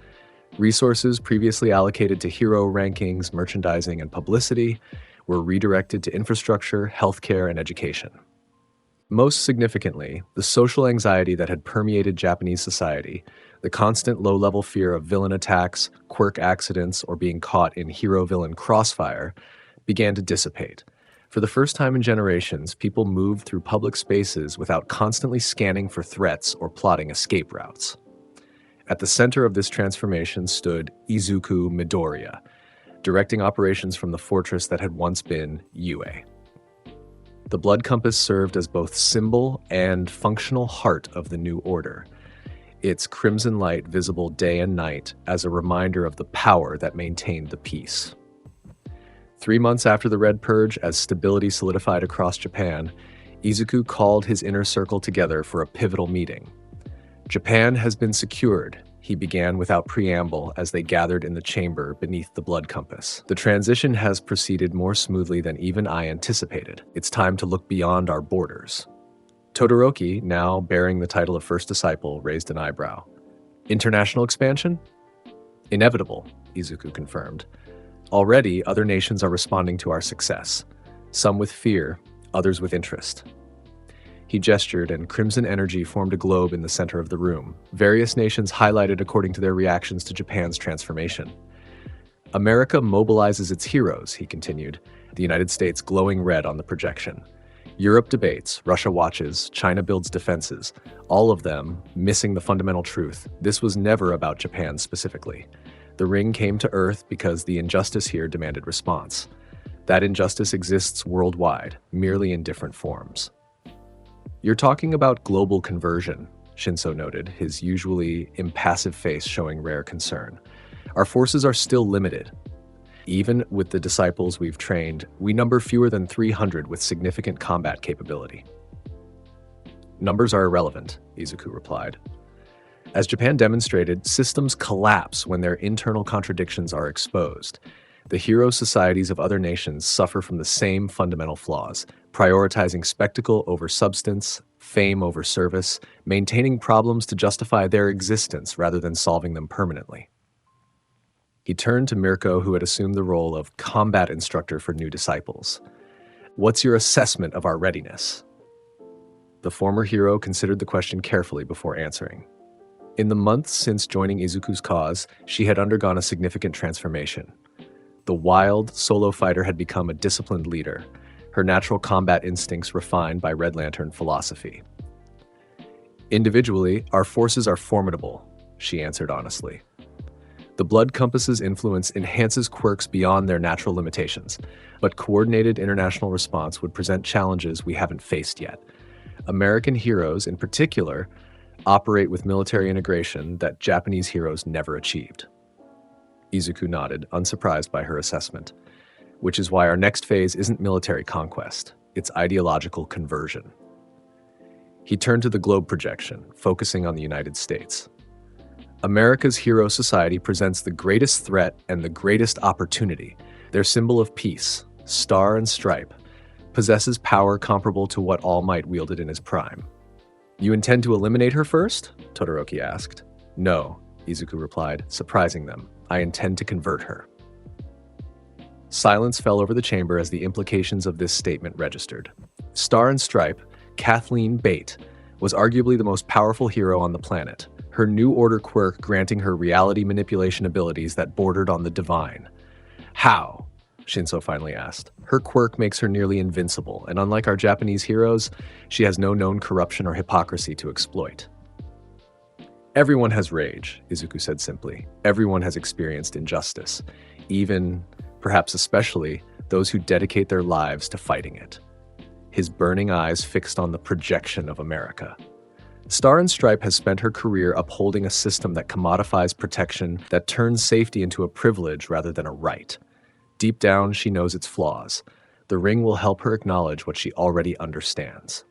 Resources previously allocated to hero rankings, merchandising, and publicity were redirected to infrastructure, healthcare, and education. Most significantly, the social anxiety that had permeated Japanese society, the constant low-level fear of villain attacks, quirk accidents, or being caught in hero-villain crossfire, began to dissipate. For the first time in generations, people moved through public spaces without constantly scanning for threats or plotting escape routes. At the center of this transformation stood Izuku Midoriya, directing operations from the fortress that had once been Yue. The Blood Compass served as both symbol and functional heart of the new order, its crimson light visible day and night as a reminder of the power that maintained the peace. 3 months after the Red Purge, as stability solidified across Japan, Izuku called his inner circle together for a pivotal meeting. Japan has been secured, he began without preamble as they gathered in the chamber beneath the Blood Compass. The transition has proceeded more smoothly than even I anticipated. It's time to look beyond our borders. Todoroki, now bearing the title of First Disciple, raised an eyebrow. International expansion? Inevitable, Izuku confirmed. Already, other nations are responding to our success. Some with fear, others with interest. He gestured, and crimson energy formed a globe in the center of the room, various nations highlighted according to their reactions to Japan's transformation. America mobilizes its heroes, he continued, the United States glowing red on the projection. Europe debates, Russia watches, China builds defenses, all of them missing the fundamental truth. This was never about Japan specifically. The ring came to Earth because the injustice here demanded response. That injustice exists worldwide, merely in different forms. You're talking about global conversion, Shinso noted, his usually impassive face showing rare concern. Our forces are still limited. Even with the disciples we've trained, we number fewer than 300 with significant combat capability. Numbers are irrelevant, Izuku replied. As Japan demonstrated, systems collapse when their internal contradictions are exposed. The hero societies of other nations suffer from the same fundamental flaws, prioritizing spectacle over substance, fame over service, maintaining problems to justify their existence rather than solving them permanently. He turned to Mirko, who had assumed the role of combat instructor for new disciples. "What's your assessment of our readiness?" The former hero considered the question carefully before answering. In the months since joining Izuku's cause, she had undergone a significant transformation. The wild, solo fighter had become a disciplined leader, her natural combat instincts refined by Red Lantern philosophy. "Individually, our forces are formidable," she answered honestly. "The blood compass's influence enhances quirks beyond their natural limitations, but coordinated international response would present challenges we haven't faced yet. American heroes, in particular, operate with military integration that Japanese heroes never achieved." Izuku nodded, unsurprised by her assessment. "Which is why our next phase isn't military conquest, it's ideological conversion." He turned to the globe projection, focusing on the United States. "America's hero society presents the greatest threat and the greatest opportunity. Their symbol of peace, star and stripe, possesses power comparable to what All Might wielded in his prime." "You intend to eliminate her first?" Todoroki asked. "No," Izuku replied, surprising them. "I intend to convert her." Silence fell over the chamber as the implications of this statement registered. Star and Stripe, Kathleen Bate, was arguably the most powerful hero on the planet, her New Order quirk granting her reality manipulation abilities that bordered on the divine. "How?" Shinso finally asked. "Her quirk makes her nearly invincible, and unlike our Japanese heroes, she has no known corruption or hypocrisy to exploit." "Everyone has rage," Izuku said simply. "Everyone has experienced injustice, even, perhaps especially, those who dedicate their lives to fighting it." His burning eyes fixed on the projection of America. Star and Stripe has spent her career upholding a system that commodifies protection, that turns safety into a privilege rather than a right. Deep down, she knows its flaws. The ring will help her acknowledge what she already understands.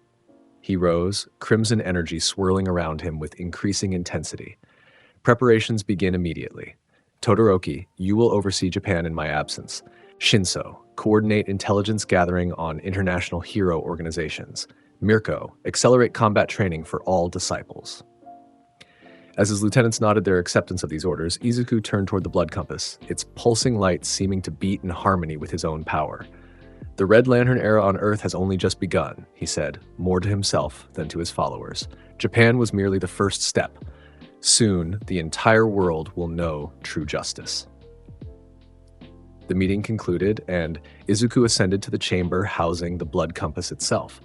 He rose, crimson energy swirling around him with increasing intensity. "Preparations begin immediately. Todoroki, you will oversee Japan in my absence. Shinso, coordinate intelligence gathering on international hero organizations. Mirko, accelerate combat training for all disciples." As his lieutenants nodded their acceptance of these orders, Izuku turned toward the blood compass, its pulsing light seeming to beat in harmony with his own power. "The Red Lantern era on Earth has only just begun," he said, more to himself than to his followers. "Japan was merely the first step. Soon, the entire world will know true justice." The meeting concluded, and Izuku ascended to the chamber housing the blood compass itself.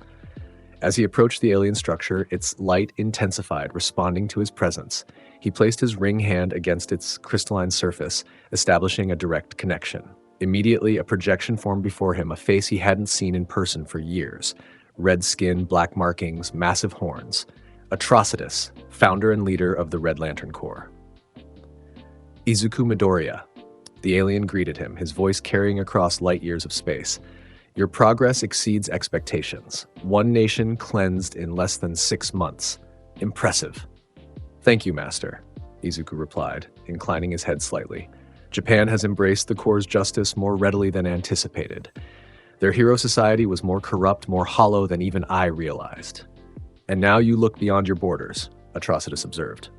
As he approached the alien structure, its light intensified, responding to his presence. He placed his ring hand against its crystalline surface, establishing a direct connection. Immediately, a projection formed before him, a face he hadn't seen in person for years. Red skin, black markings, massive horns. Atrocitus, founder and leader of the Red Lantern Corps. "Izuku Midoriya." The alien greeted him, his voice carrying across light years of space. "Your progress exceeds expectations. One nation cleansed in less than 6 months. Impressive." "Thank you, Master," Izuku replied, inclining his head slightly. "Japan has embraced the Corps' justice more readily than anticipated. Their hero society was more corrupt, more hollow than even I realized." "And now you look beyond your borders," Atrocitus observed.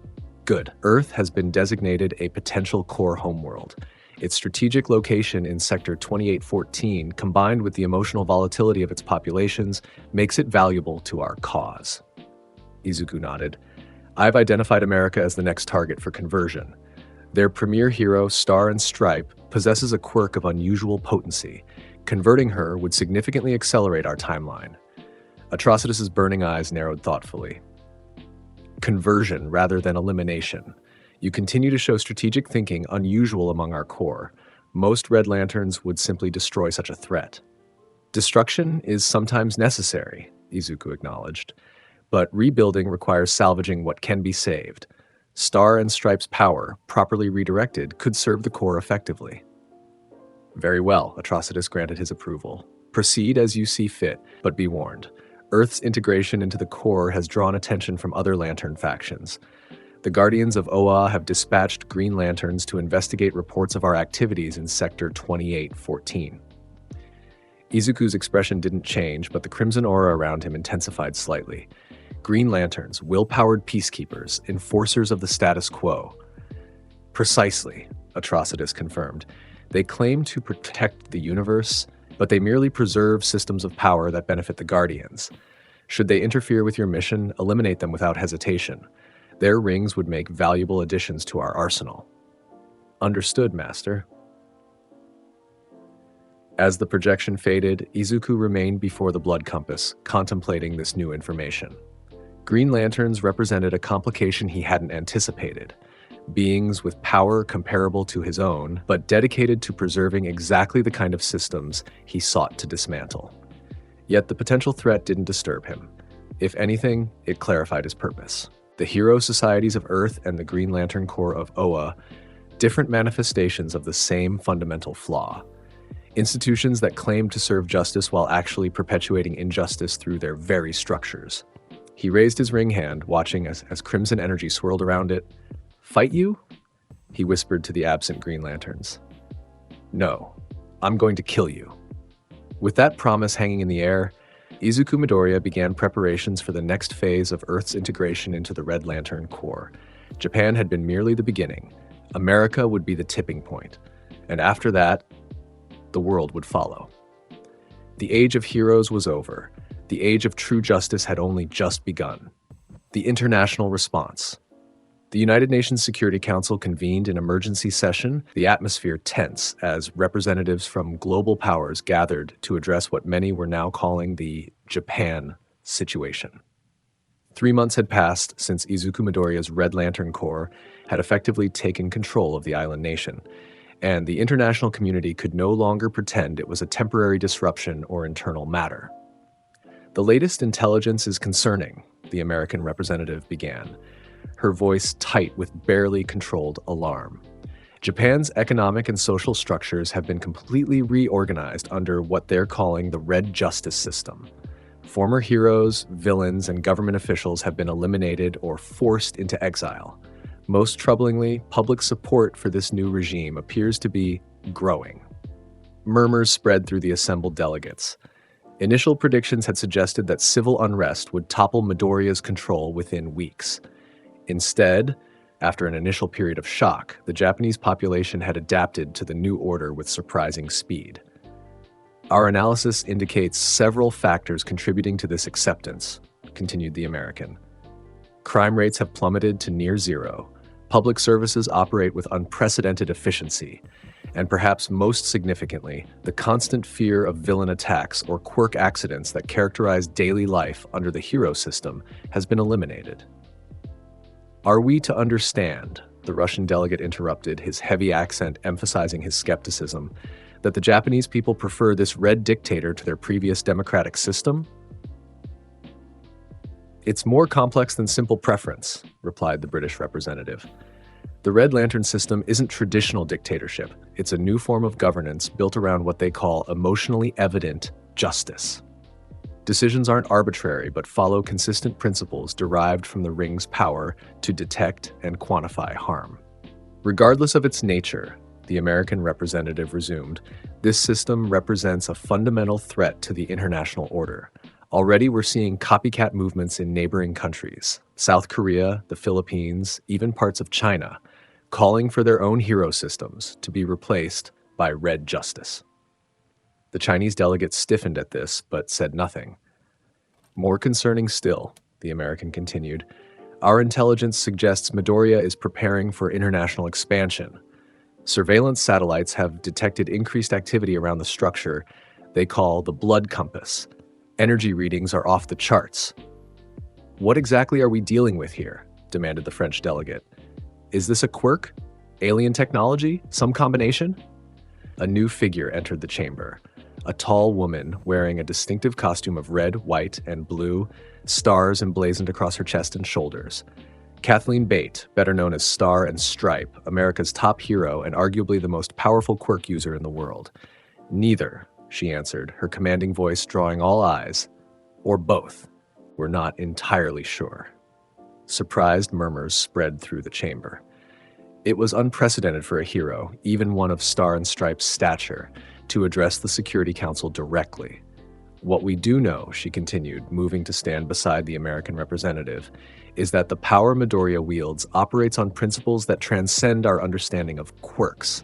"Good. Earth has been designated a potential Corps homeworld. Its strategic location in Sector 2814, combined with the emotional volatility of its populations, makes it valuable to our cause." Izuku nodded. "I've identified America as the next target for conversion. Their premier hero, Star and Stripe, possesses a quirk of unusual potency. Converting her would significantly accelerate our timeline." Atrocitus's burning eyes narrowed thoughtfully. "Conversion rather than elimination. You continue to show strategic thinking unusual among our Corps. Most Red Lanterns would simply destroy such a threat." "Destruction is sometimes necessary," Izuku acknowledged, "but rebuilding requires salvaging what can be saved. Star and Stripe's power, properly redirected, could serve the Corps effectively." "Very well," Atrocitus granted his approval. "Proceed as you see fit, but be warned. Earth's integration into the Corps has drawn attention from other Lantern factions. The Guardians of Oa have dispatched Green Lanterns to investigate reports of our activities in Sector 2814. Izuku's expression didn't change, but the crimson aura around him intensified slightly. Green Lanterns, will-powered peacekeepers, enforcers of the status quo. Precisely, Atrocitus confirmed. They claim to protect the universe, but they merely preserve systems of power that benefit the Guardians. Should they interfere with your mission, eliminate them without hesitation. Their rings would make valuable additions to our arsenal. Understood, Master. As the projection faded, Izuku remained before the blood compass, contemplating this new information. Green Lanterns represented a complication he hadn't anticipated. Beings with power comparable to his own, but dedicated to preserving exactly the kind of systems he sought to dismantle. Yet the potential threat didn't disturb him. If anything, it clarified his purpose. The Hero Societies of Earth and the Green Lantern Corps of Oa, different manifestations of the same fundamental flaw. Institutions that claim to serve justice while actually perpetuating injustice through their very structures. He raised his ring hand, watching as crimson energy swirled around it. "Fight you?" he whispered to the absent Green Lanterns. "No, I'm going to kill you." With that promise hanging in the air, Izuku Midoriya began preparations for the next phase of Earth's integration into the Red Lantern Corps. Japan had been merely the beginning. America would be the tipping point. And after that, the world would follow. The age of heroes was over. The age of true justice had only just begun. The international response. The United Nations Security Council convened an emergency session, the atmosphere tense as representatives from global powers gathered to address what many were now calling the Japan situation. 3 months had passed since Izuku Midoriya's Red Lantern Corps had effectively taken control of the island nation, and the international community could no longer pretend it was a temporary disruption or internal matter. "The latest intelligence is concerning," the American representative began, her voice tight with barely controlled alarm. "Japan's economic and social structures have been completely reorganized under what they're calling the Red Justice System. Former heroes, villains, and government officials have been eliminated or forced into exile. Most troublingly, public support for this new regime appears to be growing." Murmurs spread through the assembled delegates. Initial predictions had suggested that civil unrest would topple Midoriya's control within weeks. Instead, after an initial period of shock, the Japanese population had adapted to the new order with surprising speed. "Our analysis indicates several factors contributing to this acceptance," continued the American. "Crime rates have plummeted to near zero. Public services operate with unprecedented efficiency. And perhaps most significantly, the constant fear of villain attacks or quirk accidents that characterize daily life under the hero system has been eliminated." "Are we to understand," the Russian delegate interrupted, his heavy accent emphasizing his skepticism, "that the Japanese people prefer this red dictator to their previous democratic system?" "It's more complex than simple preference," replied the British representative. "The Red Lantern system isn't traditional dictatorship. It's a new form of governance built around what they call emotionally evident justice. Decisions aren't arbitrary, but follow consistent principles derived from the ring's power to detect and quantify harm. Regardless of its nature," the American representative resumed, "this system represents a fundamental threat to the international order. Already we're seeing copycat movements in neighboring countries, South Korea, the Philippines, even parts of China, calling for their own hero systems to be replaced by red justice." The Chinese delegate stiffened at this, but said nothing. "More concerning still," the American continued, "our intelligence suggests Midoriya is preparing for international expansion. Surveillance satellites have detected increased activity around the structure they call the blood compass. Energy readings are off the charts." "What exactly are we dealing with here?" demanded the French delegate. "Is this a quirk? Alien technology? Some combination?" A new figure entered the chamber. A tall woman wearing a distinctive costume of red, white, and blue, stars emblazoned across her chest and shoulders. Kathleen Bate, better known as Star and Stripe, America's top hero and arguably the most powerful quirk user in the world. "Neither," she answered, her commanding voice drawing all eyes. "Or both. We're not entirely sure." Surprised murmurs spread through the chamber. It was unprecedented for a hero, even one of Star and Stripe's stature, to address the Security Council directly. What we do know, she continued, moving to stand beside the American representative, is that the power Midoriya wields operates on principles that transcend our understanding of quirks.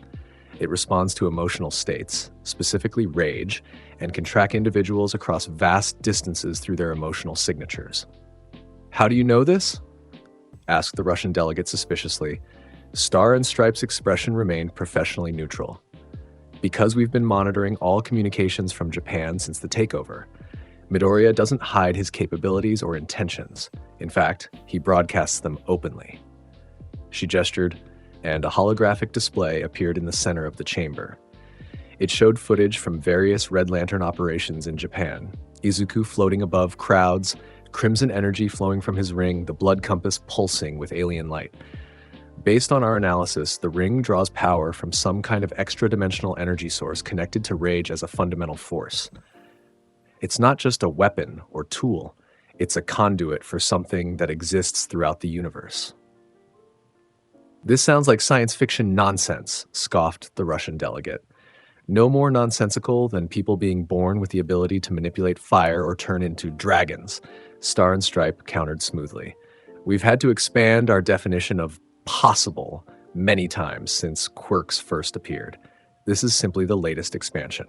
It responds to emotional states, specifically rage, and can track individuals across vast distances through their emotional signatures. How do you know this? Asked the Russian delegate suspiciously. Star and Stripe's expression remained professionally neutral. Because we've been monitoring all communications from Japan since the takeover, Midoriya doesn't hide his capabilities or intentions. In fact, he broadcasts them openly. She gestured, and a holographic display appeared in the center of the chamber. It showed footage from various Red Lantern operations in Japan, Izuku floating above crowds, crimson energy flowing from his ring, the blood compass pulsing with alien light. Based on our analysis, the ring draws power from some kind of extra-dimensional energy source connected to rage as a fundamental force. It's not just a weapon or tool, it's a conduit for something that exists throughout the universe. This sounds like science fiction nonsense, scoffed the Russian delegate. No more nonsensical than people being born with the ability to manipulate fire or turn into dragons, Star and Stripe countered smoothly. We've had to expand our definition of possible many times since quirks first appeared. This is simply the latest expansion.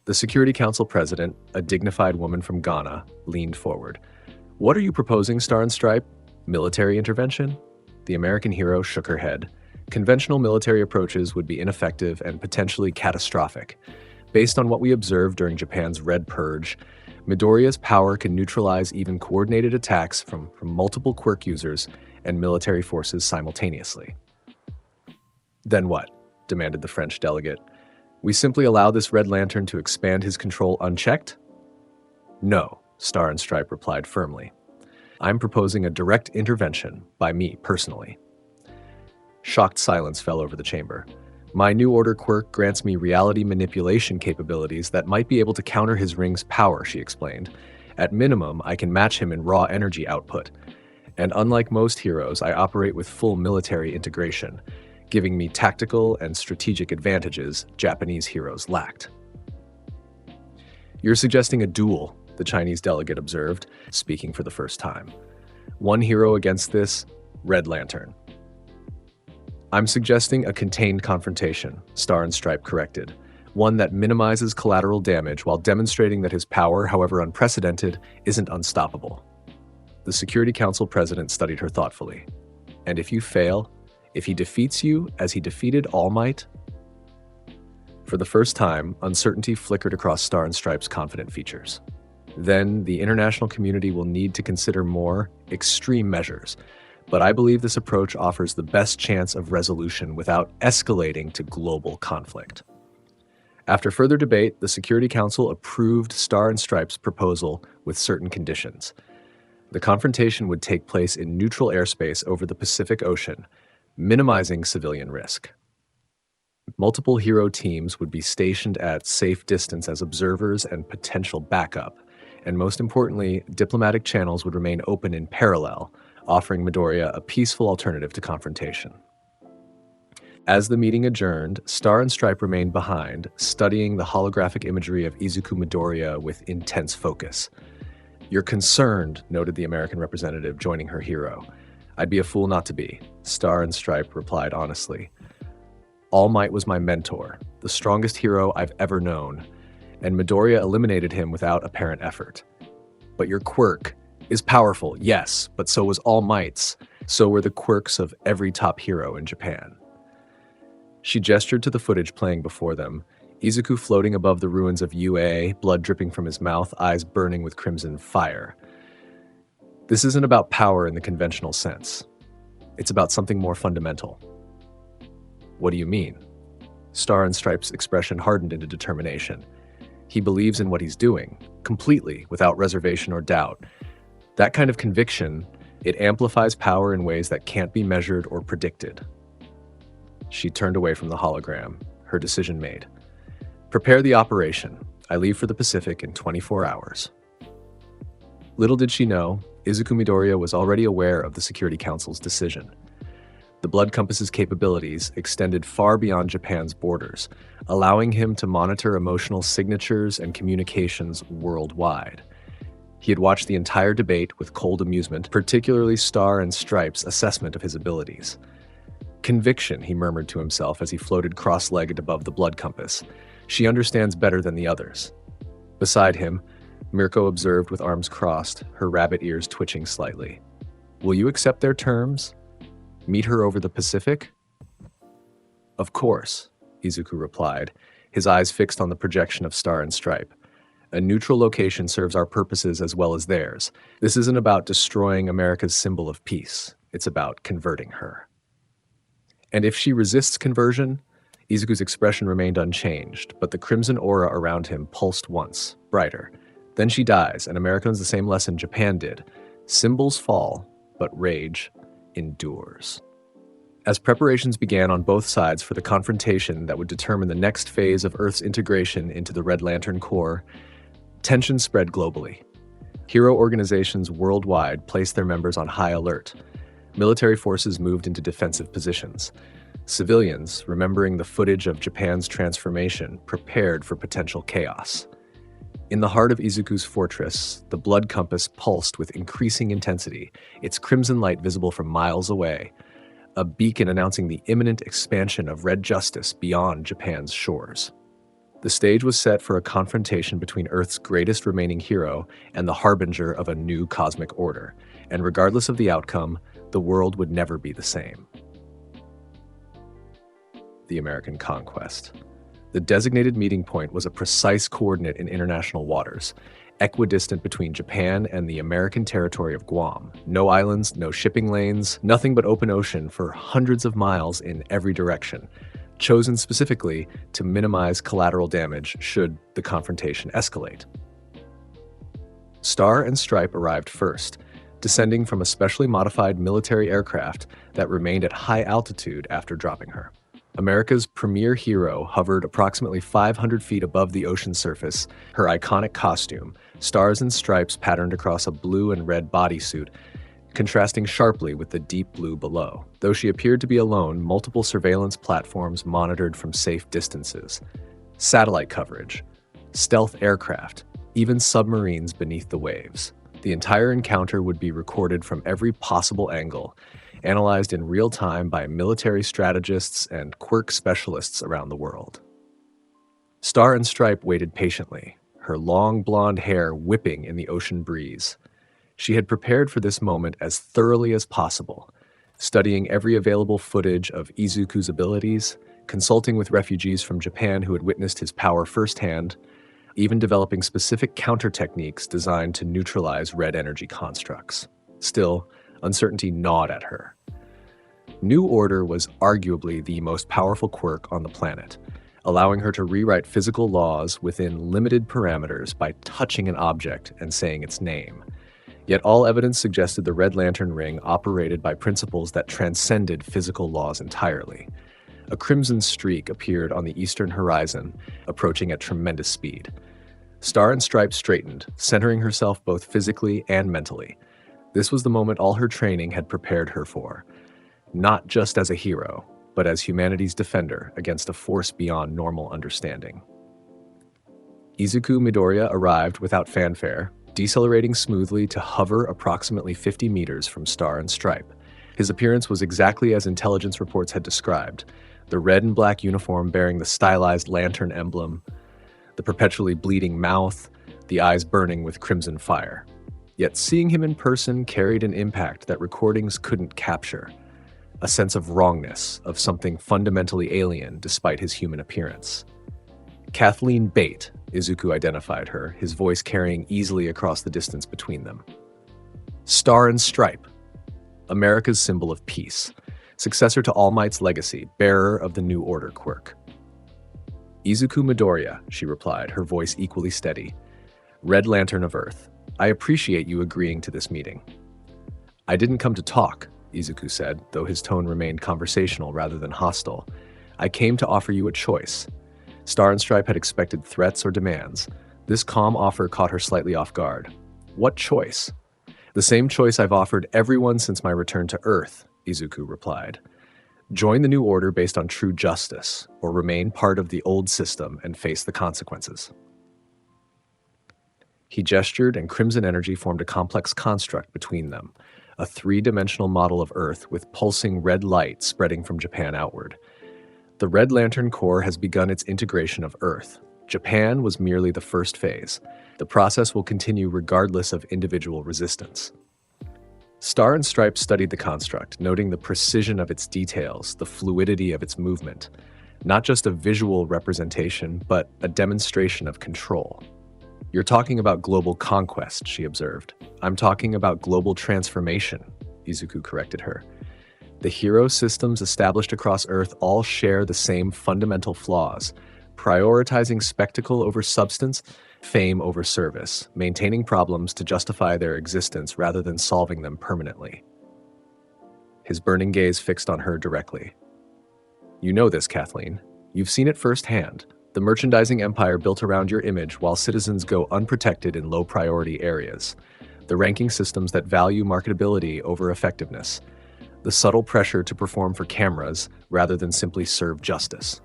The Security Council president, a dignified woman from Ghana, leaned forward. What are you proposing, Star and Stripe? Military intervention? The American hero shook her head. Conventional military approaches would be ineffective and potentially catastrophic. Based on what we observed during Japan's Red Purge, Midoriya's power can neutralize even coordinated attacks from multiple quirk users and military forces simultaneously. Then what? Demanded the French delegate. We simply allow this Red Lantern to expand his control unchecked? No, Star and Stripe replied firmly. I'm proposing a direct intervention by me personally. Shocked silence fell over the chamber. My New Order quirk grants me reality manipulation capabilities that might be able to counter his ring's power, she explained. At minimum, I can match him in raw energy output. And unlike most heroes, I operate with full military integration, giving me tactical and strategic advantages Japanese heroes lacked. You're suggesting a duel, the Chinese delegate observed, speaking for the first time. One hero against this, Red Lantern. I'm suggesting a contained confrontation, Star and Stripe corrected, one that minimizes collateral damage while demonstrating that his power, however unprecedented, isn't unstoppable. The Security Council president studied her thoughtfully. And if you fail, if he defeats you as he defeated All Might? For the first time, uncertainty flickered across Star and Stripe's confident features. Then the international community will need to consider more extreme measures, but I believe this approach offers the best chance of resolution without escalating to global conflict. After further debate, the Security Council approved Star and Stripe's proposal with certain conditions. The confrontation would take place in neutral airspace over the Pacific Ocean, minimizing civilian risk. Multiple hero teams would be stationed at safe distance as observers and potential backup, and most importantly, diplomatic channels would remain open in parallel, offering Midoriya a peaceful alternative to confrontation. As the meeting adjourned, Star and Stripe remained behind, studying the holographic imagery of Izuku Midoriya with intense focus. You're concerned, noted the American representative, joining her hero. I'd be a fool not to be, Star and Stripe replied honestly. All Might was my mentor, the strongest hero I've ever known, and Midoriya eliminated him without apparent effort. But your quirk is powerful, yes, but so was All Might's. So were the quirks of every top hero in Japan. She gestured to the footage playing before them, Izuku floating above the ruins of UA, blood dripping from his mouth, eyes burning with crimson fire. This isn't about power in the conventional sense. It's about something more fundamental. What do you mean? Star and Stripe's expression hardened into determination. He believes in what he's doing, completely, without reservation or doubt. That kind of conviction, it amplifies power in ways that can't be measured or predicted. She turned away from the hologram, her decision made. Prepare the operation. I leave for the Pacific in 24 hours. Little did she know, Izuku Midoriya was already aware of the Security Council's decision. The blood compass's capabilities extended far beyond Japan's borders, allowing him to monitor emotional signatures and communications worldwide. He had watched the entire debate with cold amusement, particularly Star and Stripe's assessment of his abilities. Conviction, he murmured to himself as he floated cross-legged above the blood compass. She understands better than the others. Beside him, Mirko observed with arms crossed, her rabbit ears twitching slightly. Will you accept their terms? Meet her over the Pacific? Of course, Izuku replied, his eyes fixed on the projection of Star and Stripe. A neutral location serves our purposes as well as theirs. This isn't about destroying America's symbol of peace. It's about converting her. And if she resists conversion, Izuku's expression remained unchanged, but the crimson aura around him pulsed once, brighter. Then she dies, and America learns the same lesson Japan did. Symbols fall, but rage endures. As preparations began on both sides for the confrontation that would determine the next phase of Earth's integration into the Red Lantern Corps, tension spread globally. Hero organizations worldwide placed their members on high alert. Military forces moved into defensive positions. Civilians, remembering the footage of Japan's transformation, prepared for potential chaos. In the heart of Izuku's fortress, the blood compass pulsed with increasing intensity, its crimson light visible from miles away, a beacon announcing the imminent expansion of red justice beyond Japan's shores. The stage was set for a confrontation between Earth's greatest remaining hero and the harbinger of a new cosmic order, and regardless of the outcome, the world would never be the same. The American conquest. The designated meeting point was a precise coordinate in international waters, equidistant between Japan and the American territory of Guam. No islands, no shipping lanes, nothing but open ocean for hundreds of miles in every direction, chosen specifically to minimize collateral damage should the confrontation escalate. Star and Stripe arrived first, descending from a specially modified military aircraft that remained at high altitude after dropping her. America's premier hero hovered approximately 500 feet above the ocean surface, her iconic costume, stars and stripes patterned across a blue and red bodysuit, contrasting sharply with the deep blue below. Though she appeared to be alone, multiple surveillance platforms monitored from safe distances. Satellite coverage, stealth aircraft, even submarines beneath the waves. The entire encounter would be recorded from every possible angle, analyzed in real time by military strategists and quirk specialists around the world. Star and Stripe waited patiently, her long blonde hair whipping in the ocean breeze. She had prepared for this moment as thoroughly as possible, studying every available footage of Izuku's abilities, consulting with refugees from Japan who had witnessed his power firsthand, even developing specific counter techniques designed to neutralize red energy constructs. Still, uncertainty gnawed at her. New Order was arguably the most powerful quirk on the planet, allowing her to rewrite physical laws within limited parameters by touching an object and saying its name. Yet all evidence suggested the Red Lantern Ring operated by principles that transcended physical laws entirely. A crimson streak appeared on the eastern horizon, approaching at tremendous speed. Star and Stripe straightened, centering herself both physically and mentally. This was the moment all her training had prepared her for. Not just as a hero, but as humanity's defender against a force beyond normal understanding. Izuku Midoriya arrived without fanfare, decelerating smoothly to hover approximately 50 meters from Star and Stripe. His appearance was exactly as intelligence reports had described, the red and black uniform bearing the stylized lantern emblem, the perpetually bleeding mouth, the eyes burning with crimson fire. Yet seeing him in person carried an impact that recordings couldn't capture, a sense of wrongness, of something fundamentally alien despite his human appearance. Kathleen Bate, Izuku identified her, his voice carrying easily across the distance between them. Star and Stripe, America's symbol of peace, successor to All Might's legacy, bearer of the New Order quirk. Izuku Midoriya, she replied, her voice equally steady. Red Lantern of Earth, I appreciate you agreeing to this meeting. I didn't come to talk, Izuku said, though his tone remained conversational rather than hostile. I came to offer you a choice. Star and Stripe had expected threats or demands. This calm offer caught her slightly off guard. What choice? The same choice I've offered everyone since my return to Earth, Izuku replied. Join the new order based on true justice, or remain part of the old system and face the consequences. He gestured, and crimson energy formed a complex construct between them, a three-dimensional model of Earth with pulsing red light spreading from Japan outward. The Red Lantern Corps has begun its integration of Earth. Japan was merely the first phase. The process will continue regardless of individual resistance. Star and Stripes studied the construct, noting the precision of its details, the fluidity of its movement. Not just a visual representation, but a demonstration of control. "You're talking about global conquest," she observed. "I'm talking about global transformation," Izuku corrected her. "The hero systems established across Earth all share the same fundamental flaws, prioritizing spectacle over substance, fame over service, maintaining problems to justify their existence rather than solving them permanently." His burning gaze fixed on her directly. "You know this, Kathleen. You've seen it firsthand. The merchandising empire built around your image while citizens go unprotected in low-priority areas. The ranking systems that value marketability over effectiveness. The subtle pressure to perform for cameras rather than simply serve justice."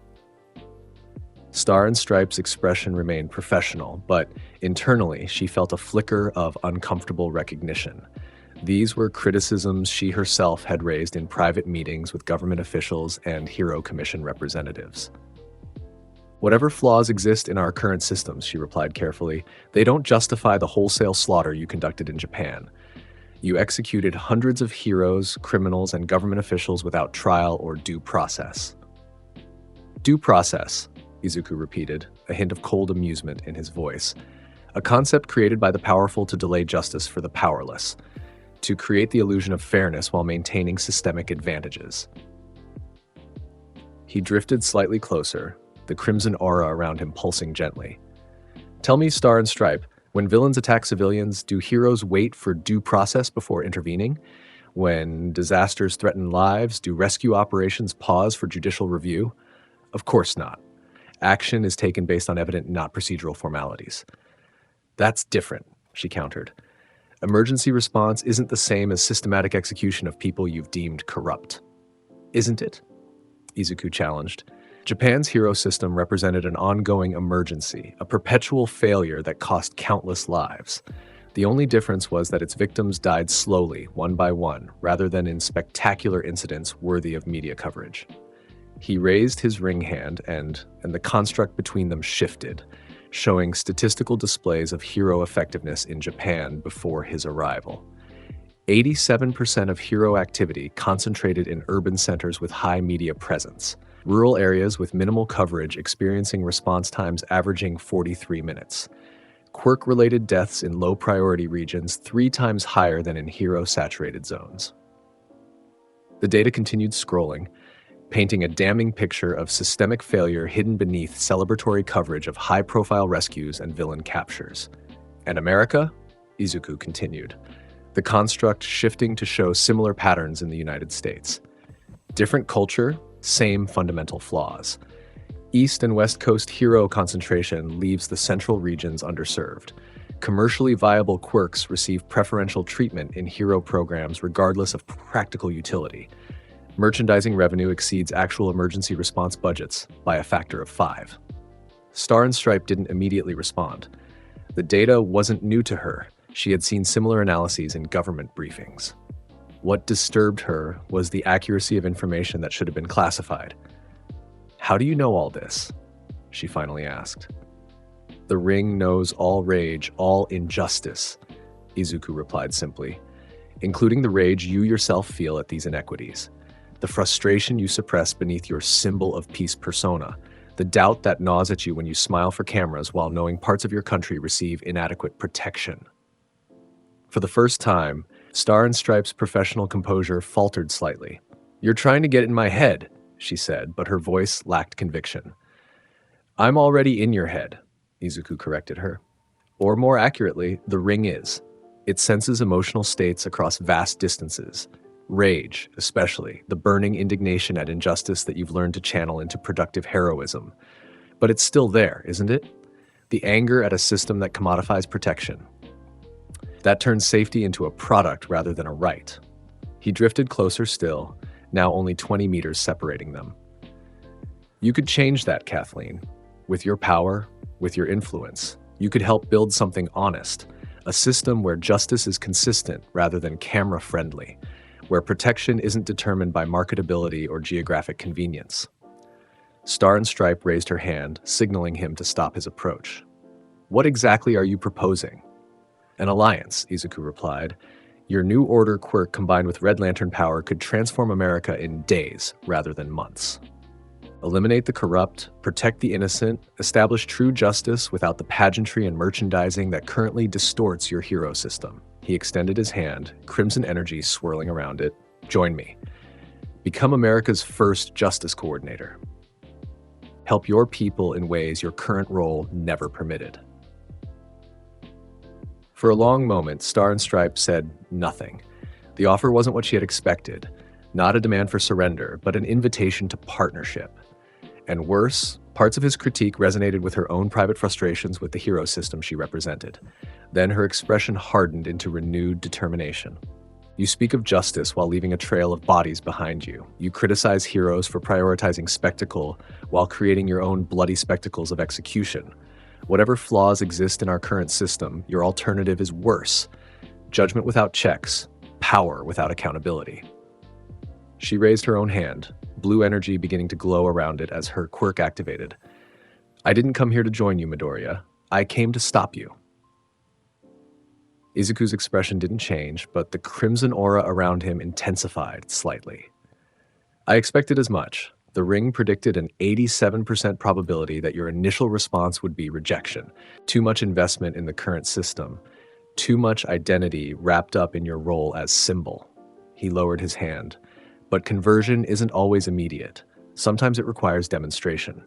Star and Stripes' expression remained professional, but internally she felt a flicker of uncomfortable recognition. These were criticisms she herself had raised in private meetings with government officials and Hero Commission representatives. "Whatever flaws exist in our current systems," she replied carefully, "they don't justify the wholesale slaughter you conducted in Japan. You executed hundreds of heroes, criminals, and government officials without trial or due process." "Due process," Izuku repeated, a hint of cold amusement in his voice. "A concept created by the powerful to delay justice for the powerless, to create the illusion of fairness while maintaining systemic advantages." He drifted slightly closer, the crimson aura around him pulsing gently. "Tell me, Star and Stripe, when villains attack civilians, do heroes wait for due process before intervening? When disasters threaten lives, do rescue operations pause for judicial review? Of course not. Action is taken based on evident, not procedural formalities." "That's different," she countered. "Emergency response isn't the same as systematic execution of people you've deemed corrupt." "Isn't it?" Izuku challenged. Japan's hero system represented an ongoing emergency, a perpetual failure that cost countless lives. The only difference was that its victims died slowly, one by one, rather than in spectacular incidents worthy of media coverage. He raised his ring hand, and the construct between them shifted, showing statistical displays of hero effectiveness in Japan before his arrival. 87% of hero activity concentrated in urban centers with high media presence. Rural areas with minimal coverage experiencing response times averaging 43 minutes. Quirk-related deaths in low-priority regions 3 times higher than in hero-saturated zones. The data continued scrolling, painting a damning picture of systemic failure hidden beneath celebratory coverage of high-profile rescues and villain captures. "And America?" Izuku continued, the construct shifting to show similar patterns in the United States. Different culture, same fundamental flaws. East and West Coast hero concentration leaves the central regions underserved. Commercially viable quirks receive preferential treatment in hero programs regardless of practical utility. Merchandising revenue exceeds actual emergency response budgets by a factor of 5. Star and Stripe didn't immediately respond. The data wasn't new to her. She had seen similar analyses in government briefings. What disturbed her was the accuracy of information that should have been classified. "How do you know all this?" she finally asked. "The ring knows all rage, all injustice," Izuku replied simply, "including the rage you yourself feel at these inequities. The frustration you suppress beneath your symbol of peace persona, the doubt that gnaws at you when you smile for cameras while knowing parts of your country receive inadequate protection." For the first time, Star and Stripe's professional composure faltered slightly. "You're trying to get in my head," she said, but her voice lacked conviction. "I'm already in your head," Izuku corrected her. "Or more accurately, the ring is. It senses emotional states across vast distances. Rage, especially, the burning indignation at injustice that you've learned to channel into productive heroism. But it's still there, isn't it? The anger at a system that commodifies protection. That turns safety into a product rather than a right." He drifted closer still, now only 20 meters separating them. You could change that, Kathleen. With your power, with your influence, you could help build something honest, a system where justice is consistent rather than camera-friendly, where protection isn't determined by marketability or geographic convenience. Star and Stripe raised her hand, signaling him to stop his approach. What exactly are you proposing? An alliance, Izuku replied. Your new order quirk combined with Red Lantern power could transform America in days rather than months. Eliminate the corrupt, protect the innocent, establish true justice without the pageantry and merchandising that currently distorts your hero system. He extended his hand, crimson energy swirling around it. Join me. Become America's first justice coordinator. Help your people in ways your current role never permitted. For a long moment, Star and Stripe said nothing. The offer wasn't what she had expected, not a demand for surrender, but an invitation to partnership. And worse, parts of his critique resonated with her own private frustrations with the hero system she represented. Then her expression hardened into renewed determination. You speak of justice while leaving a trail of bodies behind you. You criticize heroes for prioritizing spectacle while creating your own bloody spectacles of execution. Whatever flaws exist in our current system, your alternative is worse. Judgment without checks, power without accountability. She raised her own hand, blue energy beginning to glow around it as her quirk activated. I didn't come here to join you, Midoriya. I came to stop you. Izuku's expression didn't change, but the crimson aura around him intensified slightly. I expected as much. The ring predicted an 87% probability that your initial response would be rejection. Too much investment in the current system. Too much identity wrapped up in your role as symbol. He lowered his hand. But conversion isn't always immediate. Sometimes it requires demonstration.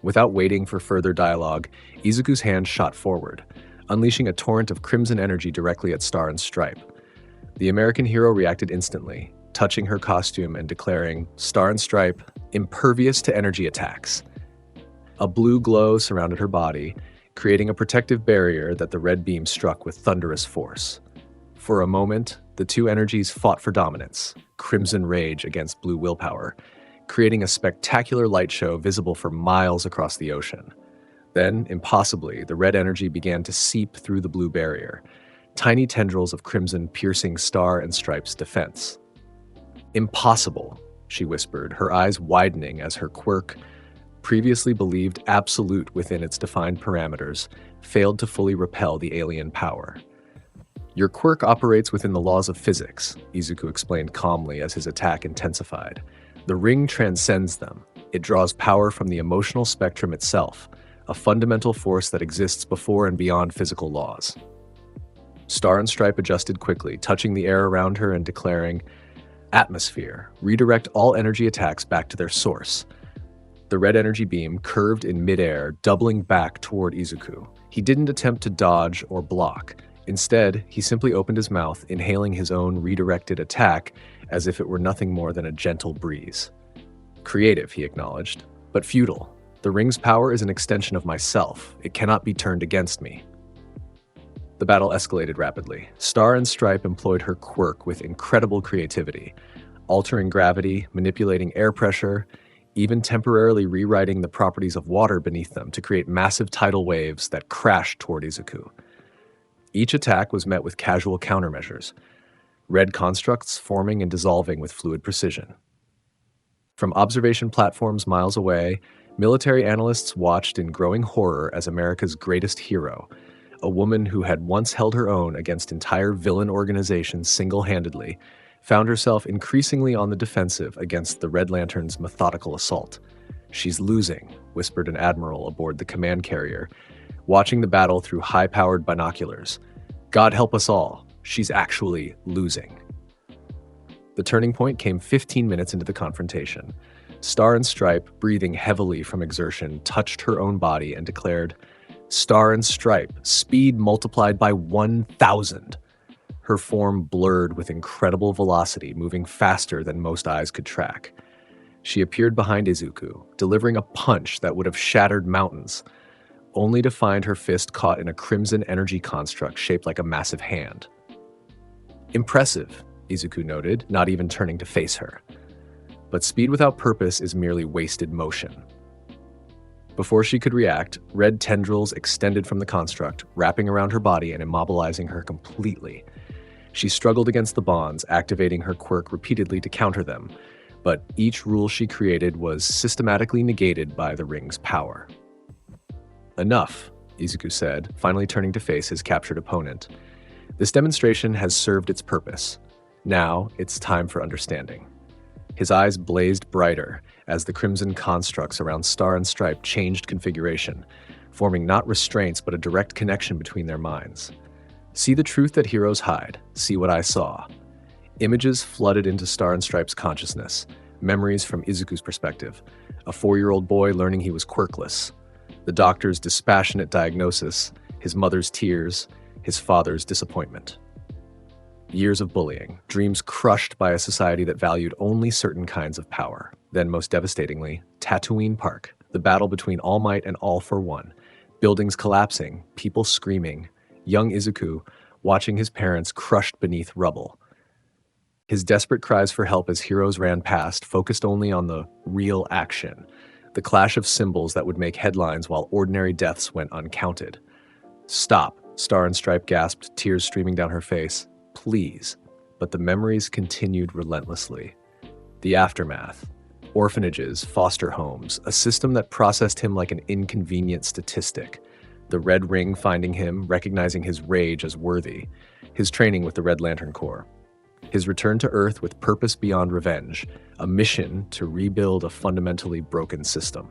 Without waiting for further dialogue, Izuku's hand shot forward, unleashing a torrent of crimson energy directly at Star and Stripe. The American hero reacted instantly, touching her costume and declaring, Star and Stripe, impervious to energy attacks. A blue glow surrounded her body, creating a protective barrier that the red beam struck with thunderous force. For a moment, the two energies fought for dominance, crimson rage against blue willpower, creating a spectacular light show visible for miles across the ocean. Then, impossibly, the red energy began to seep through the blue barrier, tiny tendrils of crimson piercing Star and Stripe's defense. Impossible, she whispered, her eyes widening as her quirk, previously believed absolute within its defined parameters, failed to fully repel the alien power. Your quirk operates within the laws of physics, Izuku explained calmly as his attack intensified. The ring transcends them. It draws power from the emotional spectrum itself, a fundamental force that exists before and beyond physical laws. Star and Stripe adjusted quickly, touching the air around her and declaring, Atmosphere, redirect all energy attacks back to their source. The red energy beam curved in midair, doubling back toward Izuku. He didn't attempt to dodge or block. Instead, he simply opened his mouth, inhaling his own redirected attack as if it were nothing more than a gentle breeze. Creative, he acknowledged, but futile. The ring's power is an extension of myself. It cannot be turned against me. The battle escalated rapidly. Star and Stripe employed her quirk with incredible creativity, altering gravity, manipulating air pressure, even temporarily rewriting the properties of water beneath them to create massive tidal waves that crashed toward Izuku. Each attack was met with casual countermeasures, red constructs forming and dissolving with fluid precision. From observation platforms miles away, military analysts watched in growing horror as America's greatest hero, a woman who had once held her own against entire villain organizations single-handedly, found herself increasingly on the defensive against the Red Lantern's methodical assault. She's losing, whispered an admiral aboard the command carrier, watching the battle through high-powered binoculars. God help us all, she's actually losing. The turning point came 15 minutes into the confrontation. Star and Stripe, breathing heavily from exertion, touched her own body and declared, Star and Stripe, speed multiplied by 1,000. Her form blurred with incredible velocity, moving faster than most eyes could track. She appeared behind Izuku, delivering a punch that would have shattered mountains, only to find her fist caught in a crimson energy construct shaped like a massive hand. Impressive, Izuku noted, not even turning to face her. But speed without purpose is merely wasted motion. Before she could react, red tendrils extended from the construct, wrapping around her body and immobilizing her completely. She struggled against the bonds, activating her quirk repeatedly to counter them, but each rule she created was systematically negated by the ring's power. Enough, Izuku said, finally turning to face his captured opponent. This demonstration has served its purpose. Now, it's time for understanding. His eyes blazed brighter as the crimson constructs around Star and Stripe changed configuration, forming not restraints but a direct connection between their minds. See the truth that heroes hide. See what I saw. Images flooded into Star and Stripe's consciousness, memories from Izuku's perspective, a 4-year-old boy learning he was quirkless, the doctor's dispassionate diagnosis, his mother's tears, his father's disappointment. Years of bullying, dreams crushed by a society that valued only certain kinds of power. Then, most devastatingly, Tatooine Park, the battle between All Might and All for One, buildings collapsing, people screaming, young Izuku watching his parents crushed beneath rubble. His desperate cries for help as heroes ran past focused only on the real action, the clash of symbols that would make headlines while ordinary deaths went uncounted. Stop, Star and Stripe gasped, tears streaming down her face. Please. But the memories continued relentlessly. The aftermath. Orphanages, foster homes, a system that processed him like an inconvenient statistic. The Red Ring finding him, recognizing his rage as worthy. His training with the Red Lantern Corps. His return to Earth with purpose beyond revenge, a mission to rebuild a fundamentally broken system.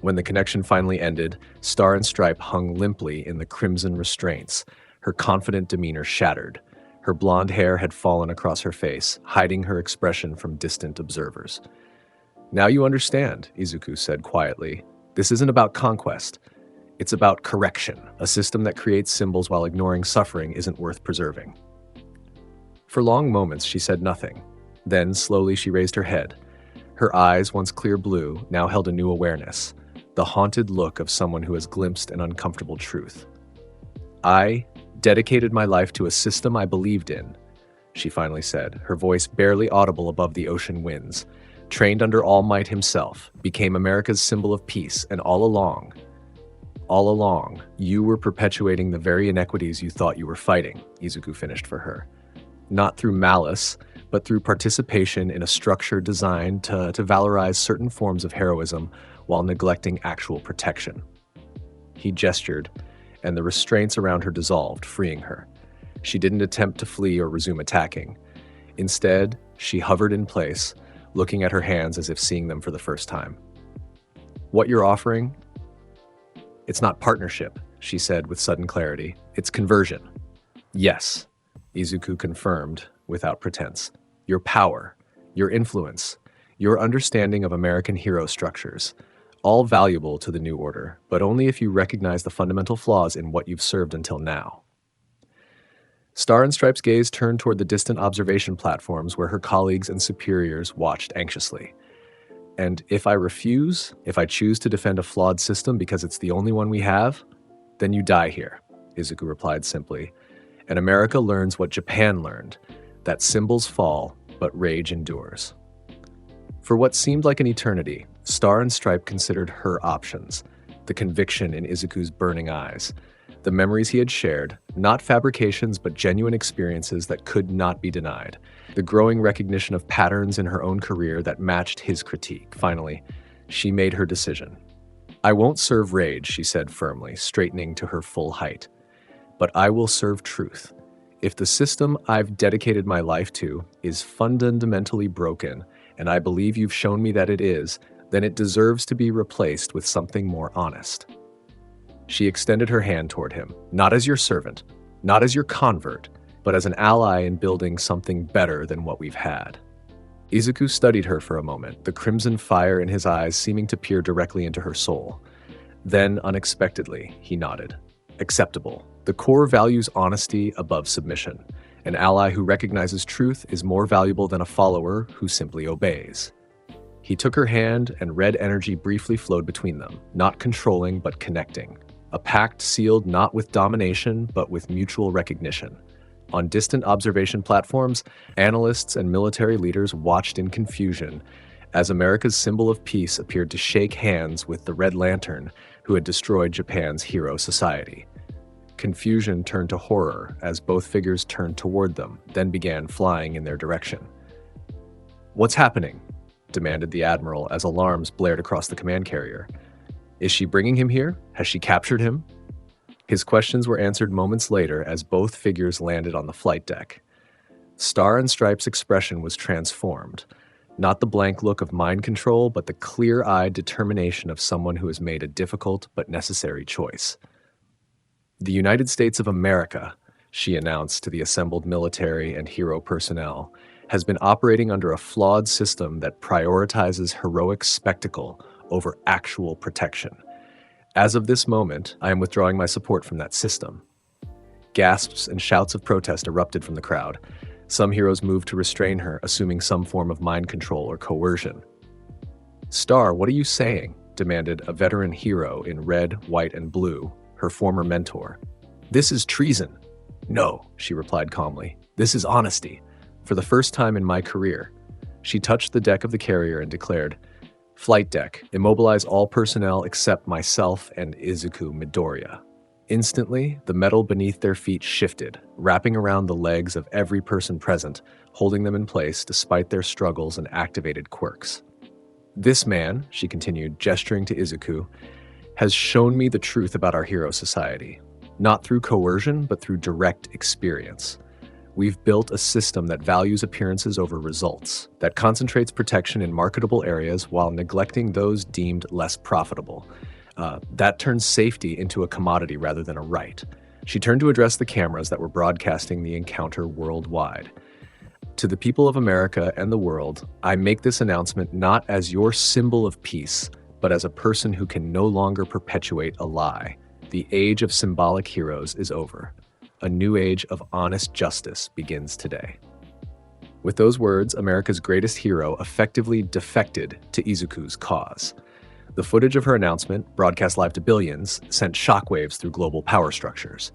When the connection finally ended, Star and Stripe hung limply in the crimson restraints, her confident demeanor shattered. Her blonde hair had fallen across her face, hiding her expression from distant observers. Now you understand, Izuku said quietly. This isn't about conquest. It's about correction. A system that creates symbols while ignoring suffering isn't worth preserving. For long moments, she said nothing. Then, slowly, she raised her head. Her eyes, once clear blue, now held a new awareness, the haunted look of someone who has glimpsed an uncomfortable truth. I dedicated my life to a system I believed in, she finally said, her voice barely audible above the ocean winds. Trained under All Might himself, became America's symbol of peace, and all along, you were perpetuating the very inequities you thought you were fighting, Izuku finished for her. Not through malice, but through participation in a structure designed to valorize certain forms of heroism while neglecting actual protection. He gestured, and the restraints around her dissolved, freeing her. She didn't attempt to flee or resume attacking. Instead, she hovered in place, looking at her hands as if seeing them for the first time. What you're offering? It's not partnership, she said with sudden clarity. It's conversion. Yes, Izuku confirmed without pretense. Your power, your influence, your understanding of American hero structures, all valuable to the New Order, but only if you recognize the fundamental flaws in what you've served until now. Star and Stripe's gaze turned toward the distant observation platforms where her colleagues and superiors watched anxiously. And if I refuse, if I choose to defend a flawed system because it's the only one we have, then you die here, Izuku replied simply. And America learns what Japan learned, that symbols fall, but rage endures. For what seemed like an eternity, Star and Stripe considered her options, the conviction in Izuku's burning eyes, the memories he had shared, not fabrications but genuine experiences that could not be denied, the growing recognition of patterns in her own career that matched his critique. Finally, she made her decision. I won't serve rage, she said firmly, straightening to her full height. But I will serve truth. If the system I've dedicated my life to is fundamentally broken, and I believe you've shown me that it is, then it deserves to be replaced with something more honest. She extended her hand toward him, not as your servant, not as your convert, but as an ally in building something better than what we've had. Izuku studied her for a moment, the crimson fire in his eyes seeming to peer directly into her soul. Then, unexpectedly, he nodded. Acceptable. The core values honesty above submission. An ally who recognizes truth is more valuable than a follower who simply obeys. He took her hand, and red energy briefly flowed between them, not controlling but connecting. A pact sealed not with domination but with mutual recognition. On distant observation platforms, analysts and military leaders watched in confusion as America's symbol of peace appeared to shake hands with the Red Lantern who had destroyed Japan's hero society. Confusion turned to horror as both figures turned toward them, then began flying in their direction. "What's happening?" demanded the Admiral as alarms blared across the command carrier. "Is she bringing him here? Has she captured him?" His questions were answered moments later as both figures landed on the flight deck. Star and Stripe's expression was transformed. Not the blank look of mind control, but the clear-eyed determination of someone who has made a difficult but necessary choice. "The United States of America," she announced to the assembled military and hero personnel, "has been operating under a flawed system that prioritizes heroic spectacle over actual protection. As of this moment, I am withdrawing my support from that system." Gasps and shouts of protest erupted from the crowd. Some heroes moved to restrain her, assuming some form of mind control or coercion. "Star, what are you saying?" demanded a veteran hero in red, white, and blue, her former mentor. "This is treason." "No," she replied calmly. "This is honesty. For the first time in my career." She touched the deck of the carrier and declared, "Flight deck, immobilize all personnel except myself and Izuku Midoriya." Instantly, the metal beneath their feet shifted, wrapping around the legs of every person present, holding them in place despite their struggles and activated quirks. "This man," she continued, gesturing to Izuku, "has shown me the truth about our hero society, not through coercion, but through direct experience. We've built a system that values appearances over results, that concentrates protection in marketable areas while neglecting those deemed less profitable. That turns safety into a commodity rather than a right." She turned to address the cameras that were broadcasting the encounter worldwide. "To the people of America and the world, I make this announcement not as your symbol of peace, but as a person who can no longer perpetuate a lie. The age of symbolic heroes is over. A new age of honest justice begins today." With those words, America's greatest hero effectively defected to Izuku's cause. The footage of her announcement, broadcast live to billions, sent shockwaves through global power structures.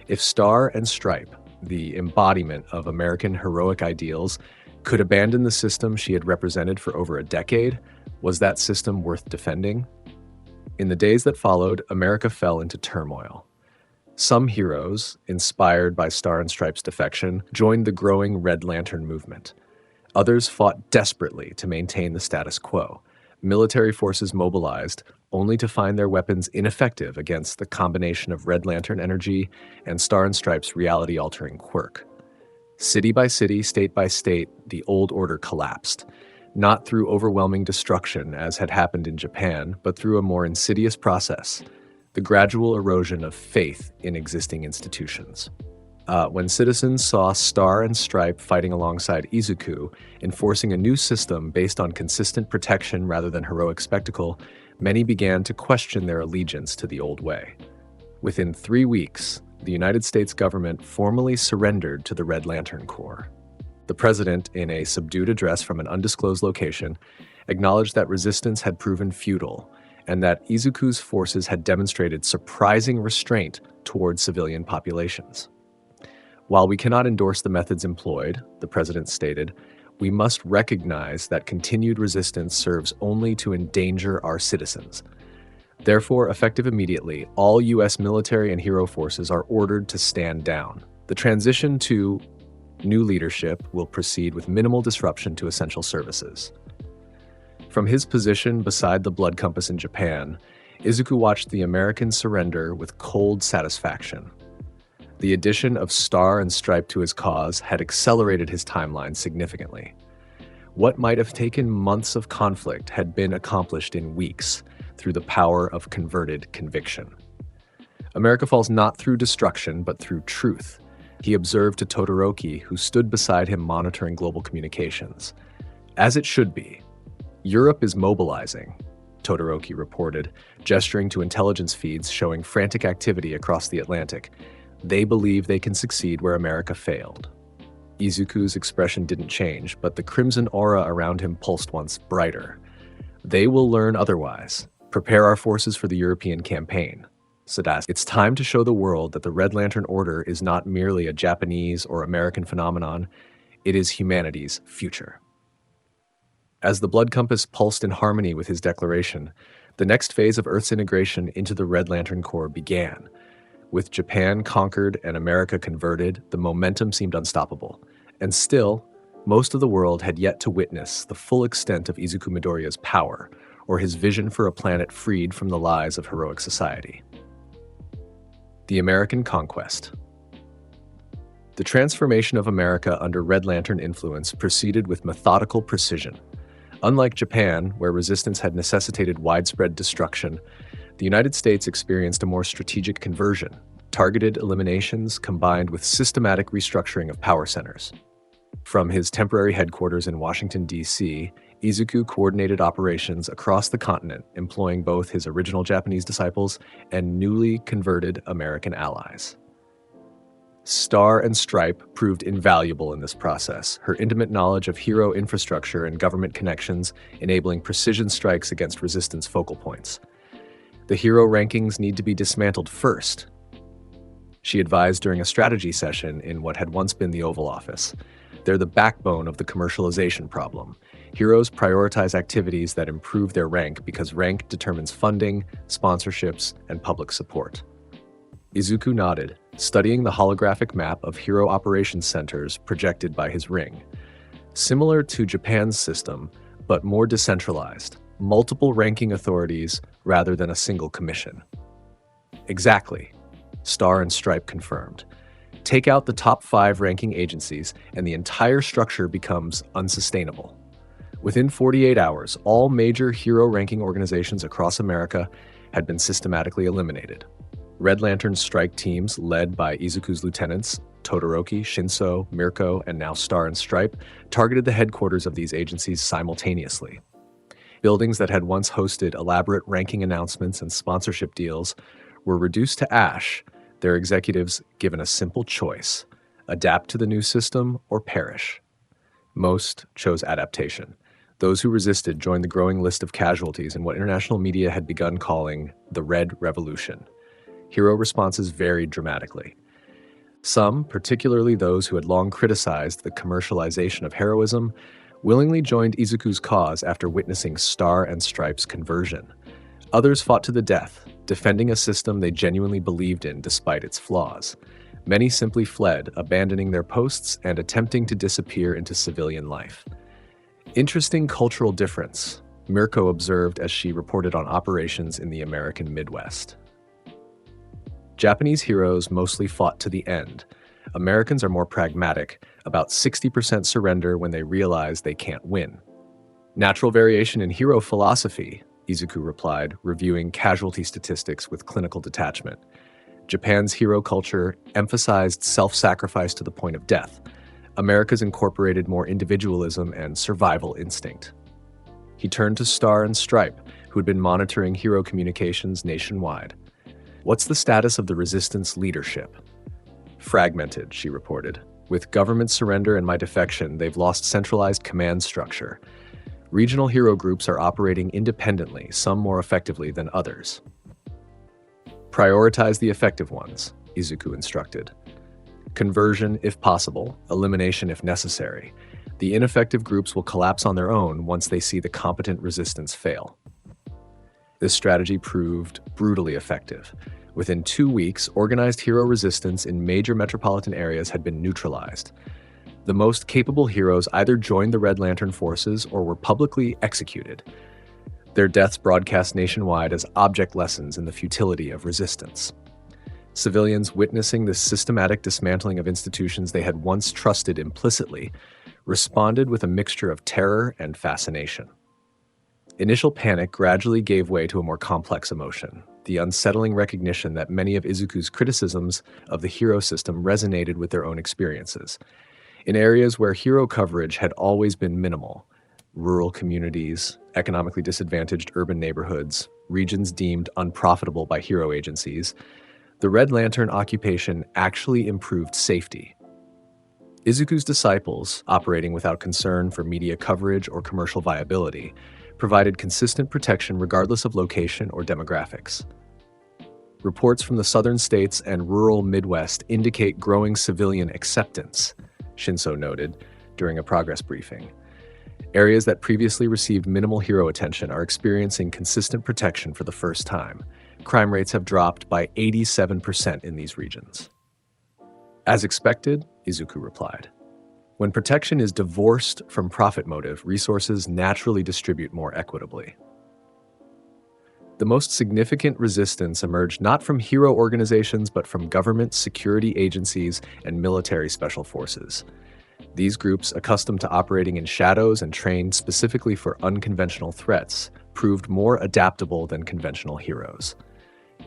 If Star and Stripe, the embodiment of American heroic ideals, could abandon the system she had represented for over a decade, was that system worth defending? In the days that followed, America fell into turmoil. Some heroes, inspired by Star and Stripe's defection, joined the growing Red Lantern movement. Others fought desperately to maintain the status quo. Military forces mobilized, only to find their weapons ineffective against the combination of Red Lantern energy and Star and Stripe's reality-altering quirk. City by city, state by state, the old order collapsed, not through overwhelming destruction as had happened in Japan, but through a more insidious process, the gradual erosion of faith in existing institutions. When citizens saw Star and Stripe fighting alongside Izuku, enforcing a new system based on consistent protection rather than heroic spectacle, many began to question their allegiance to the old way. Within 3 weeks, the United States government formally surrendered to the Red Lantern Corps. The president, in a subdued address from an undisclosed location, acknowledged that resistance had proven futile, and that Izuku's forces had demonstrated surprising restraint toward civilian populations. "While we cannot endorse the methods employed," the president stated, "we must recognize that continued resistance serves only to endanger our citizens. Therefore, effective immediately, all U.S. military and hero forces are ordered to stand down. The transition to new leadership will proceed with minimal disruption to essential services." From his position beside the blood compass in Japan, Izuku watched the American surrender with cold satisfaction. The addition of Star and Stripe to his cause had accelerated his timeline significantly. What might have taken months of conflict had been accomplished in weeks through the power of converted conviction. America falls not through destruction, but through truth, he observed to Todoroki, who stood beside him monitoring global communications. "As it should be. Europe is mobilizing," Todoroki reported, gesturing to intelligence feeds showing frantic activity across the Atlantic. "They believe they can succeed where America failed." Izuku's expression didn't change, but the crimson aura around him pulsed once brighter. "They will learn otherwise. Prepare our forces for the European campaign." Sadasky. It's time to show the world that the Red Lantern Order is not merely a Japanese or American phenomenon, it is humanity's future. As the blood compass pulsed in harmony with his declaration, the next phase of Earth's integration into the Red Lantern Corps began. With Japan conquered and America converted, the momentum seemed unstoppable. And still, most of the world had yet to witness the full extent of Izuku Midoriya's power, or his vision for a planet freed from the lies of heroic society. The American Conquest. The transformation of America under Red Lantern influence proceeded with methodical precision. Unlike Japan, where resistance had necessitated widespread destruction, the United States experienced a more strategic conversion, targeted eliminations combined with systematic restructuring of power centers. From his temporary headquarters in Washington, D.C., Izuku coordinated operations across the continent, employing both his original Japanese disciples and newly converted American allies. Star and Stripe proved invaluable in this process, her intimate knowledge of hero infrastructure and government connections enabling precision strikes against resistance focal points. The hero rankings need to be dismantled first, she advised during a strategy session in what had once been the Oval Office. They're the backbone of the commercialization problem. Heroes prioritize activities that improve their rank because rank determines funding, sponsorships, and public support. Izuku nodded, studying the holographic map of hero operations centers projected by his ring. Similar to Japan's system, but more decentralized, multiple ranking authorities rather than a single commission. Exactly, Star and Stripe confirmed. Take out the top 5 ranking agencies, and the entire structure becomes unsustainable. Within 48 hours, all major hero ranking organizations across America had been systematically eliminated. Red Lantern strike teams, led by Izuku's lieutenants, Todoroki, Shinso, Mirko, and now Star and Stripe, targeted the headquarters of these agencies simultaneously. Buildings that had once hosted elaborate ranking announcements and sponsorship deals were reduced to ash, their executives given a simple choice: adapt to the new system or perish. Most chose adaptation. Those who resisted joined the growing list of casualties in what international media had begun calling the Red Revolution. Hero responses varied dramatically. Some, particularly those who had long criticized the commercialization of heroism, willingly joined Izuku's cause after witnessing Star and Stripe's conversion. Others fought to the death, defending a system they genuinely believed in despite its flaws. Many simply fled, abandoning their posts and attempting to disappear into civilian life. Interesting cultural difference, Mirko observed as she reported on operations in the American Midwest. Japanese heroes mostly fought to the end. Americans are more pragmatic, about 60% surrender when they realize they can't win. Natural variation in hero philosophy, Izuku replied, reviewing casualty statistics with clinical detachment. Japan's hero culture emphasized self-sacrifice to the point of death. America's incorporated more individualism and survival instinct. He turned to Star and Stripe, who had been monitoring hero communications nationwide. What's the status of the resistance leadership? Fragmented, she reported. With government surrender and my defection, they've lost centralized command structure. Regional hero groups are operating independently, some more effectively than others. Prioritize the effective ones, Izuku instructed. Conversion if possible, elimination if necessary. The ineffective groups will collapse on their own once they see the competent resistance fail. This strategy proved brutally effective. Within 2 weeks, organized hero resistance in major metropolitan areas had been neutralized. The most capable heroes either joined the Red Lantern forces or were publicly executed. Their deaths broadcast nationwide as object lessons in the futility of resistance. Civilians witnessing this systematic dismantling of institutions they had once trusted implicitly responded with a mixture of terror and fascination. Initial panic gradually gave way to a more complex emotion, the unsettling recognition that many of Izuku's criticisms of the hero system resonated with their own experiences. In areas where hero coverage had always been minimal, rural communities, economically disadvantaged urban neighborhoods, regions deemed unprofitable by hero agencies, the Red Lantern occupation actually improved safety. Izuku's disciples, operating without concern for media coverage or commercial viability, provided consistent protection regardless of location or demographics. Reports from the southern states and rural Midwest indicate growing civilian acceptance, Shinso noted during a progress briefing. Areas that previously received minimal hero attention are experiencing consistent protection for the first time. Crime rates have dropped by 87% in these regions. As expected, Izuku replied. When protection is divorced from profit motive, resources naturally distribute more equitably. The most significant resistance emerged not from hero organizations but from government security agencies and military special forces. These groups, accustomed to operating in shadows and trained specifically for unconventional threats, proved more adaptable than conventional heroes.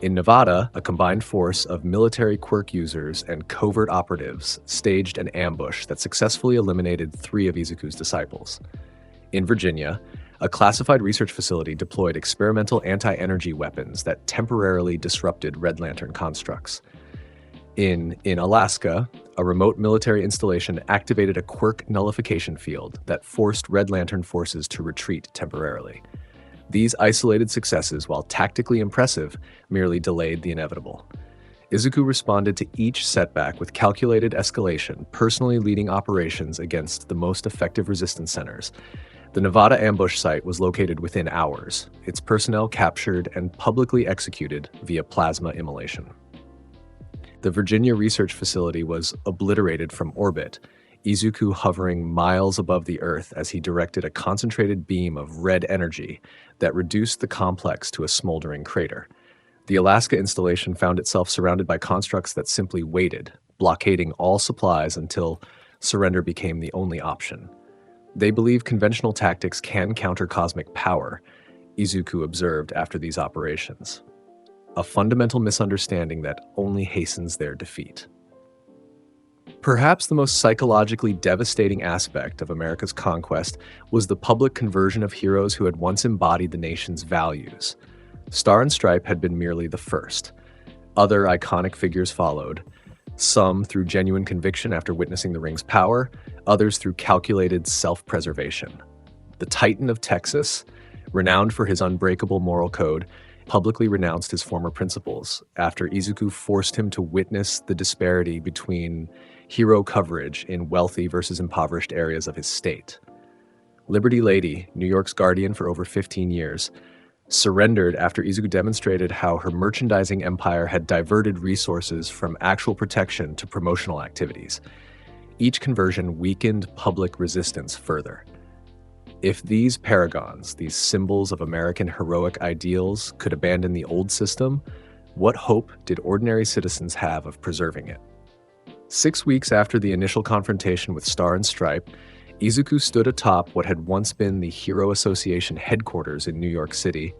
In Nevada, a combined force of military quirk users and covert operatives staged an ambush that successfully eliminated 3 of Izuku's disciples. In Virginia, a classified research facility deployed experimental anti-energy weapons that temporarily disrupted Red Lantern constructs. In Alaska, a remote military installation activated a quirk nullification field that forced Red Lantern forces to retreat temporarily. These isolated successes, while tactically impressive, merely delayed the inevitable. Izuku responded to each setback with calculated escalation, personally leading operations against the most effective resistance centers. The Nevada ambush site was located within hours, its personnel captured and publicly executed via plasma immolation. The Virginia research facility was obliterated from orbit, Izuku hovering miles above the Earth as he directed a concentrated beam of red energy that reduced the complex to a smoldering crater. The Alaska installation found itself surrounded by constructs that simply waited, blockading all supplies until surrender became the only option. They believe conventional tactics can counter cosmic power, Izuku observed after these operations. A fundamental misunderstanding that only hastens their defeat. Perhaps the most psychologically devastating aspect of America's conquest was the public conversion of heroes who had once embodied the nation's values. Star and Stripe had been merely the first. Other iconic figures followed, some through genuine conviction after witnessing the ring's power, others through calculated self-preservation. The Titan of Texas, renowned for his unbreakable moral code, publicly renounced his former principles after Izuku forced him to witness the disparity between hero coverage in wealthy versus impoverished areas of his state. Liberty Lady, New York's guardian for over 15 years, surrendered after Izuku demonstrated how her merchandising empire had diverted resources from actual protection to promotional activities. Each conversion weakened public resistance further. If these paragons, these symbols of American heroic ideals, could abandon the old system, what hope did ordinary citizens have of preserving it? 6 weeks after the initial confrontation with Star and Stripe, Izuku stood atop what had once been the Hero Association headquarters in New York City,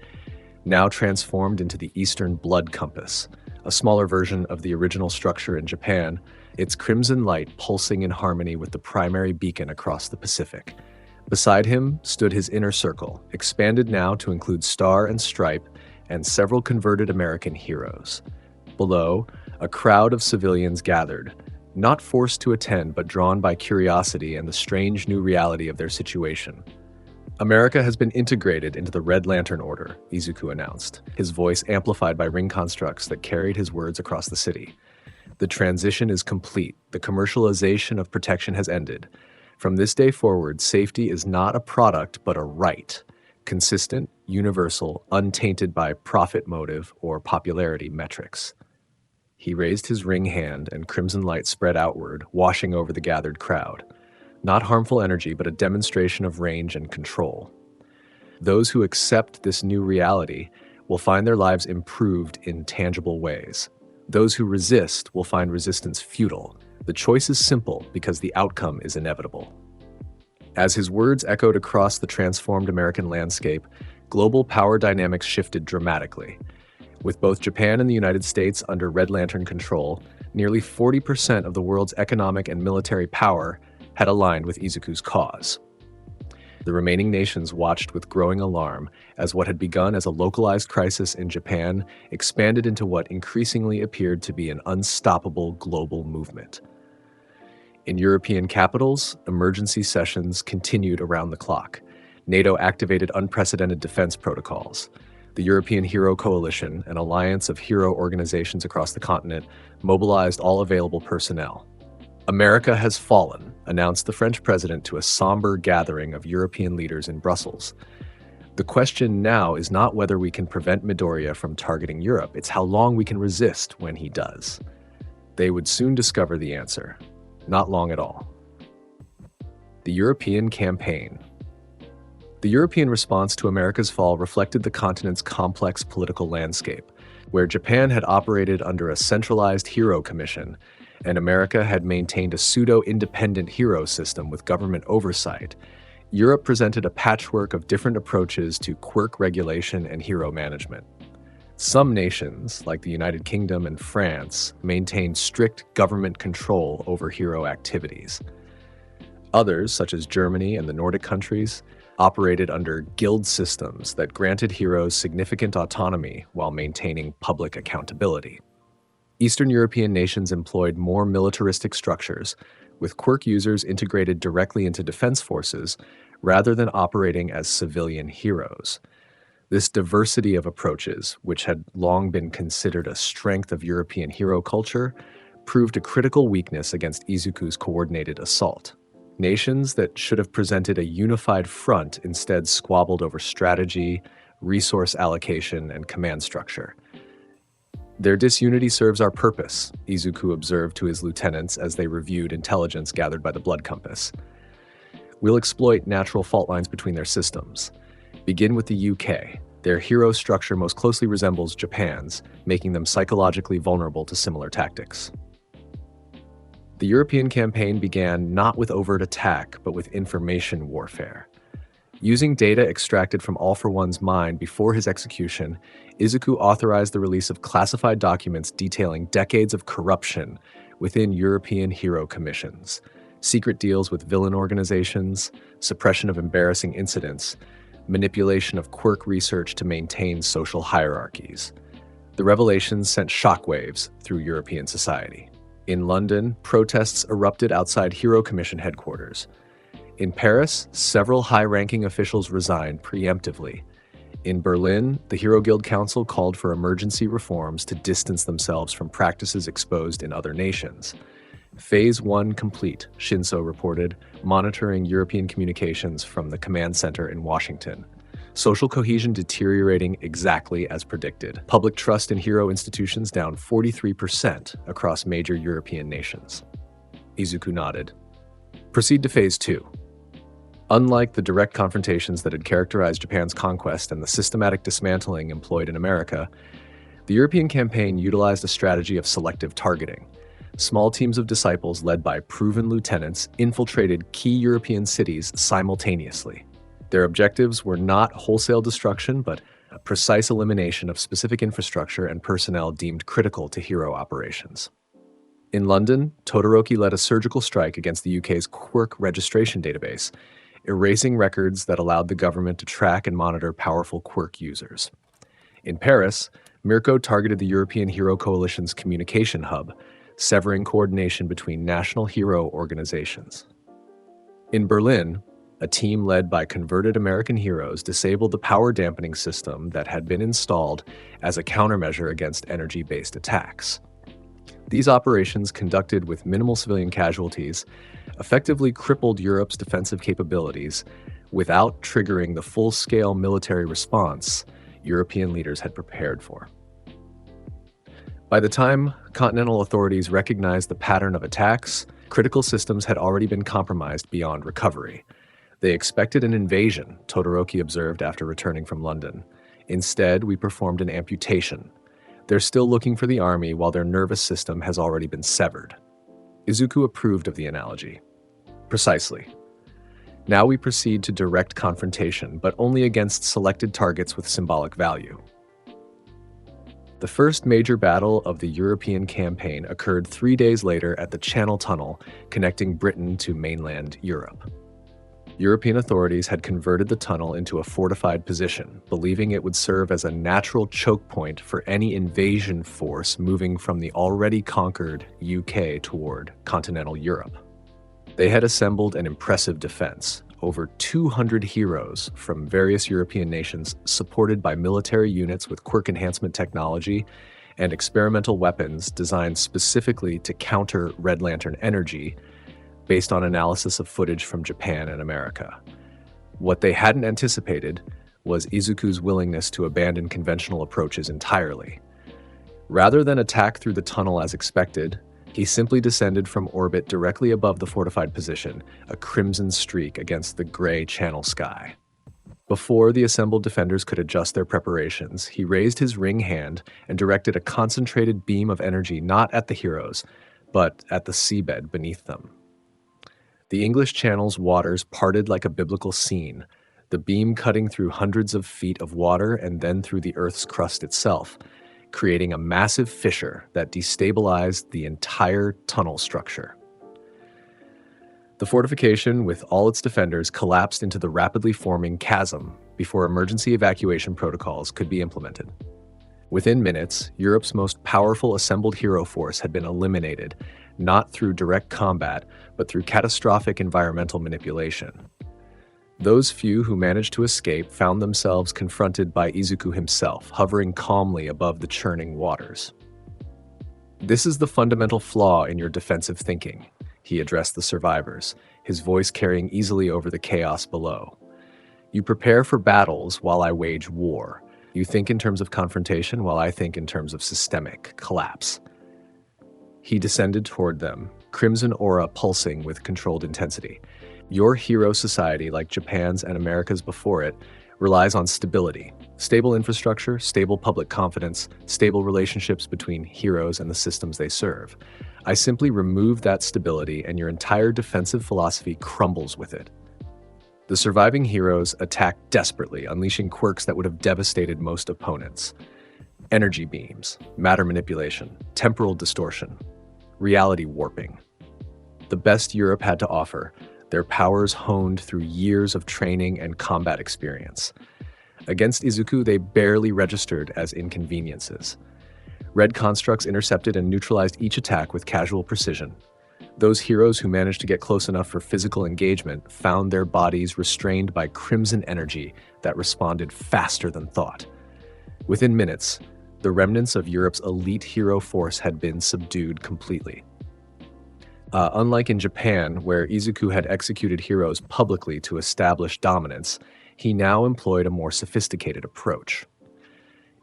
now transformed into the Eastern Blood Compass, a smaller version of the original structure in Japan, its crimson light pulsing in harmony with the primary beacon across the Pacific. Beside him stood his inner circle, expanded now to include Star and Stripe and several converted American heroes. Below, a crowd of civilians gathered, not forced to attend but drawn by curiosity and the strange new reality of their situation. America has been integrated into the Red Lantern Order, Izuku announced, his voice amplified by ring constructs that carried his words across the city. The transition is complete. The commercialization of protection has ended. From this day forward, safety is not a product but a right, consistent, universal, untainted by profit motive or popularity metrics. He raised his ring hand and crimson light spread outward, washing over the gathered crowd. Not harmful energy, but a demonstration of range and control. Those who accept this new reality will find their lives improved in tangible ways. Those who resist will find resistance futile. The choice is simple because the outcome is inevitable. As his words echoed across the transformed American landscape, global power dynamics shifted dramatically. With both Japan and the United States under Red Lantern control, nearly 40% of the world's economic and military power had aligned with Izuku's cause. The remaining nations watched with growing alarm as what had begun as a localized crisis in Japan expanded into what increasingly appeared to be an unstoppable global movement. In European capitals, emergency sessions continued around the clock. NATO activated unprecedented defense protocols. The European Hero Coalition, an alliance of hero organizations across the continent, mobilized all available personnel. America has fallen, announced the French president to a somber gathering of European leaders in Brussels. The question now is not whether we can prevent Midoriya from targeting Europe, it's how long we can resist when he does. They would soon discover the answer. Not long at all. The European Campaign. The European response to America's fall reflected the continent's complex political landscape, where Japan had operated under a centralized hero commission, and America had maintained a pseudo-independent hero system with government oversight. Europe presented a patchwork of different approaches to quirk regulation and hero management. Some nations, like the United Kingdom and France, maintained strict government control over hero activities. Others, such as Germany and the Nordic countries, operated under guild systems that granted heroes significant autonomy while maintaining public accountability. Eastern European nations employed more militaristic structures, with quirk users integrated directly into defense forces rather than operating as civilian heroes. This diversity of approaches, which had long been considered a strength of European hero culture, proved a critical weakness against Izuku's coordinated assault. Nations that should have presented a unified front instead squabbled over strategy, resource allocation, and command structure. Their disunity serves our purpose, Izuku observed to his lieutenants as they reviewed intelligence gathered by the Blood Compass. We'll exploit natural fault lines between their systems. Begin with the UK. Their hero structure most closely resembles Japan's, making them psychologically vulnerable to similar tactics. The European campaign began not with overt attack, but with information warfare. Using data extracted from All for One's mind before his execution, Izuku authorized the release of classified documents detailing decades of corruption within European hero commissions, secret deals with villain organizations, suppression of embarrassing incidents, manipulation of quirk research to maintain social hierarchies. The revelations sent shockwaves through European society. In London, protests erupted outside Hero Commission headquarters. In Paris, several high-ranking officials resigned preemptively. In Berlin, the Hero Guild Council called for emergency reforms to distance themselves from practices exposed in other nations. Phase 1 complete, Shinso reported, monitoring European communications from the command center in Washington. Social cohesion deteriorating exactly as predicted. Public trust in hero institutions down 43% across major European nations. Izuku nodded. Proceed to Phase 2. Unlike the direct confrontations that had characterized Japan's conquest and the systematic dismantling employed in America, the European campaign utilized a strategy of selective targeting. Small teams of disciples led by proven lieutenants infiltrated key European cities simultaneously. Their objectives were not wholesale destruction, but a precise elimination of specific infrastructure and personnel deemed critical to hero operations. In London, Todoroki led a surgical strike against the UK's quirk registration database, erasing records that allowed the government to track and monitor powerful quirk users. In Paris, Mirko targeted the European Hero Coalition's communication hub, severing coordination between national hero organizations. In Berlin, a team led by converted American heroes disabled the power dampening system that had been installed as a countermeasure against energy-based attacks. These operations, conducted with minimal civilian casualties, effectively crippled Europe's defensive capabilities without triggering the full-scale military response European leaders had prepared for. By the time continental authorities recognized the pattern of attacks, critical systems had already been compromised beyond recovery. They expected an invasion, Todoroki observed after returning from London. Instead, we performed an amputation. They're still looking for the army while their nervous system has already been severed. Izuku approved of the analogy. Precisely. Now we proceed to direct confrontation, but only against selected targets with symbolic value. The first major battle of the European campaign occurred 3 days later at the Channel Tunnel connecting Britain to mainland Europe. European authorities had converted the tunnel into a fortified position, believing it would serve as a natural choke point for any invasion force moving from the already conquered UK toward continental Europe. They had assembled an impressive defense, over 200 heroes from various European nations, supported by military units with quirk enhancement technology and experimental weapons designed specifically to counter Red Lantern energy, based on analysis of footage from Japan and America. What they hadn't anticipated was Izuku's willingness to abandon conventional approaches entirely. Rather than attack through the tunnel as expected, he simply descended from orbit directly above the fortified position, a crimson streak against the gray channel sky. Before the assembled defenders could adjust their preparations, he raised his ring hand and directed a concentrated beam of energy not at the heroes, but at the seabed beneath them. The English Channel's waters parted like a biblical scene, the beam cutting through hundreds of feet of water and then through the Earth's crust itself, creating a massive fissure that destabilized the entire tunnel structure. The fortification, with all its defenders, collapsed into the rapidly forming chasm before emergency evacuation protocols could be implemented. Within minutes, Europe's most powerful assembled hero force had been eliminated, not through direct combat, but through catastrophic environmental manipulation. Those few who managed to escape found themselves confronted by Izuku himself, hovering calmly above the churning waters. "This is the fundamental flaw in your defensive thinking," he addressed the survivors, his voice carrying easily over the chaos below. "You prepare for battles while I wage war. You think in terms of confrontation while I think in terms of systemic collapse." He descended toward them, crimson aura pulsing with controlled intensity. "Your hero society, like Japan's and America's before it, relies on stability. Stable infrastructure, stable public confidence, stable relationships between heroes and the systems they serve. I simply remove that stability and your entire defensive philosophy crumbles with it." The surviving heroes attacked desperately, unleashing quirks that would have devastated most opponents. Energy beams, matter manipulation, temporal distortion, reality warping. The best Europe had to offer, their powers honed through years of training and combat experience. Against Izuku, they barely registered as inconveniences. Red constructs intercepted and neutralized each attack with casual precision. Those heroes who managed to get close enough for physical engagement found their bodies restrained by crimson energy that responded faster than thought. Within minutes, the remnants of Europe's elite hero force had been subdued completely. Unlike in Japan, where Izuku had executed heroes publicly to establish dominance, he now employed a more sophisticated approach.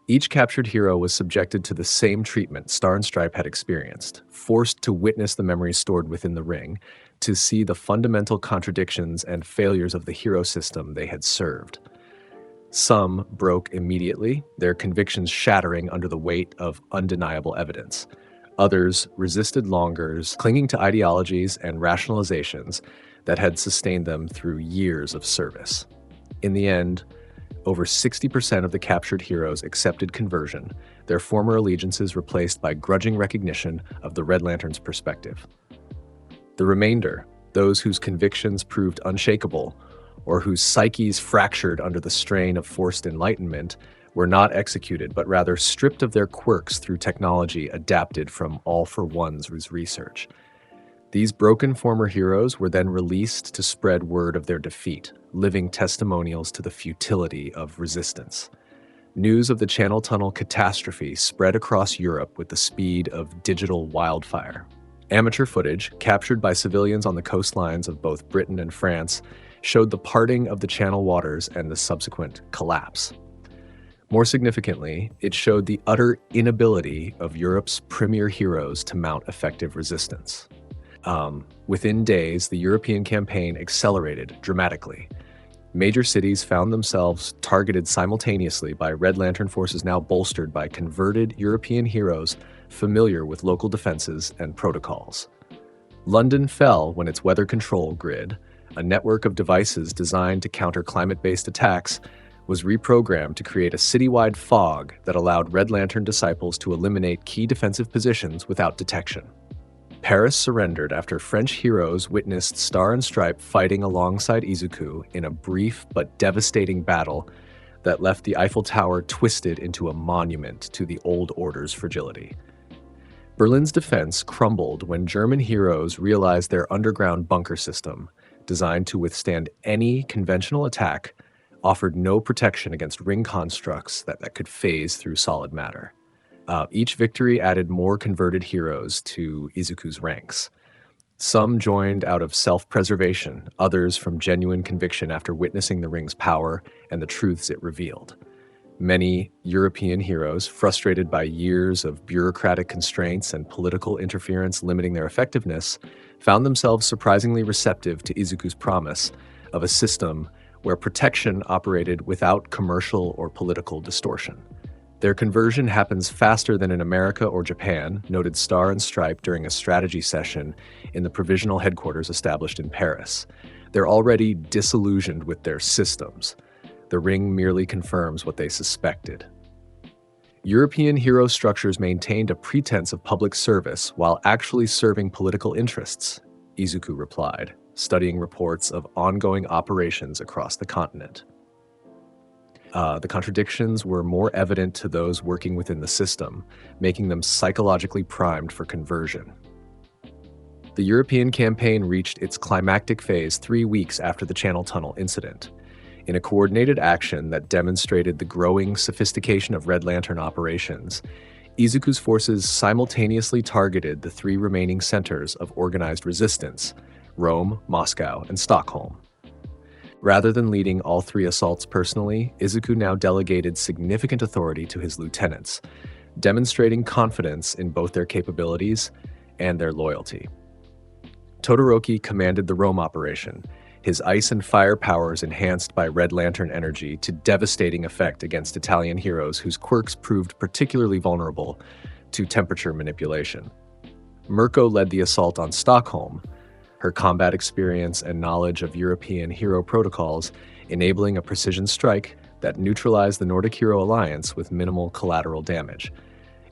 Each captured hero was subjected to the same treatment Star and Stripe had experienced, forced to witness the memories stored within the ring, to see the fundamental contradictions and failures of the hero system they had served. Some broke immediately, their convictions shattering under the weight of undeniable evidence. Others resisted longer, clinging to ideologies and rationalizations that had sustained them through years of service. In the end, over 60% of the captured heroes accepted conversion, their former allegiances replaced by grudging recognition of the Red Lantern's perspective. The remainder, those whose convictions proved unshakable, or whose psyches fractured under the strain of forced enlightenment, were not executed, but rather stripped of their quirks through technology adapted from All for One's research. These broken former heroes were then released to spread word of their defeat, living testimonials to the futility of resistance. News of the Channel Tunnel catastrophe spread across Europe with the speed of digital wildfire. Amateur footage, captured by civilians on the coastlines of both Britain and France, showed the parting of the channel waters and the subsequent collapse. More significantly, it showed the utter inability of Europe's premier heroes to mount effective resistance. Within days, the European campaign accelerated dramatically. Major cities found themselves targeted simultaneously by Red Lantern forces now bolstered by converted European heroes familiar with local defenses and protocols. London fell when its weather control grid, a network of devices designed to counter climate-based attacks, was reprogrammed to create a citywide fog that allowed Red Lantern disciples to eliminate key defensive positions without detection. Paris surrendered after French heroes witnessed Star and Stripe fighting alongside Izuku in a brief but devastating battle that left the Eiffel Tower twisted into a monument to the old order's fragility. Berlin's defense crumbled when German heroes realized their underground bunker system, designed to withstand any conventional attack, offered no protection against ring constructs that could phase through solid matter. Each victory added more converted heroes to Izuku's ranks. Some joined out of self-preservation, others from genuine conviction after witnessing the ring's power and the truths it revealed. Many European heroes, frustrated by years of bureaucratic constraints and political interference limiting their effectiveness, found themselves surprisingly receptive to Izuku's promise of a system where protection operated without commercial or political distortion. Their conversion happens faster than in America or Japan, noted Star and Stripe during a strategy session in the provisional headquarters established in Paris. They're already disillusioned with their systems. The ring merely confirms what they suspected. European hero structures maintained a pretense of public service while actually serving political interests, Izuku replied, studying reports of ongoing operations across the continent. The contradictions were more evident to those working within the system, making them psychologically primed for conversion. The European campaign reached its climactic phase 3 weeks after the Channel Tunnel incident. In a coordinated action that demonstrated the growing sophistication of Red Lantern operations, Izuku's forces simultaneously targeted the 3 remaining centers of organized resistance: Rome, Moscow, and Stockholm. Rather than leading all 3 assaults personally, Izuku now delegated significant authority to his lieutenants, demonstrating confidence in both their capabilities and their loyalty. Todoroki commanded the Rome operation, his ice and fire powers enhanced by Red Lantern energy to devastating effect against Italian heroes whose quirks proved particularly vulnerable to temperature manipulation. Mirko led the assault on Stockholm, her combat experience and knowledge of European hero protocols enabling a precision strike that neutralized the Nordic Hero Alliance with minimal collateral damage.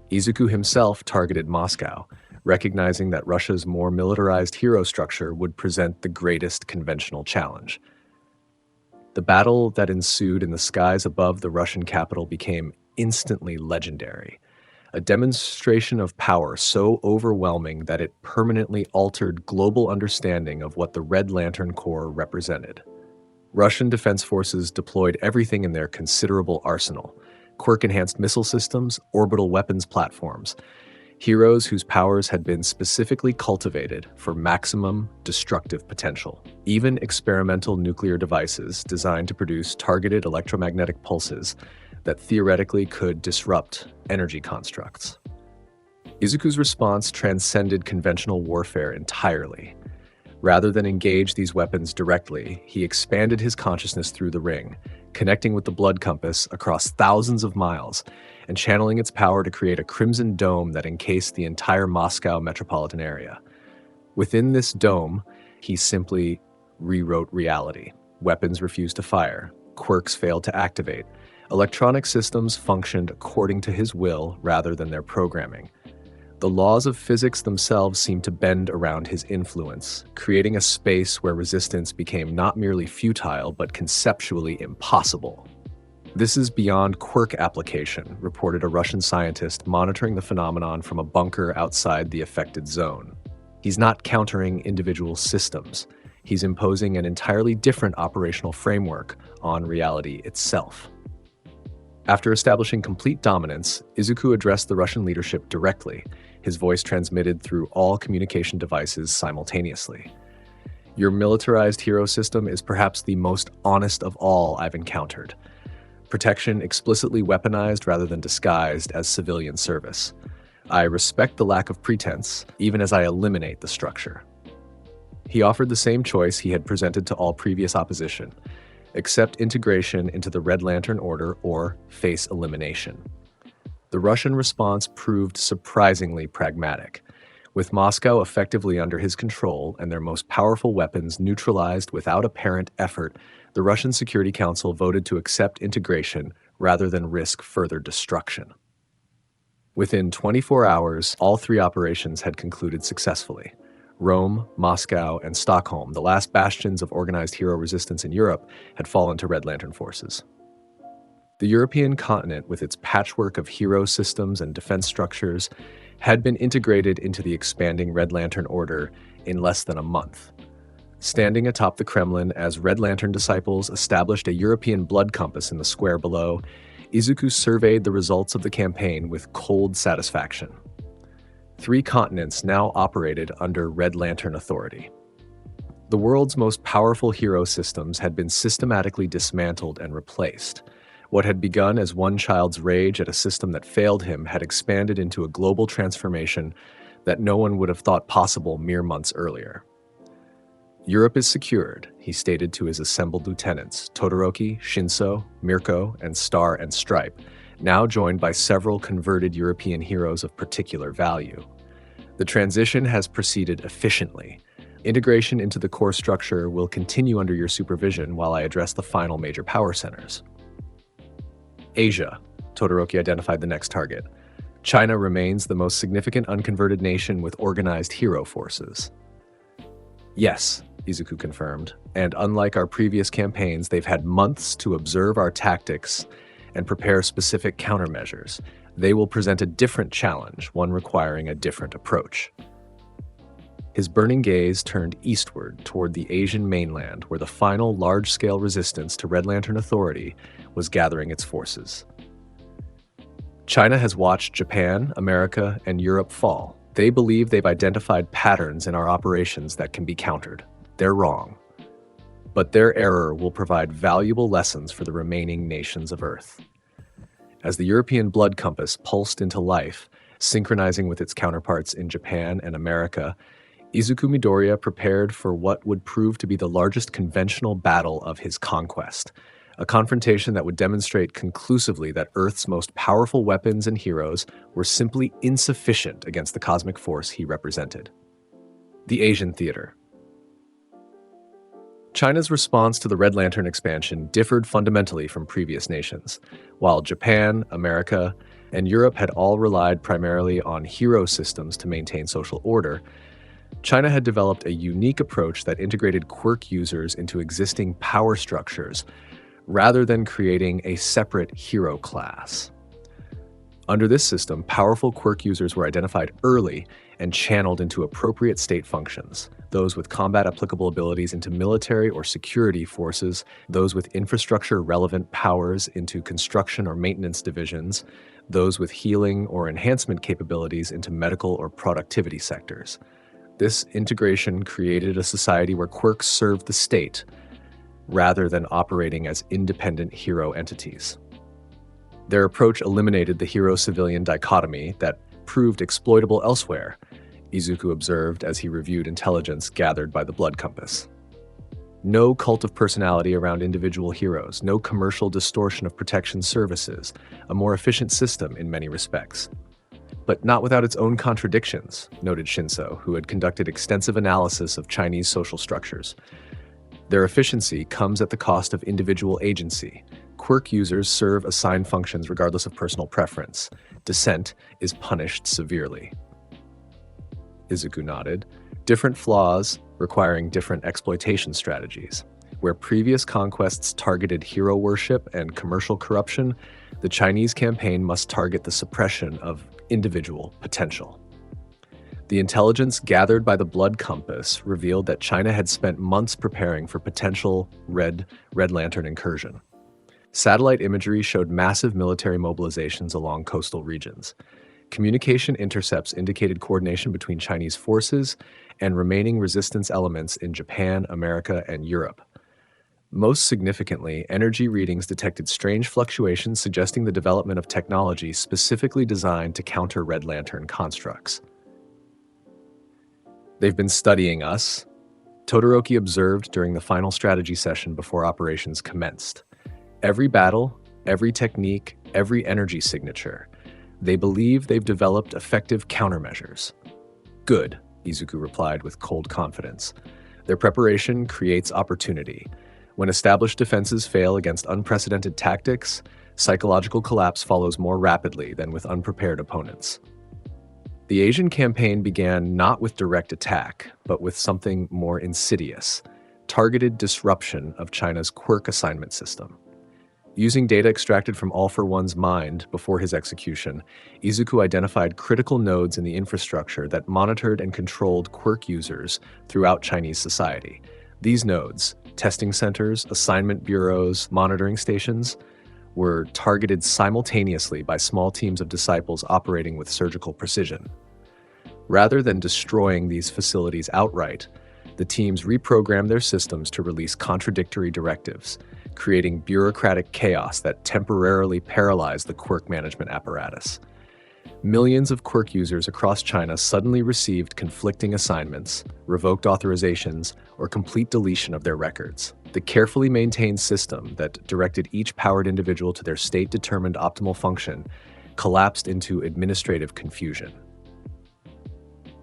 Izuku himself targeted Moscow, recognizing that Russia's more militarized hero structure would present the greatest conventional challenge. The battle that ensued in the skies above the Russian capital became instantly legendary. A demonstration of power so overwhelming that it permanently altered global understanding of what the Red Lantern Corps represented. Russian defense forces deployed everything in their considerable arsenal: quirk-enhanced missile systems, orbital weapons platforms, heroes whose powers had been specifically cultivated for maximum destructive potential. Even experimental nuclear devices designed to produce targeted electromagnetic pulses that theoretically could disrupt energy constructs. Izuku's response transcended conventional warfare entirely. Rather than engage these weapons directly, he expanded his consciousness through the ring, connecting with the blood compass across thousands of miles and channeling its power to create a crimson dome that encased the entire Moscow metropolitan area. Within this dome, he simply rewrote reality. Weapons refused to fire, quirks failed to activate, electronic systems functioned according to his will rather than their programming. The laws of physics themselves seemed to bend around his influence, creating a space where resistance became not merely futile but conceptually impossible. This is beyond quirk application, reported a Russian scientist monitoring the phenomenon from a bunker outside the affected zone. He's not countering individual systems. He's imposing an entirely different operational framework on reality itself. After establishing complete dominance, Izuku addressed the Russian leadership directly, his voice transmitted through all communication devices simultaneously. Your militarized hero system is perhaps the most honest of all I've encountered. Protection explicitly weaponized rather than disguised as civilian service. I respect the lack of pretense, even as I eliminate the structure. He offered the same choice he had presented to all previous opposition: accept integration into the Red Lantern Order or face elimination. The Russian response proved surprisingly pragmatic. With Moscow effectively under his control and their most powerful weapons neutralized without apparent effort, the Russian Security Council voted to accept integration rather than risk further destruction. Within 24 hours, all 3 operations had concluded successfully. Rome, Moscow, and Stockholm, the last bastions of organized hero resistance in Europe, had fallen to Red Lantern forces. The European continent, with its patchwork of hero systems and defense structures, had been integrated into the expanding Red Lantern Order in less than a month. Standing atop the Kremlin as Red Lantern disciples established a European blood compass in the square below, Izuku surveyed the results of the campaign with cold satisfaction. 3 continents now operated under Red Lantern authority. The world's most powerful hero systems had been systematically dismantled and replaced. What had begun as one child's rage at a system that failed him had expanded into a global transformation that no one would have thought possible mere months earlier. Europe is secured, he stated to his assembled lieutenants, Todoroki, Shinso, Mirko, and Star and Stripe, now joined by several converted European heroes of particular value. The transition has proceeded efficiently. Integration into the core structure will continue under your supervision while I address the final major power centers. Asia, Todoroki identified the next target. China remains the most significant unconverted nation with organized hero forces. Yes, Izuku confirmed, and unlike our previous campaigns, they've had months to observe our tactics and prepare specific countermeasures. They will present a different challenge, one requiring a different approach. His burning gaze turned eastward toward the Asian mainland, where the final large-scale resistance to Red Lantern authority was gathering its forces. China has watched Japan, America, and Europe fall. They believe they've identified patterns in our operations that can be countered. They're wrong. But their error will provide valuable lessons for the remaining nations of Earth. As the European blood compass pulsed into life, synchronizing with its counterparts in Japan and America, Izuku Midoriya prepared for what would prove to be the largest conventional battle of his conquest, a confrontation that would demonstrate conclusively that Earth's most powerful weapons and heroes were simply insufficient against the cosmic force he represented. The Asian Theater. China's response to the Red Lantern expansion differed fundamentally from previous nations. While Japan, America, and Europe had all relied primarily on hero systems to maintain social order, China had developed a unique approach that integrated quirk users into existing power structures, rather than creating a separate hero class. Under this system, powerful quirk users were identified early and channeled into appropriate state functions, those with combat-applicable abilities into military or security forces, those with infrastructure-relevant powers into construction or maintenance divisions, those with healing or enhancement capabilities into medical or productivity sectors. This integration created a society where quirks served the state, rather than operating as independent hero entities. Their approach eliminated the hero-civilian dichotomy that proved exploitable elsewhere, Izuku observed as he reviewed intelligence gathered by the blood compass. No cult of personality around individual heroes, no commercial distortion of protection services, a more efficient system in many respects. But not without its own contradictions, noted Shinso, who had conducted extensive analysis of Chinese social structures. Their efficiency comes at the cost of individual agency. Quirk users serve assigned functions regardless of personal preference. Dissent is punished severely. Izuku nodded. Different flaws requiring different exploitation strategies. Where previous conquests targeted hero worship and commercial corruption, the Chinese campaign must target the suppression of individual potential. The intelligence gathered by the blood compass revealed that China had spent months preparing for potential Red Lantern incursion. Satellite imagery showed massive military mobilizations along coastal regions. Communication intercepts indicated coordination between Chinese forces and remaining resistance elements in Japan, America, and Europe. Most significantly, energy readings detected strange fluctuations suggesting the development of technology specifically designed to counter Red Lantern constructs. They've been studying us, Todoroki observed during the final strategy session before operations commenced. Every battle, every technique, every energy signature. They believe they've developed effective countermeasures. Good, Izuku replied with cold confidence. Their preparation creates opportunity. When established defenses fail against unprecedented tactics, psychological collapse follows more rapidly than with unprepared opponents. The Asian campaign began not with direct attack, but with something more insidious, targeted disruption of China's quirk assignment system. Using data extracted from All for One's mind before his execution, Izuku identified critical nodes in the infrastructure that monitored and controlled quirk users throughout Chinese society. These nodes, testing centers, assignment bureaus, monitoring stations, were targeted simultaneously by small teams of disciples operating with surgical precision. Rather than destroying these facilities outright, the teams reprogrammed their systems to release contradictory directives, creating bureaucratic chaos that temporarily paralyzed the quirk management apparatus. Millions of quirk users across China suddenly received conflicting assignments, revoked authorizations, or complete deletion of their records. The carefully maintained system that directed each powered individual to their state-determined optimal function collapsed into administrative confusion.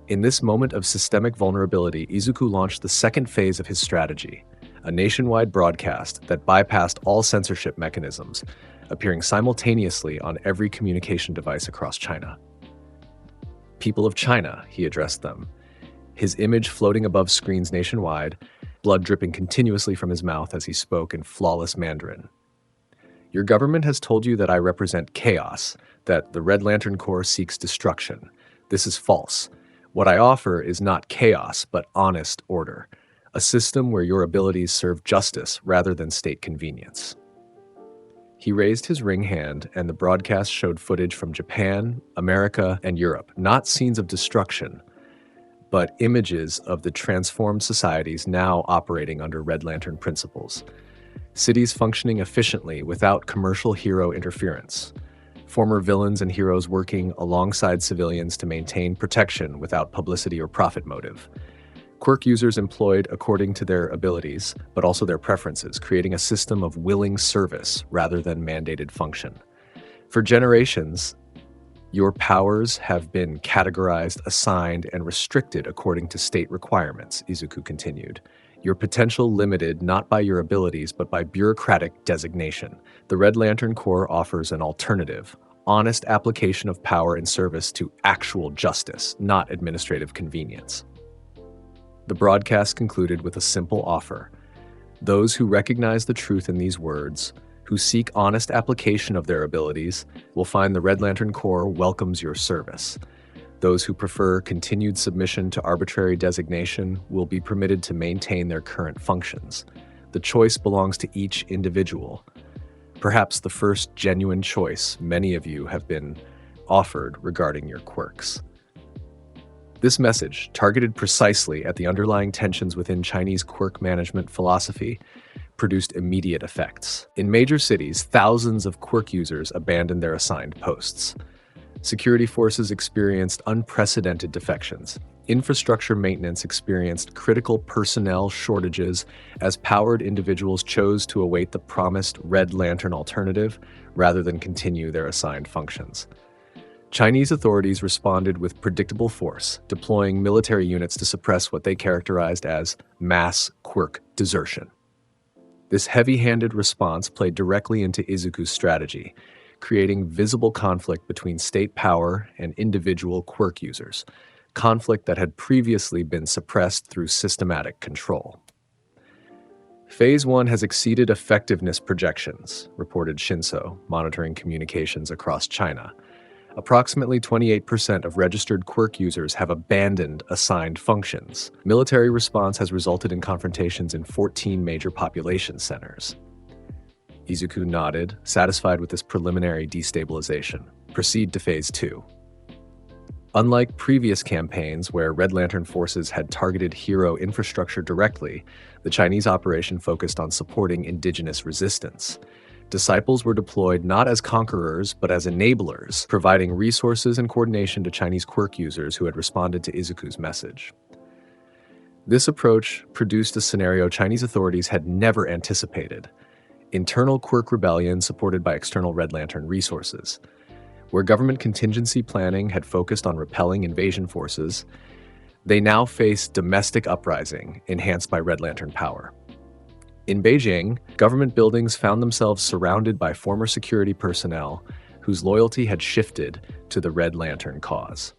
In this moment of systemic vulnerability, Izuku launched the second phase of his strategy, a nationwide broadcast that bypassed all censorship mechanisms, appearing simultaneously on every communication device across China. "People of China," he addressed them, his image floating above screens nationwide, blood dripping continuously from his mouth as he spoke in flawless Mandarin. "Your government has told you that I represent chaos, that the Red Lantern Corps seeks destruction. This is false. What I offer is not chaos, but honest order, a system where your abilities serve justice rather than state convenience." He raised his ring hand, and the broadcast showed footage from Japan, America, and Europe, not scenes of destruction, but images of the transformed societies now operating under Red Lantern principles. Cities functioning efficiently without commercial hero interference. Former villains and heroes working alongside civilians to maintain protection without publicity or profit motive. Quirk users employed according to their abilities, but also their preferences, creating a system of willing service rather than mandated function. For generations, your powers have been categorized, assigned, and restricted according to state requirements, Izuku continued. Your potential limited not by your abilities, but by bureaucratic designation. The Red Lantern Corps offers an alternative, honest application of power in service to actual justice, not administrative convenience. The broadcast concluded with a simple offer. Those who recognize the truth in these words, who seek honest application of their abilities, will find the Red Lantern Corps welcomes your service. Those who prefer continued submission to arbitrary designation will be permitted to maintain their current functions. The choice belongs to each individual. Perhaps the first genuine choice many of you have been offered regarding your quirks. This message, targeted precisely at the underlying tensions within Chinese quirk management philosophy, produced immediate effects. In major cities, thousands of quirk users abandoned their assigned posts. Security forces experienced unprecedented defections. Infrastructure maintenance experienced critical personnel shortages as powered individuals chose to await the promised Red Lantern alternative rather than continue their assigned functions. Chinese authorities responded with predictable force, deploying military units to suppress what they characterized as mass quirk desertion. This heavy-handed response played directly into Izuku's strategy, creating visible conflict between state power and individual quirk users, conflict that had previously been suppressed through systematic control. Phase 1 has exceeded effectiveness projections, reported Shinso, monitoring communications across China. Approximately 28% of registered quirk users have abandoned assigned functions. Military response has resulted in confrontations in 14 major population centers. Izuku nodded, satisfied with this preliminary destabilization. Proceed to Phase 2. Unlike previous campaigns where Red Lantern forces had targeted hero infrastructure directly, the Chinese operation focused on supporting indigenous resistance. Disciples were deployed not as conquerors, but as enablers, providing resources and coordination to Chinese quirk users who had responded to Izuku's message. This approach produced a scenario Chinese authorities had never anticipated: internal quirk rebellion supported by external Red Lantern resources. Where government contingency planning had focused on repelling invasion forces, they now faced domestic uprising enhanced by Red Lantern power. In Beijing, government buildings found themselves surrounded by former security personnel whose loyalty had shifted to the Red Lantern cause.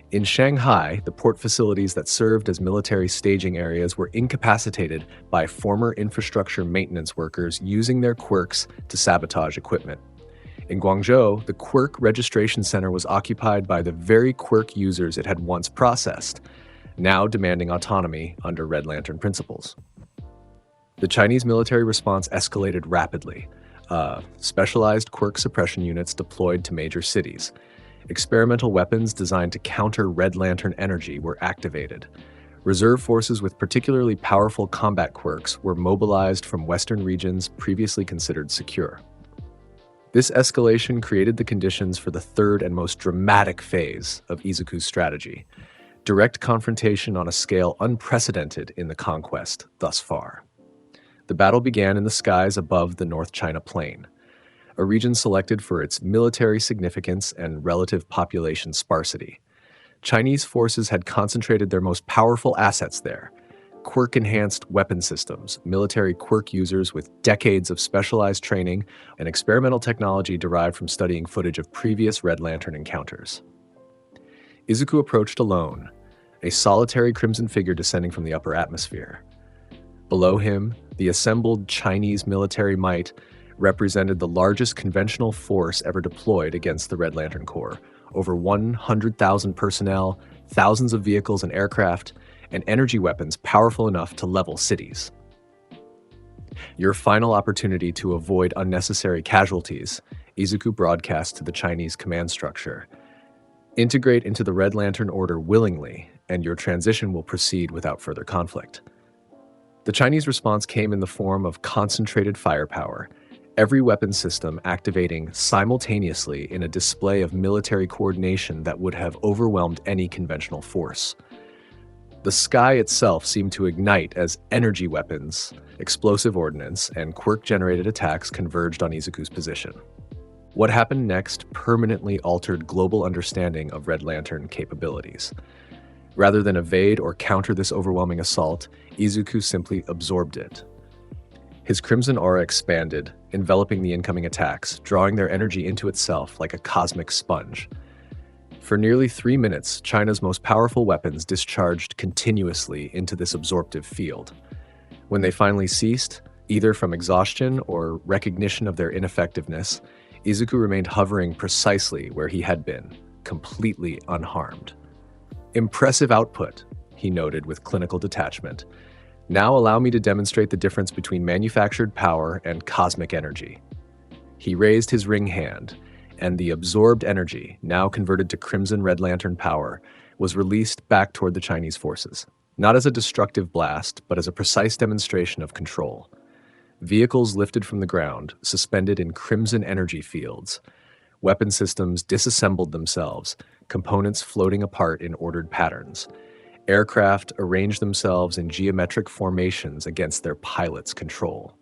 In Shanghai, the port facilities that served as military staging areas were incapacitated by former infrastructure maintenance workers using their quirks to sabotage equipment. In Guangzhou, the quirk registration center was occupied by the very quirk users it had once processed, now demanding autonomy under Red Lantern principles. The Chinese military response escalated rapidly. Specialized quirk suppression units deployed to major cities. Experimental weapons designed to counter Red Lantern energy were activated. Reserve forces with particularly powerful combat quirks were mobilized from Western regions previously considered secure. This escalation created the conditions for the third and most dramatic phase of Izuku's strategy: direct confrontation on a scale unprecedented in the conquest thus far. The battle began in the skies above the North China Plain, a region selected for its military significance and relative population sparsity. Chinese forces had concentrated their most powerful assets there: quirk-enhanced weapon systems, military quirk users with decades of specialized training, and experimental technology derived from studying footage of previous Red Lantern encounters. Izuku approached alone, a solitary crimson figure descending from the upper atmosphere. Below him, the assembled Chinese military might represented the largest conventional force ever deployed against the Red Lantern Corps: over 100,000 personnel, thousands of vehicles and aircraft, and energy weapons powerful enough to level cities. Your final opportunity to avoid unnecessary casualties, Izuku broadcast to the Chinese command structure. Integrate into the Red Lantern Order willingly, and your transition will proceed without further conflict. The Chinese response came in the form of concentrated firepower, every weapon system activating simultaneously in a display of military coordination that would have overwhelmed any conventional force. The sky itself seemed to ignite as energy weapons, explosive ordnance, and quirk-generated attacks converged on Izuku's position. What happened next permanently altered global understanding of Red Lantern capabilities. Rather than evade or counter this overwhelming assault, Izuku simply absorbed it. His crimson aura expanded, enveloping the incoming attacks, drawing their energy into itself like a cosmic sponge. For nearly 3 minutes, China's most powerful weapons discharged continuously into this absorptive field. When they finally ceased, either from exhaustion or recognition of their ineffectiveness, Izuku remained hovering precisely where he had been, completely unharmed. "Impressive output," he noted with clinical detachment. "Now allow me to demonstrate the difference between manufactured power and cosmic energy." He raised his ring hand, and the absorbed energy, now converted to crimson Red Lantern power, was released back toward the Chinese forces, not as a destructive blast, but as a precise demonstration of control. Vehicles lifted from the ground, suspended in crimson energy fields. Weapon systems disassembled themselves, components floating apart in ordered patterns. Aircraft arranged themselves in geometric formations against their pilot's control.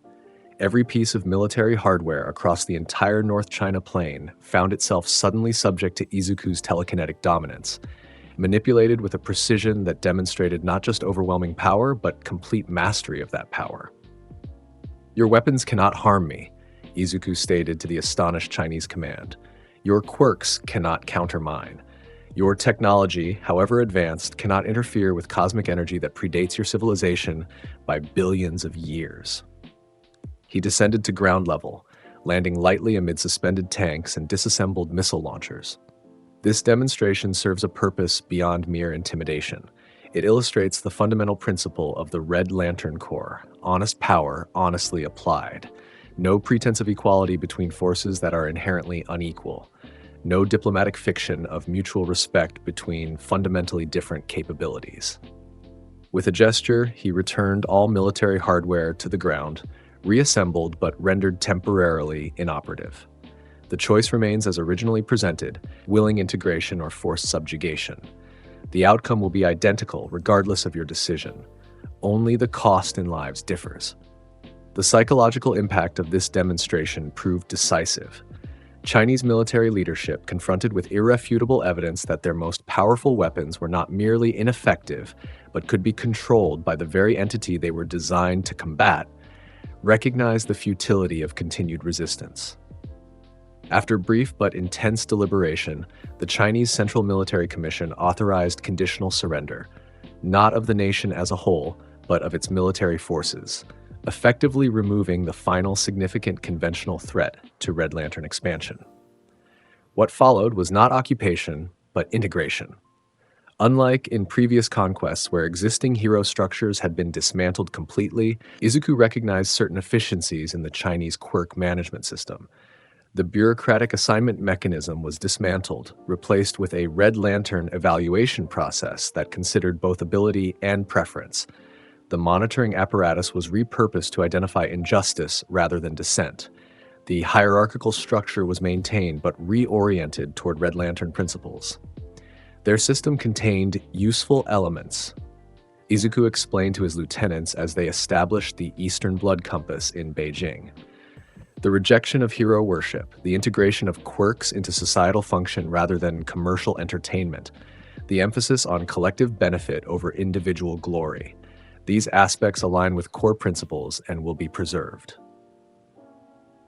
Every piece of military hardware across the entire North China Plain found itself suddenly subject to Izuku's telekinetic dominance, manipulated with a precision that demonstrated not just overwhelming power, but complete mastery of that power. "Your weapons cannot harm me," Izuku stated to the astonished Chinese command. "Your quirks cannot counter mine. Your technology, however advanced, cannot interfere with cosmic energy that predates your civilization by billions of years." He descended to ground level, landing lightly amid suspended tanks and disassembled missile launchers. This demonstration serves a purpose beyond mere intimidation. It illustrates the fundamental principle of the Red Lantern Corps: honest power, honestly applied. No pretense of equality between forces that are inherently unequal. No diplomatic fiction of mutual respect between fundamentally different capabilities. With a gesture, he returned all military hardware to the ground, reassembled but rendered temporarily inoperative. The choice remains as originally presented: willing integration or forced subjugation. The outcome will be identical regardless of your decision. Only the cost in lives differs. The psychological impact of this demonstration proved decisive. Chinese military leadership, confronted with irrefutable evidence that their most powerful weapons were not merely ineffective, but could be controlled by the very entity they were designed to combat, recognized the futility of continued resistance. After brief but intense deliberation, the Chinese Central Military Commission authorized conditional surrender, not of the nation as a whole, but of its military forces, effectively removing the final significant conventional threat to Red Lantern expansion. What followed was not occupation, but integration. Unlike in previous conquests where existing hero structures had been dismantled completely, Izuku recognized certain efficiencies in the Chinese quirk management system. The bureaucratic assignment mechanism was dismantled, replaced with a Red Lantern evaluation process that considered both ability and preference. The monitoring apparatus was repurposed to identify injustice rather than dissent. The hierarchical structure was maintained but reoriented toward Red Lantern principles. Their system contained useful elements. Izuku explained to his lieutenants as they established the Eastern Blood Compass in Beijing. The rejection of hero worship, the integration of quirks into societal function rather than commercial entertainment, the emphasis on collective benefit over individual glory. These aspects align with core principles and will be preserved.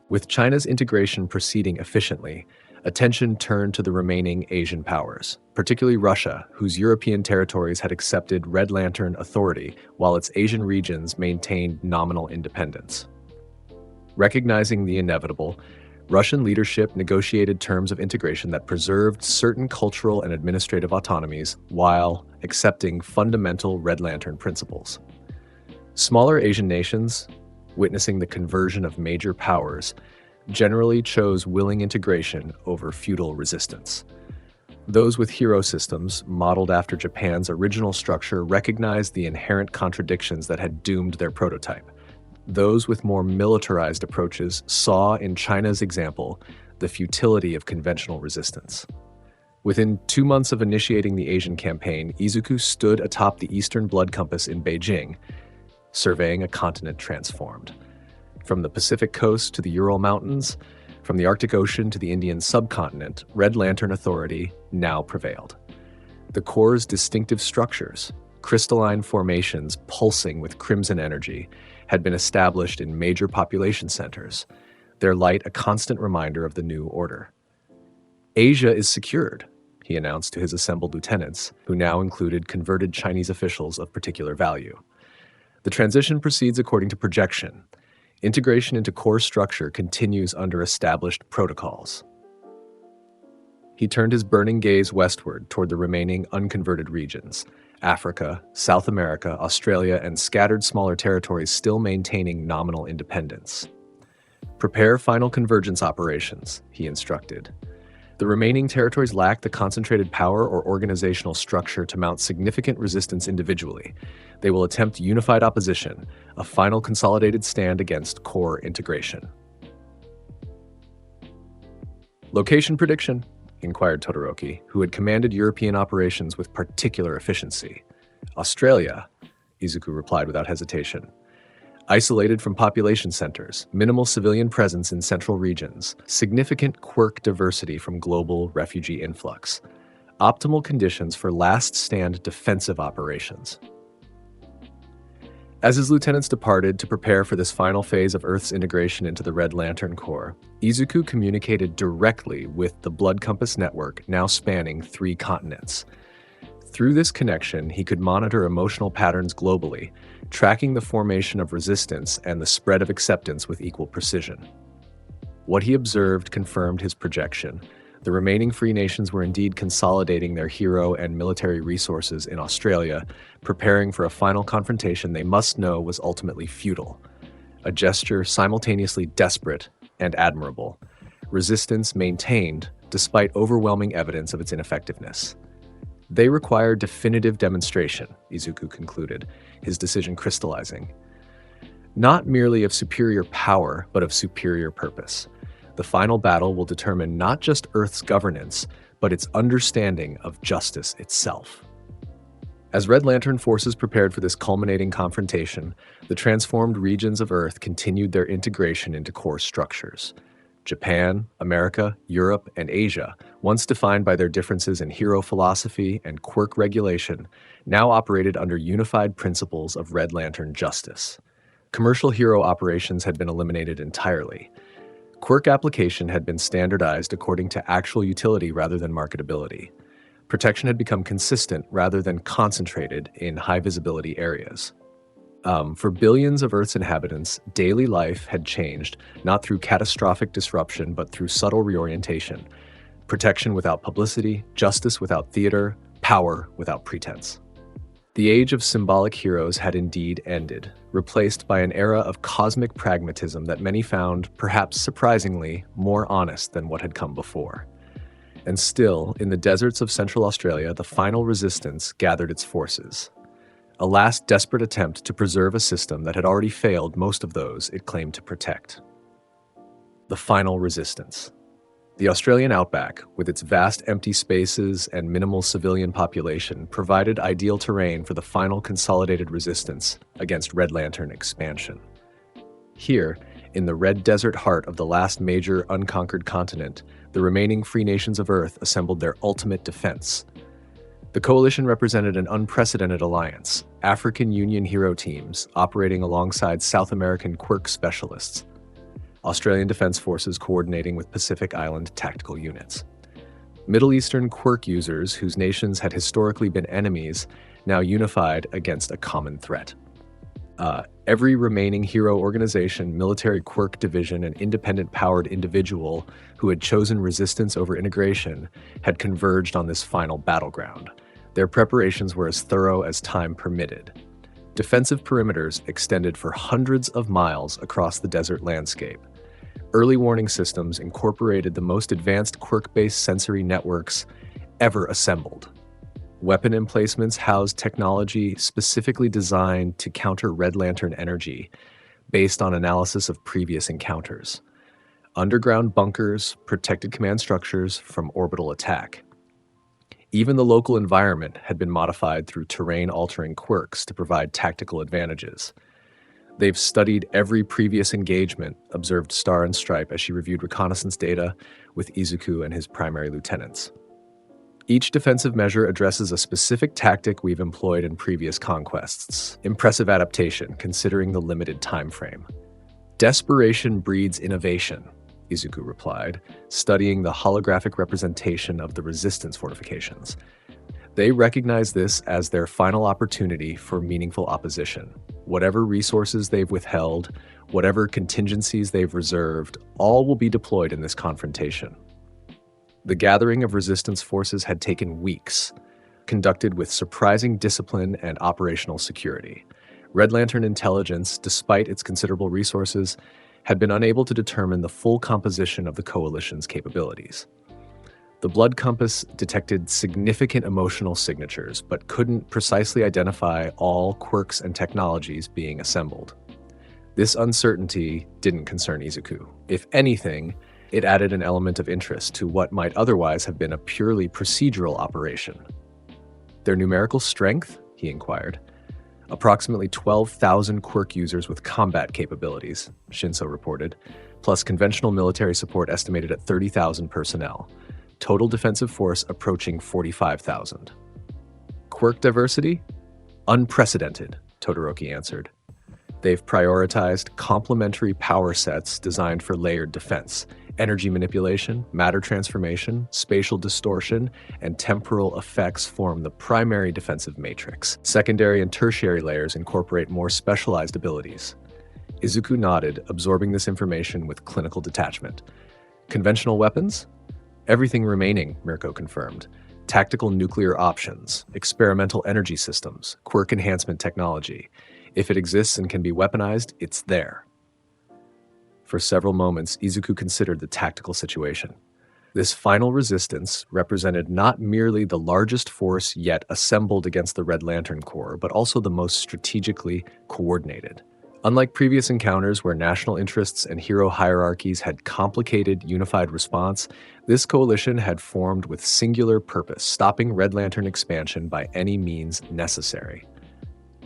With China's integration proceeding efficiently, attention turned to the remaining Asian powers, particularly Russia, whose European territories had accepted Red Lantern authority while its Asian regions maintained nominal independence. Recognizing the inevitable, Russian leadership negotiated terms of integration that preserved certain cultural and administrative autonomies while accepting fundamental Red Lantern principles. Smaller Asian nations, witnessing the conversion of major powers, generally chose willing integration over feudal resistance. Those with hero systems, modeled after Japan's original structure, recognized the inherent contradictions that had doomed their prototype. Those with more militarized approaches saw in China's example the futility of conventional resistance. Within 2 months of initiating the Asian campaign, Izuku stood atop the Eastern Blood Compass in Beijing, surveying a continent transformed. From the Pacific coast to the Ural Mountains, from the Arctic Ocean to the Indian subcontinent, Red Lantern authority now prevailed. The Corps' distinctive structures, crystalline formations pulsing with crimson energy, had been established in major population centers, their light a constant reminder of the new order. Asia is secured, he announced to his assembled lieutenants, who now included converted Chinese officials of particular value. The transition proceeds according to projection. Integration into core structure continues under established protocols. He turned his burning gaze westward toward the remaining unconverted regions, Africa, South America, Australia, and scattered smaller territories still maintaining nominal independence. Prepare final convergence operations, he instructed. The remaining territories lack the concentrated power or organizational structure to mount significant resistance individually. They will attempt unified opposition, a final consolidated stand against core integration. Location prediction, inquired Todoroki, who had commanded European operations with particular efficiency. Australia, Izuku replied without hesitation. Isolated from population centers, minimal civilian presence in central regions, significant quirk diversity from global refugee influx. Optimal conditions for last-stand defensive operations. As his lieutenants departed to prepare for this final phase of Earth's integration into the Red Lantern Corps, Izuku communicated directly with the Blood Compass network now spanning 3 continents. Through this connection, he could monitor emotional patterns globally, tracking the formation of resistance and the spread of acceptance with equal precision. What he observed confirmed his projection. The remaining free nations were indeed consolidating their hero and military resources in Australia, preparing for a final confrontation they must know was ultimately futile. A gesture simultaneously desperate and admirable. Resistance maintained despite overwhelming evidence of its ineffectiveness. They require definitive demonstration, Izuku concluded, his decision crystallizing. Not merely of superior power, but of superior purpose. The final battle will determine not just Earth's governance, but its understanding of justice itself. As Red Lantern forces prepared for this culminating confrontation, the transformed regions of Earth continued their integration into core structures. Japan, America, Europe, and Asia, once defined by their differences in hero philosophy and quirk regulation, now operated under unified principles of Red Lantern justice. Commercial hero operations had been eliminated entirely. Quirk application had been standardized according to actual utility rather than marketability. Protection had become consistent rather than concentrated in high-visibility areas. For billions of Earth's inhabitants, daily life had changed, not through catastrophic disruption, but through subtle reorientation. Protection without publicity, justice without theater, power without pretense. The age of symbolic heroes had indeed ended, replaced by an era of cosmic pragmatism that many found, perhaps surprisingly, more honest than what had come before. And still, in the deserts of Central Australia, the final resistance gathered its forces. A last desperate attempt to preserve a system that had already failed most of those it claimed to protect. The final resistance. The Australian outback, with its vast empty spaces and minimal civilian population, provided ideal terrain for the final consolidated resistance against Red Lantern expansion. Here, in the red desert heart of the last major unconquered continent, the remaining free nations of Earth assembled their ultimate defense. The coalition represented an unprecedented alliance, African Union hero teams operating alongside South American quirk specialists, Australian Defence Forces coordinating with Pacific Island tactical units. Middle Eastern quirk users whose nations had historically been enemies now unified against a common threat. Every remaining hero organization, military quirk division, and independent-powered individual who had chosen resistance over integration had converged on this final battleground. Their preparations were as thorough as time permitted. Defensive perimeters extended for hundreds of miles across the desert landscape. Early warning systems incorporated the most advanced quirk-based sensory networks ever assembled. Weapon emplacements housed technology specifically designed to counter Red Lantern energy, based on analysis of previous encounters. Underground bunkers protected command structures from orbital attack. Even the local environment had been modified through terrain-altering quirks to provide tactical advantages. They've studied every previous engagement, observed Star and Stripe as she reviewed reconnaissance data with Izuku and his primary lieutenants. Each defensive measure addresses a specific tactic we've employed in previous conquests. Impressive adaptation, considering the limited time frame. Desperation breeds innovation, Izuku replied, studying the holographic representation of the resistance fortifications. They recognize this as their final opportunity for meaningful opposition. Whatever resources they've withheld, whatever contingencies they've reserved, all will be deployed in this confrontation. The gathering of resistance forces had taken weeks, conducted with surprising discipline and operational security. Red Lantern intelligence, despite its considerable resources, had been unable to determine the full composition of the coalition's capabilities. The blood compass detected significant emotional signatures, but couldn't precisely identify all quirks and technologies being assembled. This uncertainty didn't concern Izuku. If anything, it added an element of interest to what might otherwise have been a purely procedural operation. Their numerical strength? He inquired. Approximately 12,000 quirk users with combat capabilities, Shinso reported, plus conventional military support estimated at 30,000 personnel. Total defensive force approaching 45,000. Quirk diversity? Unprecedented, Todoroki answered. They've prioritized complementary power sets designed for layered defense. Energy manipulation, matter transformation, spatial distortion, and temporal effects form the primary defensive matrix. Secondary and tertiary layers incorporate more specialized abilities. Izuku nodded, absorbing this information with clinical detachment. Conventional weapons? Everything remaining, Mirko confirmed. Tactical nuclear options, experimental energy systems, quirk enhancement technology. If it exists and can be weaponized, it's there. For several moments, Izuku considered the tactical situation. This final resistance represented not merely the largest force yet assembled against the Red Lantern Corps, but also the most strategically coordinated. Unlike previous encounters where national interests and hero hierarchies had complicated, unified response, this coalition had formed with singular purpose, stopping Red Lantern expansion by any means necessary.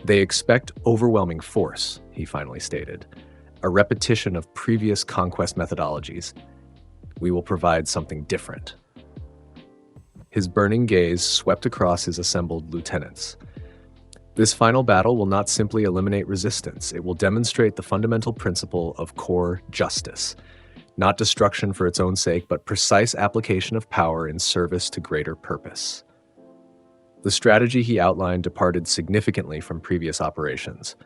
They expect overwhelming force, he finally stated, a repetition of previous conquest methodologies. We will provide something different. His burning gaze swept across his assembled lieutenants. This final battle will not simply eliminate resistance, it will demonstrate the fundamental principle of core justice. Not destruction for its own sake, but precise application of power in service to greater purpose. The strategy he outlined departed significantly from previous operations.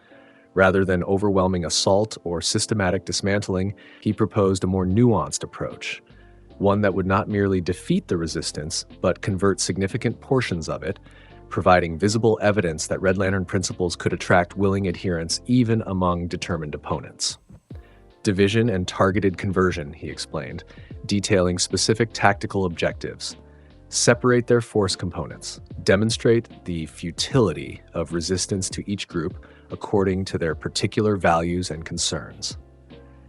Rather than overwhelming assault or systematic dismantling, he proposed a more nuanced approach. one that would not merely defeat the resistance, but convert significant portions of it, providing visible evidence that Red Lantern principles could attract willing adherents even among determined opponents. Division and targeted conversion, he explained, detailing specific tactical objectives. Separate their force components, demonstrate the futility of resistance to each group according to their particular values and concerns.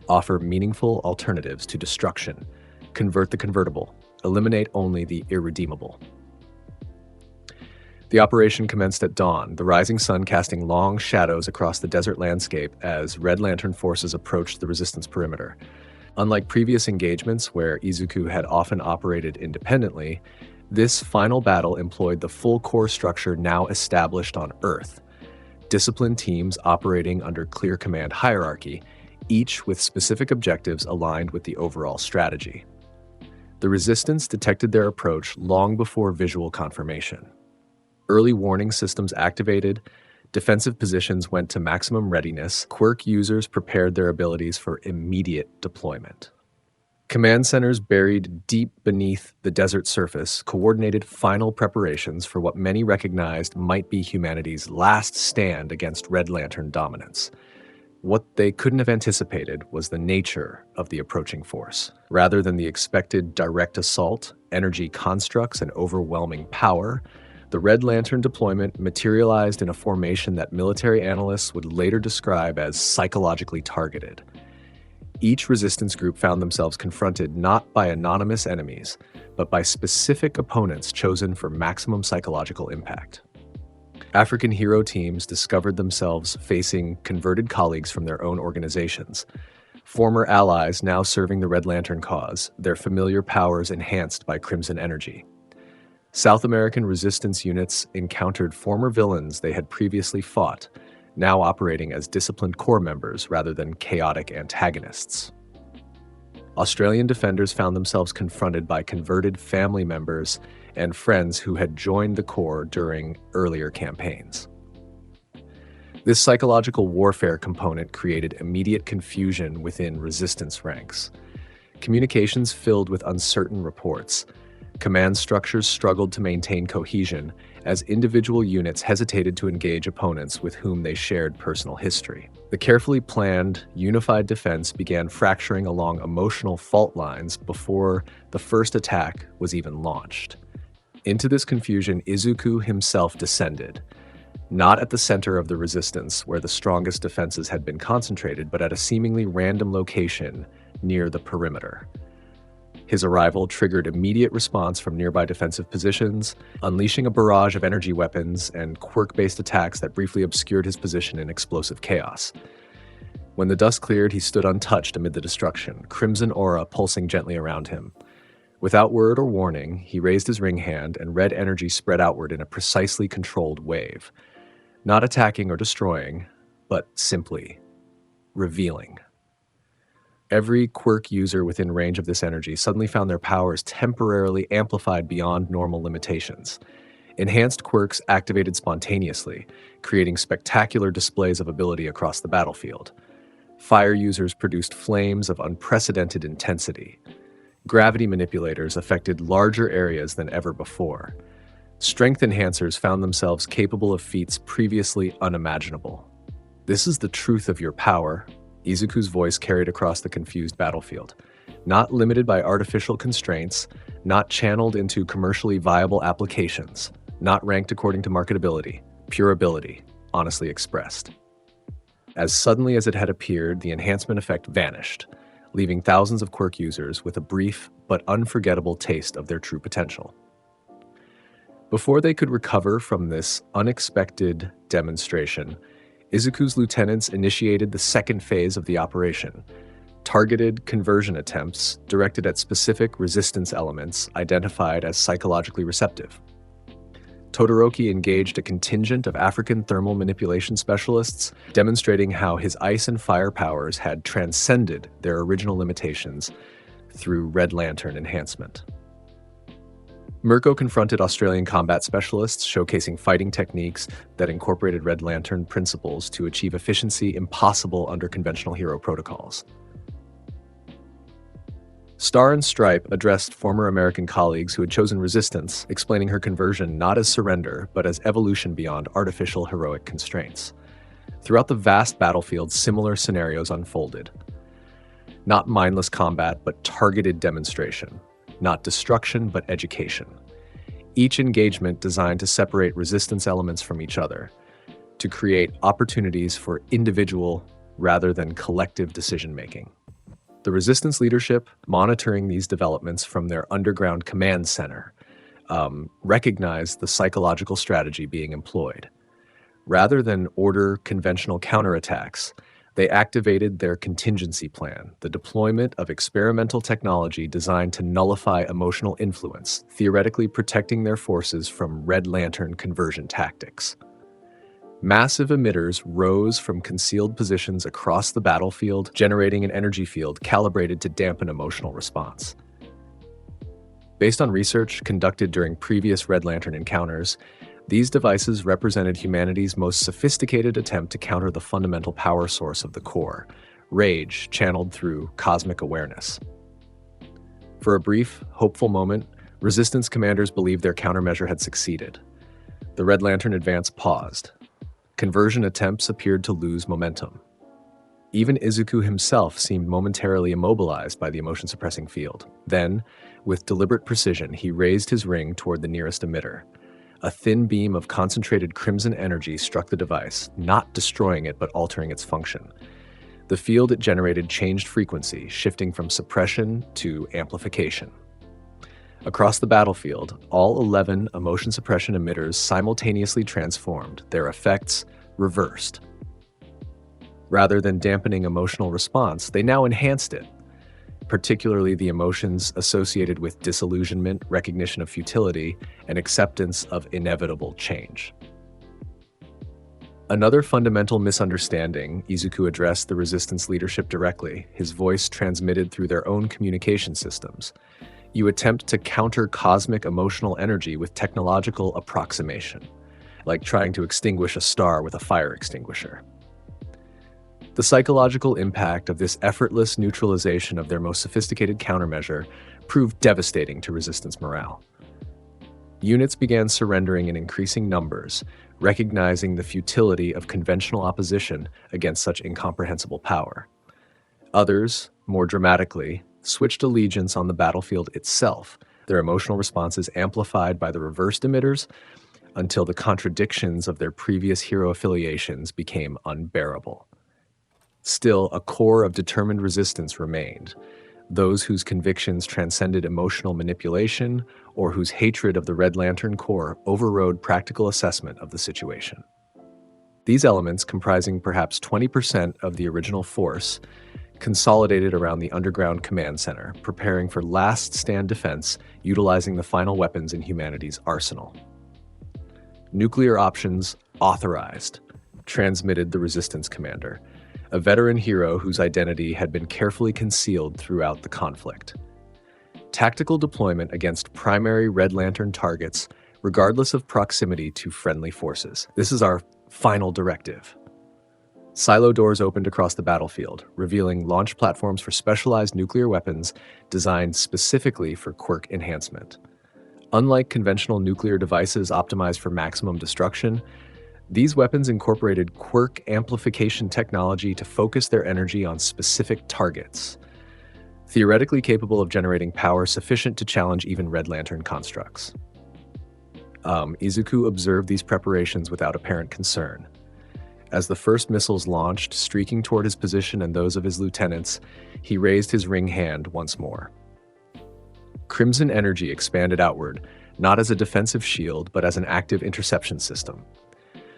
Offer meaningful alternatives to destruction, convert the convertible, eliminate only the irredeemable. The operation commenced at dawn, the rising sun casting long shadows across the desert landscape as Red Lantern forces approached the resistance perimeter. Unlike previous engagements where Izuku had often operated independently, this final battle employed the full core structure now established on Earth. Disciplined teams operating under clear command hierarchy, each with specific objectives aligned with the overall strategy. The resistance detected their approach long before visual confirmation. Early warning systems activated, defensive positions went to maximum readiness, quirk users prepared their abilities for immediate deployment. Command centers buried deep beneath the desert surface coordinated final preparations for what many recognized might be humanity's last stand against Red Lantern dominance. What they couldn't have anticipated was the nature of the approaching force. Rather than the expected direct assault, energy constructs, and overwhelming power, the Red Lantern deployment materialized in a formation that military analysts would later describe as psychologically targeted. Each resistance group found themselves confronted not by anonymous enemies, but by specific opponents chosen for maximum psychological impact. African hero teams discovered themselves facing converted colleagues from their own organizations, former allies now serving the Red Lantern cause, their familiar powers enhanced by crimson energy. South American resistance units encountered former villains they had previously fought, now operating as disciplined core members rather than chaotic antagonists. Australian defenders found themselves confronted by converted family members and friends who had joined the Corps during earlier campaigns. This psychological warfare component created immediate confusion within resistance ranks. Communications filled with uncertain reports. Command structures struggled to maintain cohesion as individual units hesitated to engage opponents with whom they shared personal history. The carefully planned, unified defense began fracturing along emotional fault lines before the first attack was even launched. Into this confusion, Izuku himself descended, not at the center of the resistance where the strongest defenses had been concentrated, but at a seemingly random location near the perimeter. His arrival triggered immediate response from nearby defensive positions, unleashing a barrage of energy weapons and quirk-based attacks that briefly obscured his position in explosive chaos. When the dust cleared, he stood untouched amid the destruction, crimson aura pulsing gently around him. Without word or warning, he raised his ring hand and red energy spread outward in a precisely controlled wave. Not attacking or destroying, but simply revealing. Every quirk user within range of this energy suddenly found their powers temporarily amplified beyond normal limitations. Enhanced quirks activated spontaneously, creating spectacular displays of ability across the battlefield. Fire users produced flames of unprecedented intensity. Gravity manipulators affected larger areas than ever before. Strength enhancers found themselves capable of feats previously unimaginable. This is the truth of your power, Izuku's voice carried across the confused battlefield. Not limited by artificial constraints, not channeled into commercially viable applications, not ranked according to marketability, pure ability, honestly expressed. As suddenly as it had appeared, the enhancement effect vanished, leaving thousands of quirk users with a brief but unforgettable taste of their true potential. Before they could recover from this unexpected demonstration, Izuku's lieutenants initiated the second phase of the operation, targeted conversion attempts directed at specific resistance elements identified as psychologically receptive. Todoroki engaged a contingent of African thermal manipulation specialists, demonstrating how his ice and fire powers had transcended their original limitations through Red Lantern enhancement. Mirko confronted Australian combat specialists, showcasing fighting techniques that incorporated Red Lantern principles to achieve efficiency impossible under conventional hero protocols. Star and Stripe addressed former American colleagues who had chosen resistance, explaining her conversion not as surrender, but as evolution beyond artificial heroic constraints. Throughout the vast battlefield, similar scenarios unfolded. Not mindless combat, but targeted demonstration. Not destruction, but education. Each engagement designed to separate resistance elements from each other, to create opportunities for individual rather than collective decision-making. The resistance leadership, monitoring these developments from their underground command center, recognized the psychological strategy being employed. Rather than order conventional counterattacks, they activated their contingency plan, the deployment of experimental technology designed to nullify emotional influence, theoretically protecting their forces from Red Lantern conversion tactics. Massive emitters rose from concealed positions across the battlefield, generating an energy field calibrated to dampen emotional response. Based on research conducted during previous Red Lantern encounters, these devices represented humanity's most sophisticated attempt to counter the fundamental power source of the core, rage channeled through cosmic awareness. For a brief, hopeful moment, Resistance commanders believed their countermeasure had succeeded. The Red Lantern advance paused. Conversion attempts appeared to lose momentum. Even Izuku himself seemed momentarily immobilized by the emotion-suppressing field. Then, with deliberate precision, he raised his ring toward the nearest emitter. A thin beam of concentrated crimson energy struck the device, not destroying it but altering its function. The field it generated changed frequency, shifting from suppression to amplification. Across the battlefield, all 11 emotion suppression emitters simultaneously transformed, their effects reversed. Rather than dampening emotional response, they now enhanced it, particularly the emotions associated with disillusionment, recognition of futility, and acceptance of inevitable change. Another fundamental misunderstanding, Izuku addressed the Resistance leadership directly, his voice transmitted through their own communication systems. You attempt to counter cosmic emotional energy with technological approximation, like trying to extinguish a star with a fire extinguisher. The psychological impact of this effortless neutralization of their most sophisticated countermeasure proved devastating to Resistance morale. Units began surrendering in increasing numbers, recognizing the futility of conventional opposition against such incomprehensible power. Others, more dramatically, switched allegiance on the battlefield itself, their emotional responses amplified by the reversed emitters, until the contradictions of their previous hero affiliations became unbearable. Still, a core of determined resistance remained, those whose convictions transcended emotional manipulation or whose hatred of the Red Lantern Corps overrode practical assessment of the situation. These elements, comprising perhaps 20% of the original force, consolidated around the underground command center, preparing for last-stand defense, utilizing the final weapons in humanity's arsenal. Nuclear options authorized, transmitted the Resistance commander, a veteran hero whose identity had been carefully concealed throughout the conflict. Tactical deployment against primary Red Lantern targets, regardless of proximity to friendly forces. This is our final directive. Silo doors opened across the battlefield, revealing launch platforms for specialized nuclear weapons designed specifically for quirk enhancement. Unlike conventional nuclear devices optimized for maximum destruction, these weapons incorporated quirk amplification technology to focus their energy on specific targets, theoretically capable of generating power sufficient to challenge even Red Lantern constructs. Izuku observed these preparations without apparent concern. As the first missiles launched, streaking toward his position and those of his lieutenants, he raised his ring hand once more. Crimson energy expanded outward, not as a defensive shield, but as an active interception system.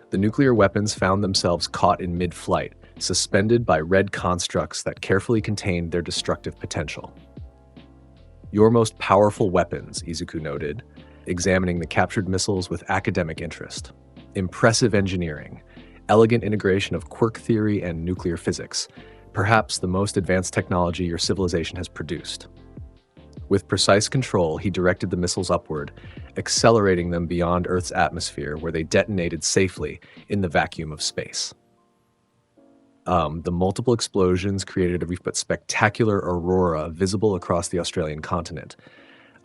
The nuclear weapons found themselves caught in mid-flight, suspended by red constructs that carefully contained their destructive potential. Your most powerful weapons, Izuku noted, examining the captured missiles with academic interest. Impressive engineering, elegant integration of quirk theory and nuclear physics, perhaps the most advanced technology your civilization has produced. With precise control, he directed the missiles upward, accelerating them beyond Earth's atmosphere where they detonated safely in the vacuum of space. The multiple explosions created a brief but spectacular aurora visible across the Australian continent,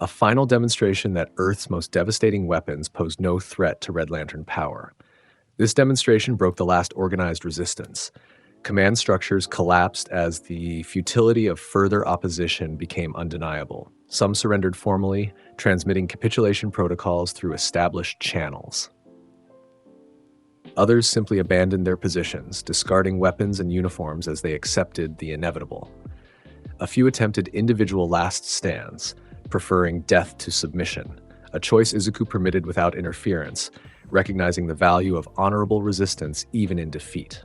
a final demonstration that Earth's most devastating weapons posed no threat to Red Lantern power. This demonstration broke the last organized resistance. Command structures collapsed as the futility of further opposition became undeniable. Some surrendered formally, transmitting capitulation protocols through established channels. Others simply abandoned their positions, discarding weapons and uniforms as they accepted the inevitable. A few attempted individual last stands, preferring death to submission, a choice Izuku permitted without interference, recognizing the value of honorable resistance even in defeat.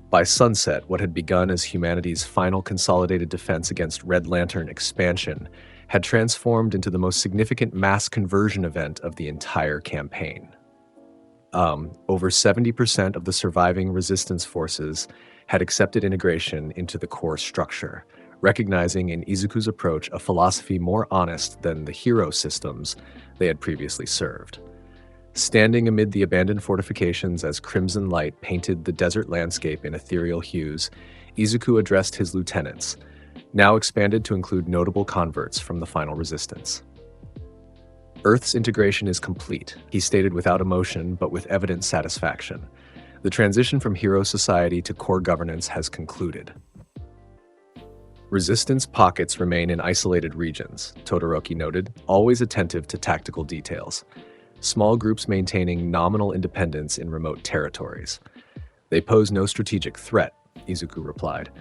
By sunset, what had begun as humanity's final consolidated defense against Red Lantern expansion had transformed into the most significant mass conversion event of the entire campaign. Over 70% of the surviving resistance forces had accepted integration into the core structure, recognizing in Izuku's approach a philosophy more honest than the hero systems they had previously served. Standing amid the abandoned fortifications as crimson light painted the desert landscape in ethereal hues, Izuku addressed his lieutenants, now expanded to include notable converts from the final resistance. Earth's integration is complete, he stated without emotion but with evident satisfaction. The transition from hero society to core governance has concluded. Resistance pockets remain in isolated regions, Todoroki noted, always attentive to tactical details. Small groups maintaining nominal independence in remote territories. They pose no strategic threat, Izuku replied.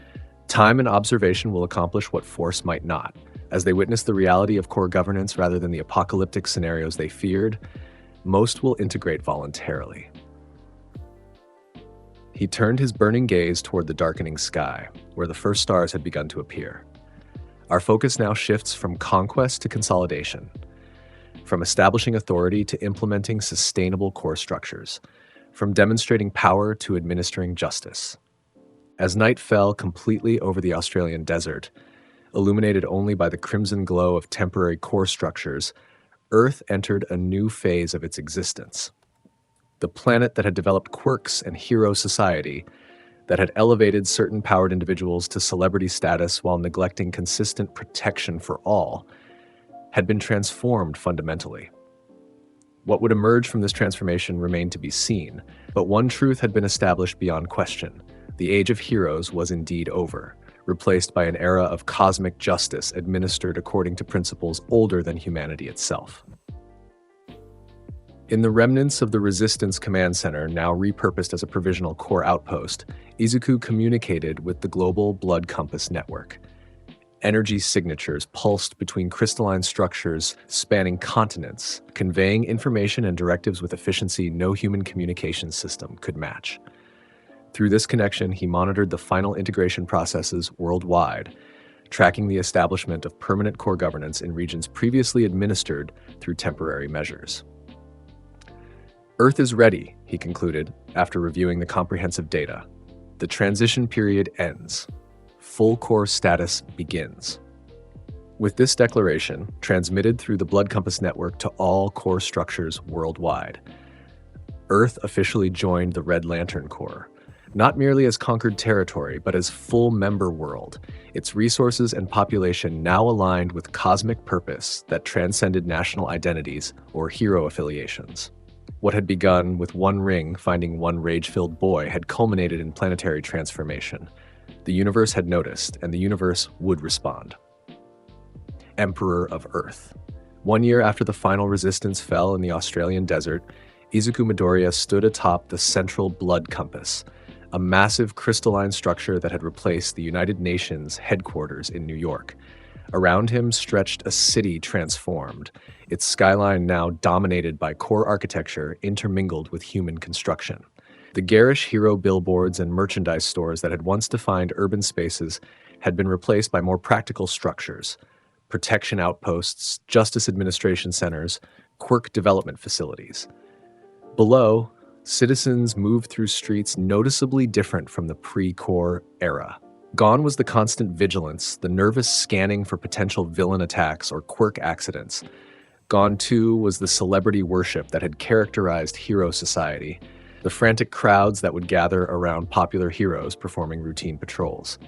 Time and observation will accomplish what force might not. As they witness the reality of core governance rather than the apocalyptic scenarios they feared, most will integrate voluntarily. He turned his burning gaze toward the darkening sky, where the first stars had begun to appear. Our focus now shifts from conquest to consolidation, from establishing authority to implementing sustainable core structures, from demonstrating power to administering justice. As night fell completely over the Australian desert, illuminated only by the crimson glow of temporary core structures, Earth entered a new phase of its existence. The planet that had developed quirks and hero society, that had elevated certain powered individuals to celebrity status while neglecting consistent protection for all, had been transformed fundamentally. What would emerge from this transformation remained to be seen, but one truth had been established beyond question. The age of heroes was indeed over, replaced by an era of cosmic justice administered according to principles older than humanity itself. In the remnants of the Resistance Command Center, now repurposed as a provisional core outpost, Izuku communicated with the global Blood Compass network. Energy signatures pulsed between crystalline structures spanning continents, conveying information and directives with efficiency no human communication system could match. Through this connection, he monitored the final integration processes worldwide, tracking the establishment of permanent core governance in regions previously administered through temporary measures. Earth is ready, he concluded, after reviewing the comprehensive data. The transition period ends. Full core status begins. With this declaration, transmitted through the Blood Compass network to all core structures worldwide, Earth officially joined the Red Lantern Corps, not merely as conquered territory, but as full member world, its resources and population now aligned with cosmic purpose that transcended national identities or hero affiliations. What had begun with one ring finding one rage-filled boy had culminated in planetary transformation. The universe had noticed, and the universe would respond. Emperor of Earth. 1 year after the final resistance fell in the Australian desert, Izuku Midoriya stood atop the central Blood Compass, a massive crystalline structure that had replaced the United Nations headquarters in New York. Around him stretched a city transformed, its skyline now dominated by core architecture intermingled with human construction. The garish hero billboards and merchandise stores that had once defined urban spaces had been replaced by more practical structures: protection outposts, justice administration centers, quirk development facilities. Below, citizens moved through streets noticeably different from the pre-core era. Gone was the constant vigilance, the nervous scanning for potential villain attacks or quirk accidents. Gone, too, was the celebrity worship that had characterized hero society, the frantic crowds that would gather around popular heroes performing routine patrols.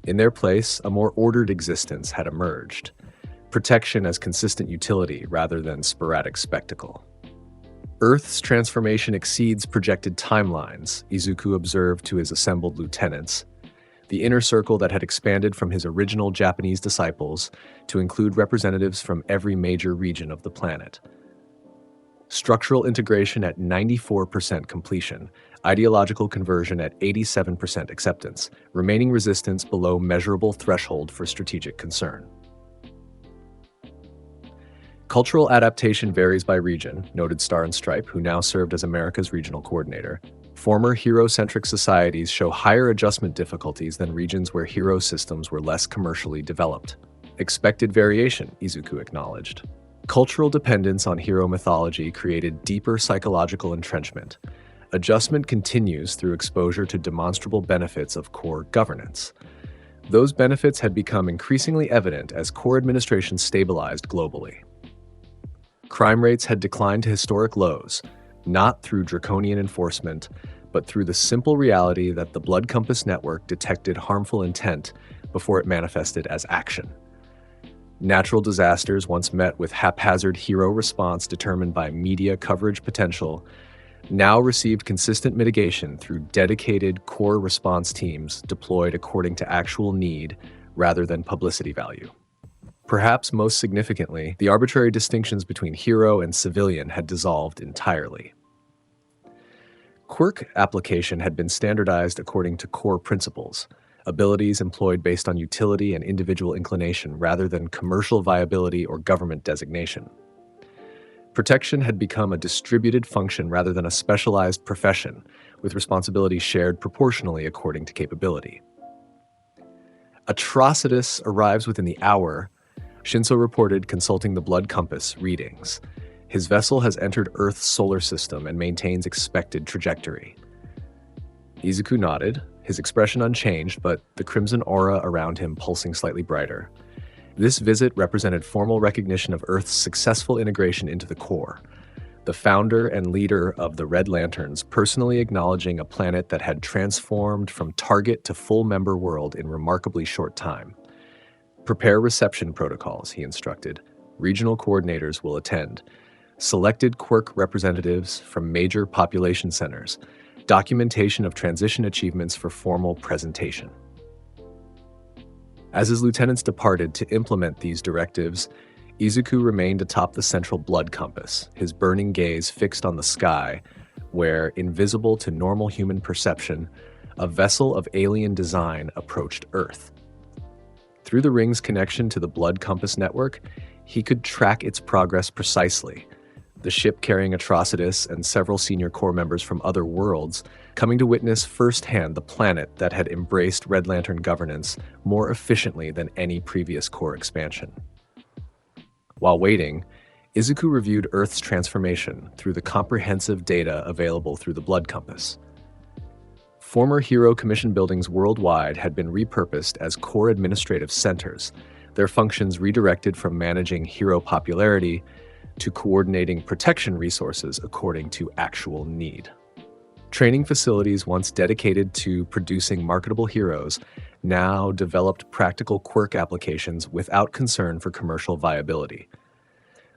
In their place, a more ordered existence had emerged, protection as consistent utility rather than sporadic spectacle. Earth's transformation exceeds projected timelines, Izuku observed to his assembled lieutenants. The inner circle that had expanded from his original Japanese disciples to include representatives from every major region of the planet. Structural integration at 94% completion, ideological conversion at 87% acceptance, remaining resistance below measurable threshold for strategic concern. Cultural adaptation varies by region, noted Star and Stripe, who now served as America's regional coordinator. Former hero-centric societies show higher adjustment difficulties than regions where hero systems were less commercially developed. Expected variation, Izuku acknowledged. Cultural dependence on hero mythology created deeper psychological entrenchment. Adjustment continues through exposure to demonstrable benefits of core governance. Those benefits had become increasingly evident as core administration stabilized globally. Crime rates had declined to historic lows, not through draconian enforcement, but through the simple reality that the Blood Compass network detected harmful intent before it manifested as action. Natural disasters, once met with haphazard hero response determined by media coverage potential, now received consistent mitigation through dedicated core response teams deployed according to actual need rather than publicity value. Perhaps most significantly, the arbitrary distinctions between hero and civilian had dissolved entirely. Quirk application had been standardized according to core principles, abilities employed based on utility and individual inclination rather than commercial viability or government designation. Protection had become a distributed function rather than a specialized profession, with responsibilities shared proportionally according to capability. Atrocitus arrives within the hour, Shinso reported, consulting the Blood Compass readings. His vessel has entered Earth's solar system and maintains expected trajectory. Izuku nodded, his expression unchanged, but the crimson aura around him pulsing slightly brighter. This visit represented formal recognition of Earth's successful integration into the core, the founder and leader of the Red Lanterns personally acknowledging a planet that had transformed from target to full member world in remarkably short time. Prepare reception protocols, he instructed. Regional coordinators will attend. Selected quirk representatives from major population centers. Documentation of transition achievements for formal presentation. As his lieutenants departed to implement these directives, Izuku remained atop the central Blood Compass, his burning gaze fixed on the sky, where, invisible to normal human perception, a vessel of alien design approached Earth. Through the ring's connection to the Blood Compass network, he could track its progress precisely. The ship carrying Atrocitus and several senior core members from other worlds coming to witness firsthand the planet that had embraced Red Lantern governance more efficiently than any previous core expansion. While waiting, Izuku reviewed Earth's transformation through the comprehensive data available through the Blood Compass. Former Hero Commission buildings worldwide had been repurposed as core administrative centers, their functions redirected from managing hero popularity to coordinating protection resources according to actual need. Training facilities once dedicated to producing marketable heroes now developed practical quirk applications without concern for commercial viability.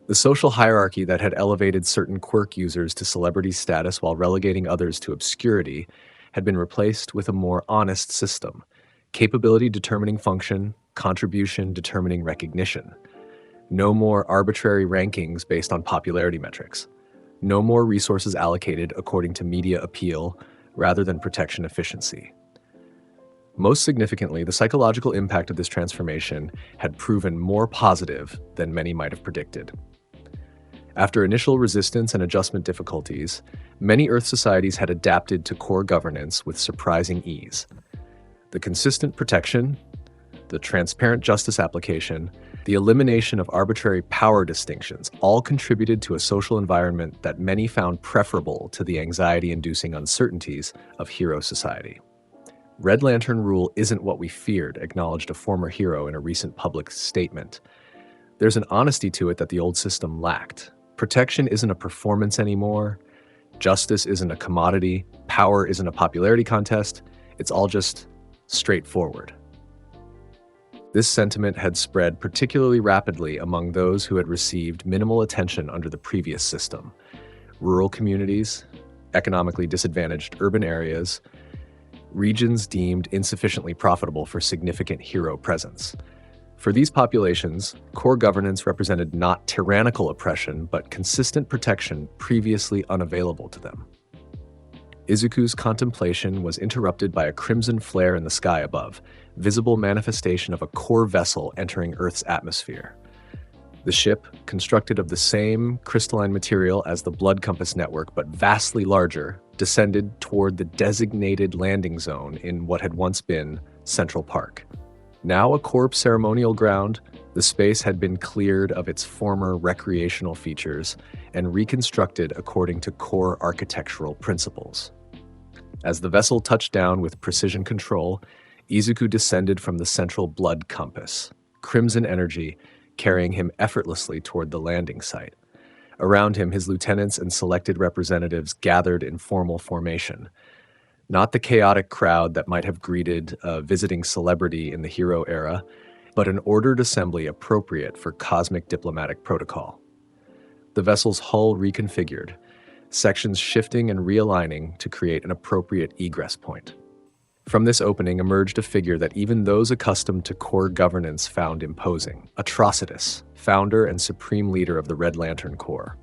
The social hierarchy that had elevated certain quirk users to celebrity status while relegating others to obscurity had been replaced with a more honest system, capability determining function, contribution determining recognition. No more arbitrary rankings based on popularity metrics. No more resources allocated according to media appeal rather than protection efficiency. Most significantly, the psychological impact of this transformation had proven more positive than many might have predicted. After initial resistance and adjustment difficulties, many Earth societies had adapted to core governance with surprising ease. The consistent protection, the transparent justice application, the elimination of arbitrary power distinctions all contributed to a social environment that many found preferable to the anxiety-inducing uncertainties of hero society. Red Lantern rule isn't what we feared, acknowledged a former hero in a recent public statement. There's an honesty to it that the old system lacked. Protection isn't a performance anymore, Justice isn't a commodity, power isn't a popularity contest, it's all just straightforward. This sentiment had spread particularly rapidly among those who had received minimal attention under the previous system. Rural communities, economically disadvantaged urban areas, regions deemed insufficiently profitable for significant hero presence. For these populations, core governance represented not tyrannical oppression, but consistent protection previously unavailable to them. Izuku's contemplation was interrupted by a crimson flare in the sky above, visible manifestation of a core vessel entering Earth's atmosphere. The ship, constructed of the same crystalline material as the Blood Compass network but vastly larger, descended toward the designated landing zone in what had once been Central Park. Now a corp ceremonial ground, the space had been cleared of its former recreational features and reconstructed according to core architectural principles. As the vessel touched down with precision control, Izuku descended from the central Blood Compass, crimson energy carrying him effortlessly toward the landing site. Around him, his lieutenants and selected representatives gathered in formal formation. Not the chaotic crowd that might have greeted a visiting celebrity in the hero era, but an ordered assembly appropriate for cosmic diplomatic protocol. The vessel's hull reconfigured, sections shifting and realigning to create an appropriate egress point. From this opening emerged a figure that even those accustomed to core governance found imposing, Atrocitus, founder and supreme leader of the Red Lantern Corps.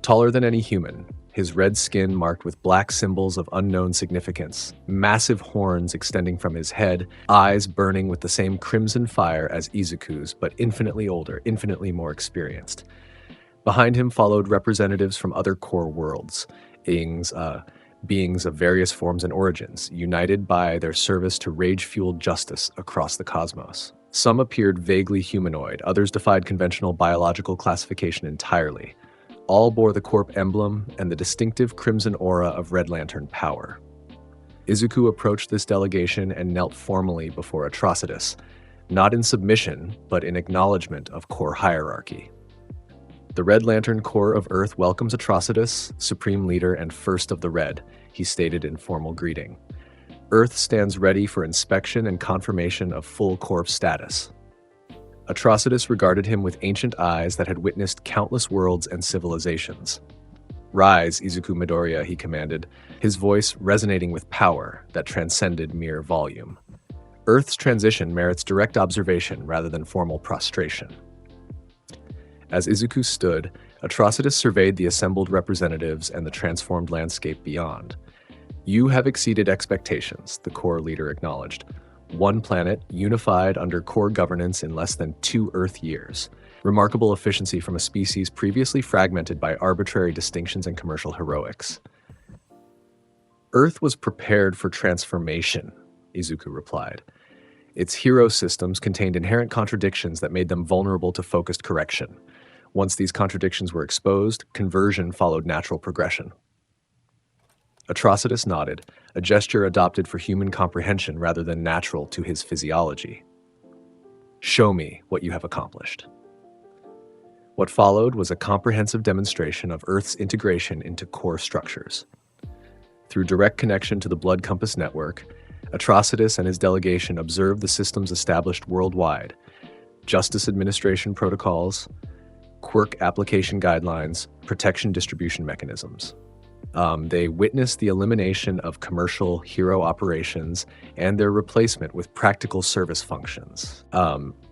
Taller than any human, his red skin marked with black symbols of unknown significance, massive horns extending from his head, eyes burning with the same crimson fire as Izuku's, but infinitely older, infinitely more experienced. Behind him followed representatives from other core worlds, beings of various forms and origins, united by their service to rage-fueled justice across the cosmos. Some appeared vaguely humanoid, others defied conventional biological classification entirely. All bore the Corp emblem and the distinctive crimson aura of Red Lantern power. Izuku approached this delegation and knelt formally before Atrocitus, not in submission, but in acknowledgement of Corps hierarchy. The Red Lantern Corps of Earth welcomes Atrocitus, Supreme Leader and First of the Red, he stated in formal greeting. Earth stands ready for inspection and confirmation of full Corp status. Atrocitus regarded him with ancient eyes that had witnessed countless worlds and civilizations. Rise, Izuku Midoriya, he commanded, his voice resonating with power that transcended mere volume. Earth's transition merits direct observation rather than formal prostration. As Izuku stood, Atrocitus surveyed the assembled representatives and the transformed landscape beyond. You have exceeded expectations, the Corps leader acknowledged. One planet, unified under core governance in less than 2 Earth years. Remarkable efficiency from a species previously fragmented by arbitrary distinctions and commercial heroics. Earth was prepared for transformation, Izuku replied. Its hero systems contained inherent contradictions that made them vulnerable to focused correction. Once these contradictions were exposed, conversion followed natural progression. Atrocitus nodded, a gesture adopted for human comprehension rather than natural to his physiology. Show me what you have accomplished. What followed was a comprehensive demonstration of Earth's integration into core structures. Through direct connection to the Blood Compass network, Atrocitus and his delegation observed the systems established worldwide, justice administration protocols, quirk application guidelines, protection distribution mechanisms. They witnessed the elimination of commercial hero operations and their replacement with practical service functions.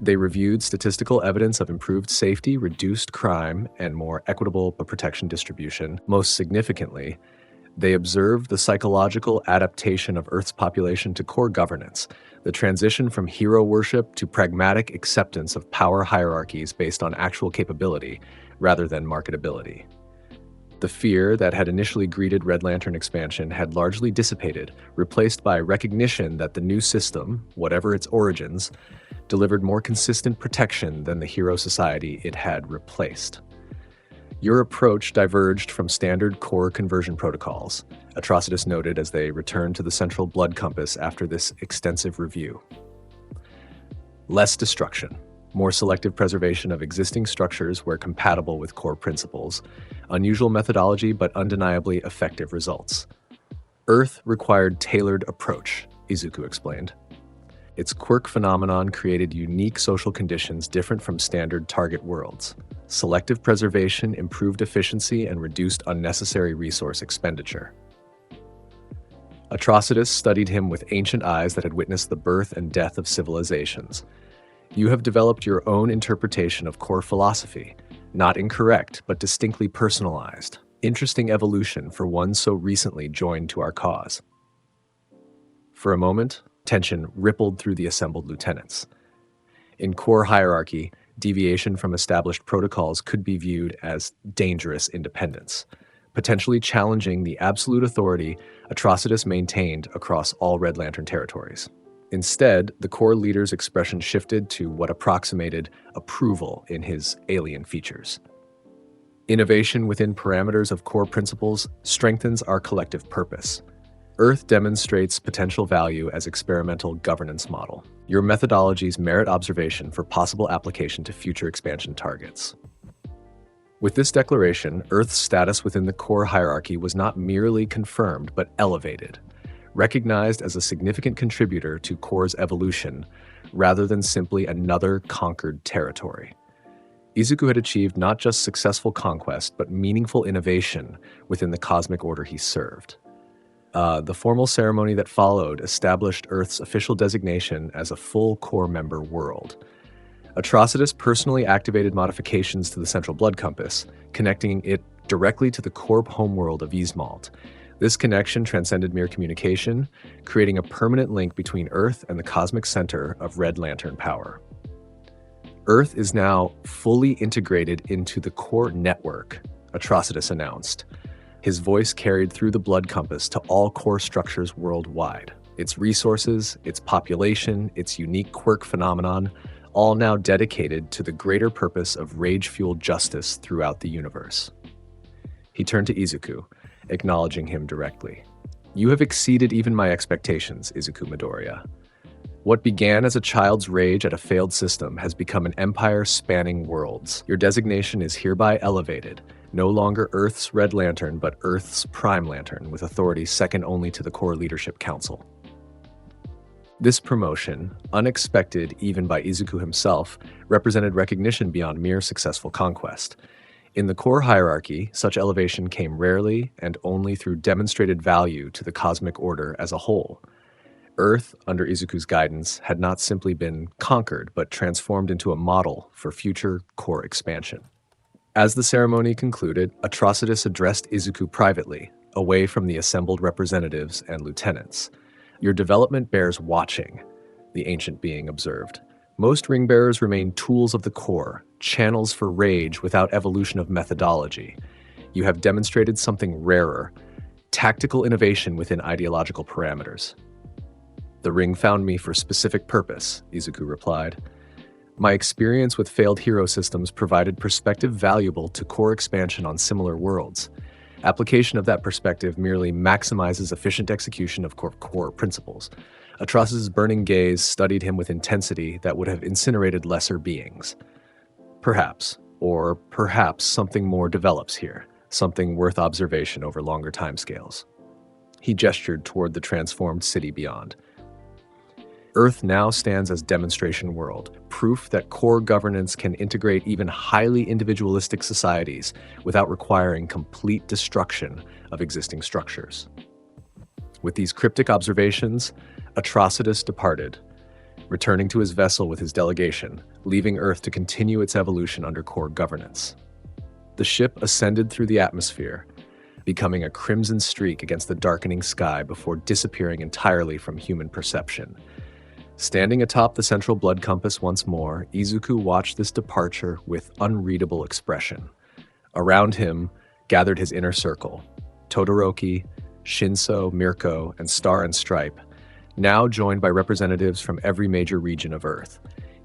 They reviewed statistical evidence of improved safety, reduced crime, and more equitable protection distribution. Most significantly, they observed the psychological adaptation of Earth's population to core governance, the transition from hero worship to pragmatic acceptance of power hierarchies based on actual capability rather than marketability. The fear that had initially greeted Red Lantern expansion had largely dissipated, replaced by recognition that the new system, whatever its origins, delivered more consistent protection than the hero society it had replaced. Your approach diverged from standard core conversion protocols, Atrocitus noted as they returned to the central Blood Compass after this extensive review. Less destruction, more selective preservation of existing structures where compatible with core principles, unusual methodology but undeniably effective results. Earth required tailored approach, Izuku explained. Its quirk phenomenon created unique social conditions different from standard target worlds. Selective preservation improved efficiency and reduced unnecessary resource expenditure. Atrocitus studied him with ancient eyes that had witnessed the birth and death of civilizations. You have developed your own interpretation of core philosophy, not incorrect, but distinctly personalized. Interesting evolution for one so recently joined to our cause. For a moment, tension rippled through the assembled lieutenants. In core hierarchy, deviation from established protocols could be viewed as dangerous independence, potentially challenging the absolute authority Atrocitus maintained across all Red Lantern territories. Instead, the core leader's expression shifted to what approximated approval in his alien features. Innovation within parameters of core principles strengthens our collective purpose. Earth demonstrates potential value as experimental governance model. Your methodologies merit observation for possible application to future expansion targets. With this declaration, Earth's status within the core hierarchy was not merely confirmed, but elevated, recognized as a significant contributor to core's evolution, rather than simply another conquered territory. Izuku had achieved not just successful conquest, but meaningful innovation within the cosmic order he served. The formal ceremony that followed established Earth's official designation as a full core member world. Atrocitus personally activated modifications to the central blood compass, connecting it directly to the core homeworld of Yzmalt. This connection transcended mere communication, creating a permanent link between Earth and the cosmic center of Red Lantern power. Earth is now fully integrated into the core network, Atrocitus announced. His voice carried through the blood compass to all core structures worldwide. Its resources, its population, its unique quirk phenomenon, all now dedicated to the greater purpose of rage-fueled justice throughout the universe. He turned to Izuku, acknowledging him directly. You have exceeded even my expectations, Izuku Midoriya. What began as a child's rage at a failed system has become an empire spanning worlds. Your designation is hereby elevated, no longer Earth's Red Lantern, but Earth's Prime Lantern, with authority second only to the Core Leadership Council. This promotion, unexpected even by Izuku himself, represented recognition beyond mere successful conquest. In the core hierarchy, such elevation came rarely and only through demonstrated value to the cosmic order as a whole. Earth, under Izuku's guidance, had not simply been conquered, but transformed into a model for future core expansion. As the ceremony concluded, Atrocitus addressed Izuku privately, away from the assembled representatives and lieutenants. Your development bears watching, the ancient being observed. Most ring-bearers remain tools of the core, channels for rage without evolution of methodology. You have demonstrated something rarer, tactical innovation within ideological parameters. The ring found me for specific purpose, Izuku replied. My experience with failed hero systems provided perspective valuable to core expansion on similar worlds. Application of that perspective merely maximizes efficient execution of core principles. Atrocitus' burning gaze studied him with intensity that would have incinerated lesser beings. Perhaps, or perhaps something more develops here, something worth observation over longer timescales. He gestured toward the transformed city beyond. Earth now stands as demonstration world, proof that core governance can integrate even highly individualistic societies without requiring complete destruction of existing structures. With these cryptic observations, Atrocitus departed, returning to his vessel with his delegation, leaving Earth to continue its evolution under core governance. The ship ascended through the atmosphere, becoming a crimson streak against the darkening sky before disappearing entirely from human perception. Standing atop the central blood compass once more, Izuku watched this departure with unreadable expression. Around him gathered his inner circle, Todoroki, Shinso, Mirko, and Star and Stripe, now joined by representatives from every major region of Earth.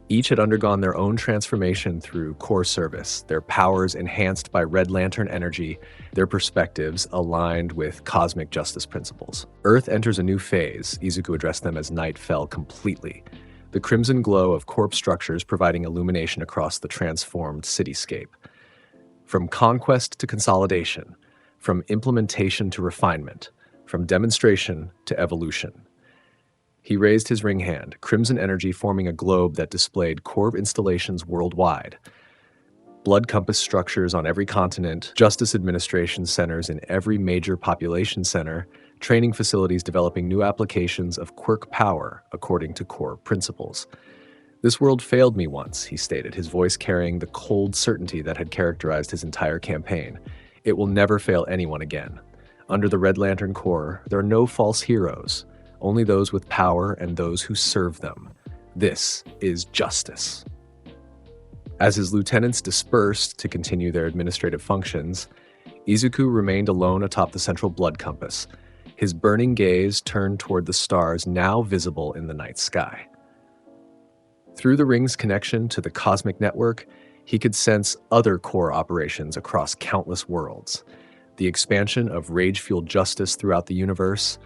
Each had undergone their own transformation through core service, their powers enhanced by Red Lantern energy, their perspectives aligned with cosmic justice principles. Earth enters a new phase, Izuku addressed them as night fell completely. the crimson glow of corpse structures providing illumination across the transformed cityscape. From conquest to consolidation, from implementation to refinement, from demonstration to evolution. He raised his ring hand, crimson energy forming a globe that displayed Corv installations worldwide, blood compass structures on every continent, justice administration centers in every major population center, training facilities developing new applications of quirk power according to core principles. This world failed me once, he stated, his voice carrying the cold certainty that had characterized his entire campaign. It will never fail anyone again. Under the Red Lantern Corps, there are no false heroes, only those with power and those who serve them. This is justice. As his lieutenants dispersed to continue their administrative functions, Izuku remained alone atop the central blood compass, his burning gaze turned toward the stars now visible in the night sky. Through the ring's connection to the cosmic network, he could sense other core operations across countless worlds, the expansion of rage-fueled justice throughout the universe,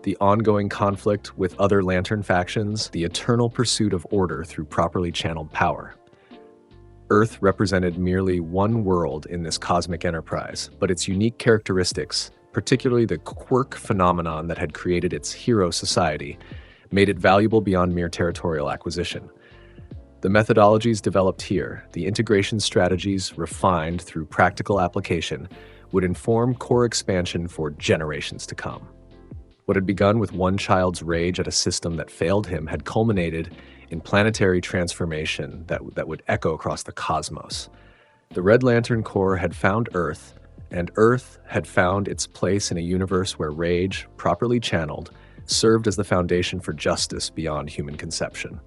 the ongoing conflict with other Lantern factions, the eternal pursuit of order through properly channeled power. Earth represented merely one world in this cosmic enterprise, but its unique characteristics, particularly the quirk phenomenon that had created its hero society, made it valuable beyond mere territorial acquisition. The methodologies developed here, the integration strategies refined through practical application, would inform core expansion for generations to come. What had begun with one child's rage at a system that failed him had culminated in planetary transformation that would echo across the cosmos. The Red Lantern Corps had found Earth, and Earth had found its place in a universe where rage, properly channeled, served as the foundation for justice beyond human conception.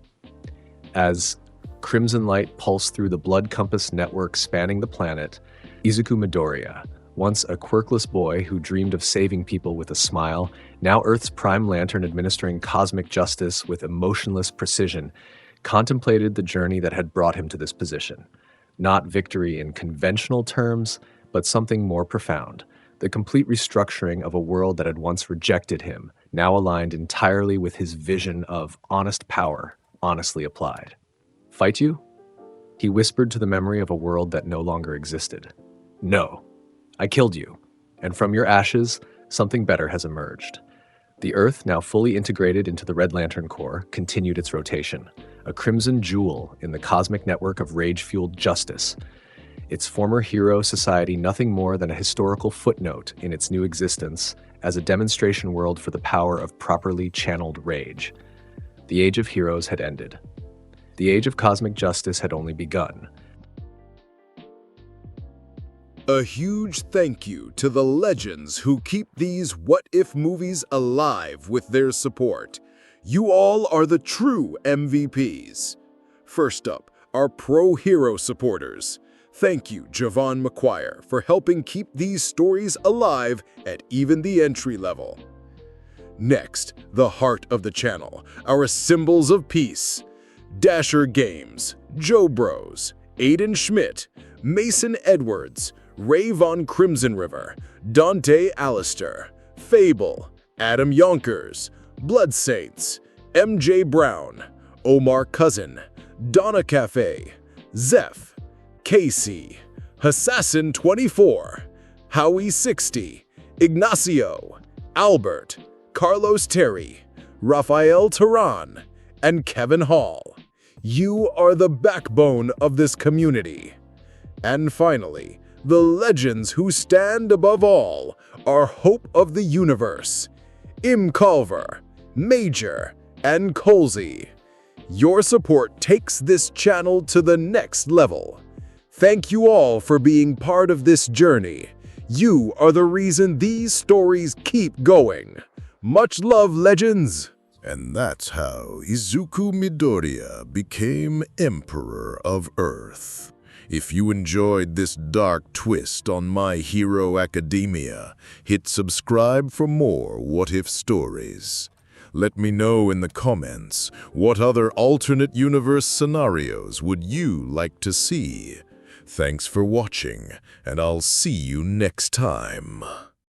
As crimson light pulsed through the blood compass network spanning the planet, Izuku Midoriya, once a quirkless boy who dreamed of saving people with a smile, now Earth's prime lantern administering cosmic justice with emotionless precision, contemplated the journey that had brought him to this position. Not victory in conventional terms, but something more profound, the complete restructuring of a world that had once rejected him, now aligned entirely with his vision of honest power, honestly applied. Fight you? He whispered to the memory of a world that no longer existed. No. I killed you, and from your ashes, something better has emerged. The Earth, now fully integrated into the Red Lantern Corps, continued its rotation, a crimson jewel in the cosmic network of rage-fueled justice. Its former hero society nothing more than a historical footnote in its new existence as a demonstration world for the power of properly channeled rage. The Age of Heroes had ended. The Age of Cosmic Justice had only begun. A huge thank you to the legends who keep these what-if movies alive with their support. You all are the true MVPs. First up, our pro-hero supporters. Thank you, Javon McQuire, for helping keep these stories alive at even the entry level. Next, the heart of the channel, our symbols of peace. Dasher Games, Joe Bros, Aiden Schmidt, Mason Edwards, Ray Von Crimson River, Dante Allister, Fable, Adam Yonkers, Blood Saints, MJ Brown, Omar Cousin, Donna Cafe, Zeph, Casey, Assassin 24, Howie 60, Ignacio, Albert, Carlos Terry, Rafael Tehran, and Kevin Hall. You are the backbone of this community. And finally, the legends who stand above all are hope of the universe. Im Culver, Major, and Colsey. Your support takes this channel to the next level. Thank you all for being part of this journey. You are the reason these stories keep going. Much love, legends! And that's how Izuku Midoriya became Emperor of Earth. If you enjoyed this dark twist on My Hero Academia, hit subscribe for more what-if stories. Let me know in the comments, what other alternate universe scenarios would you like to see? Thanks for watching, and I'll see you next time.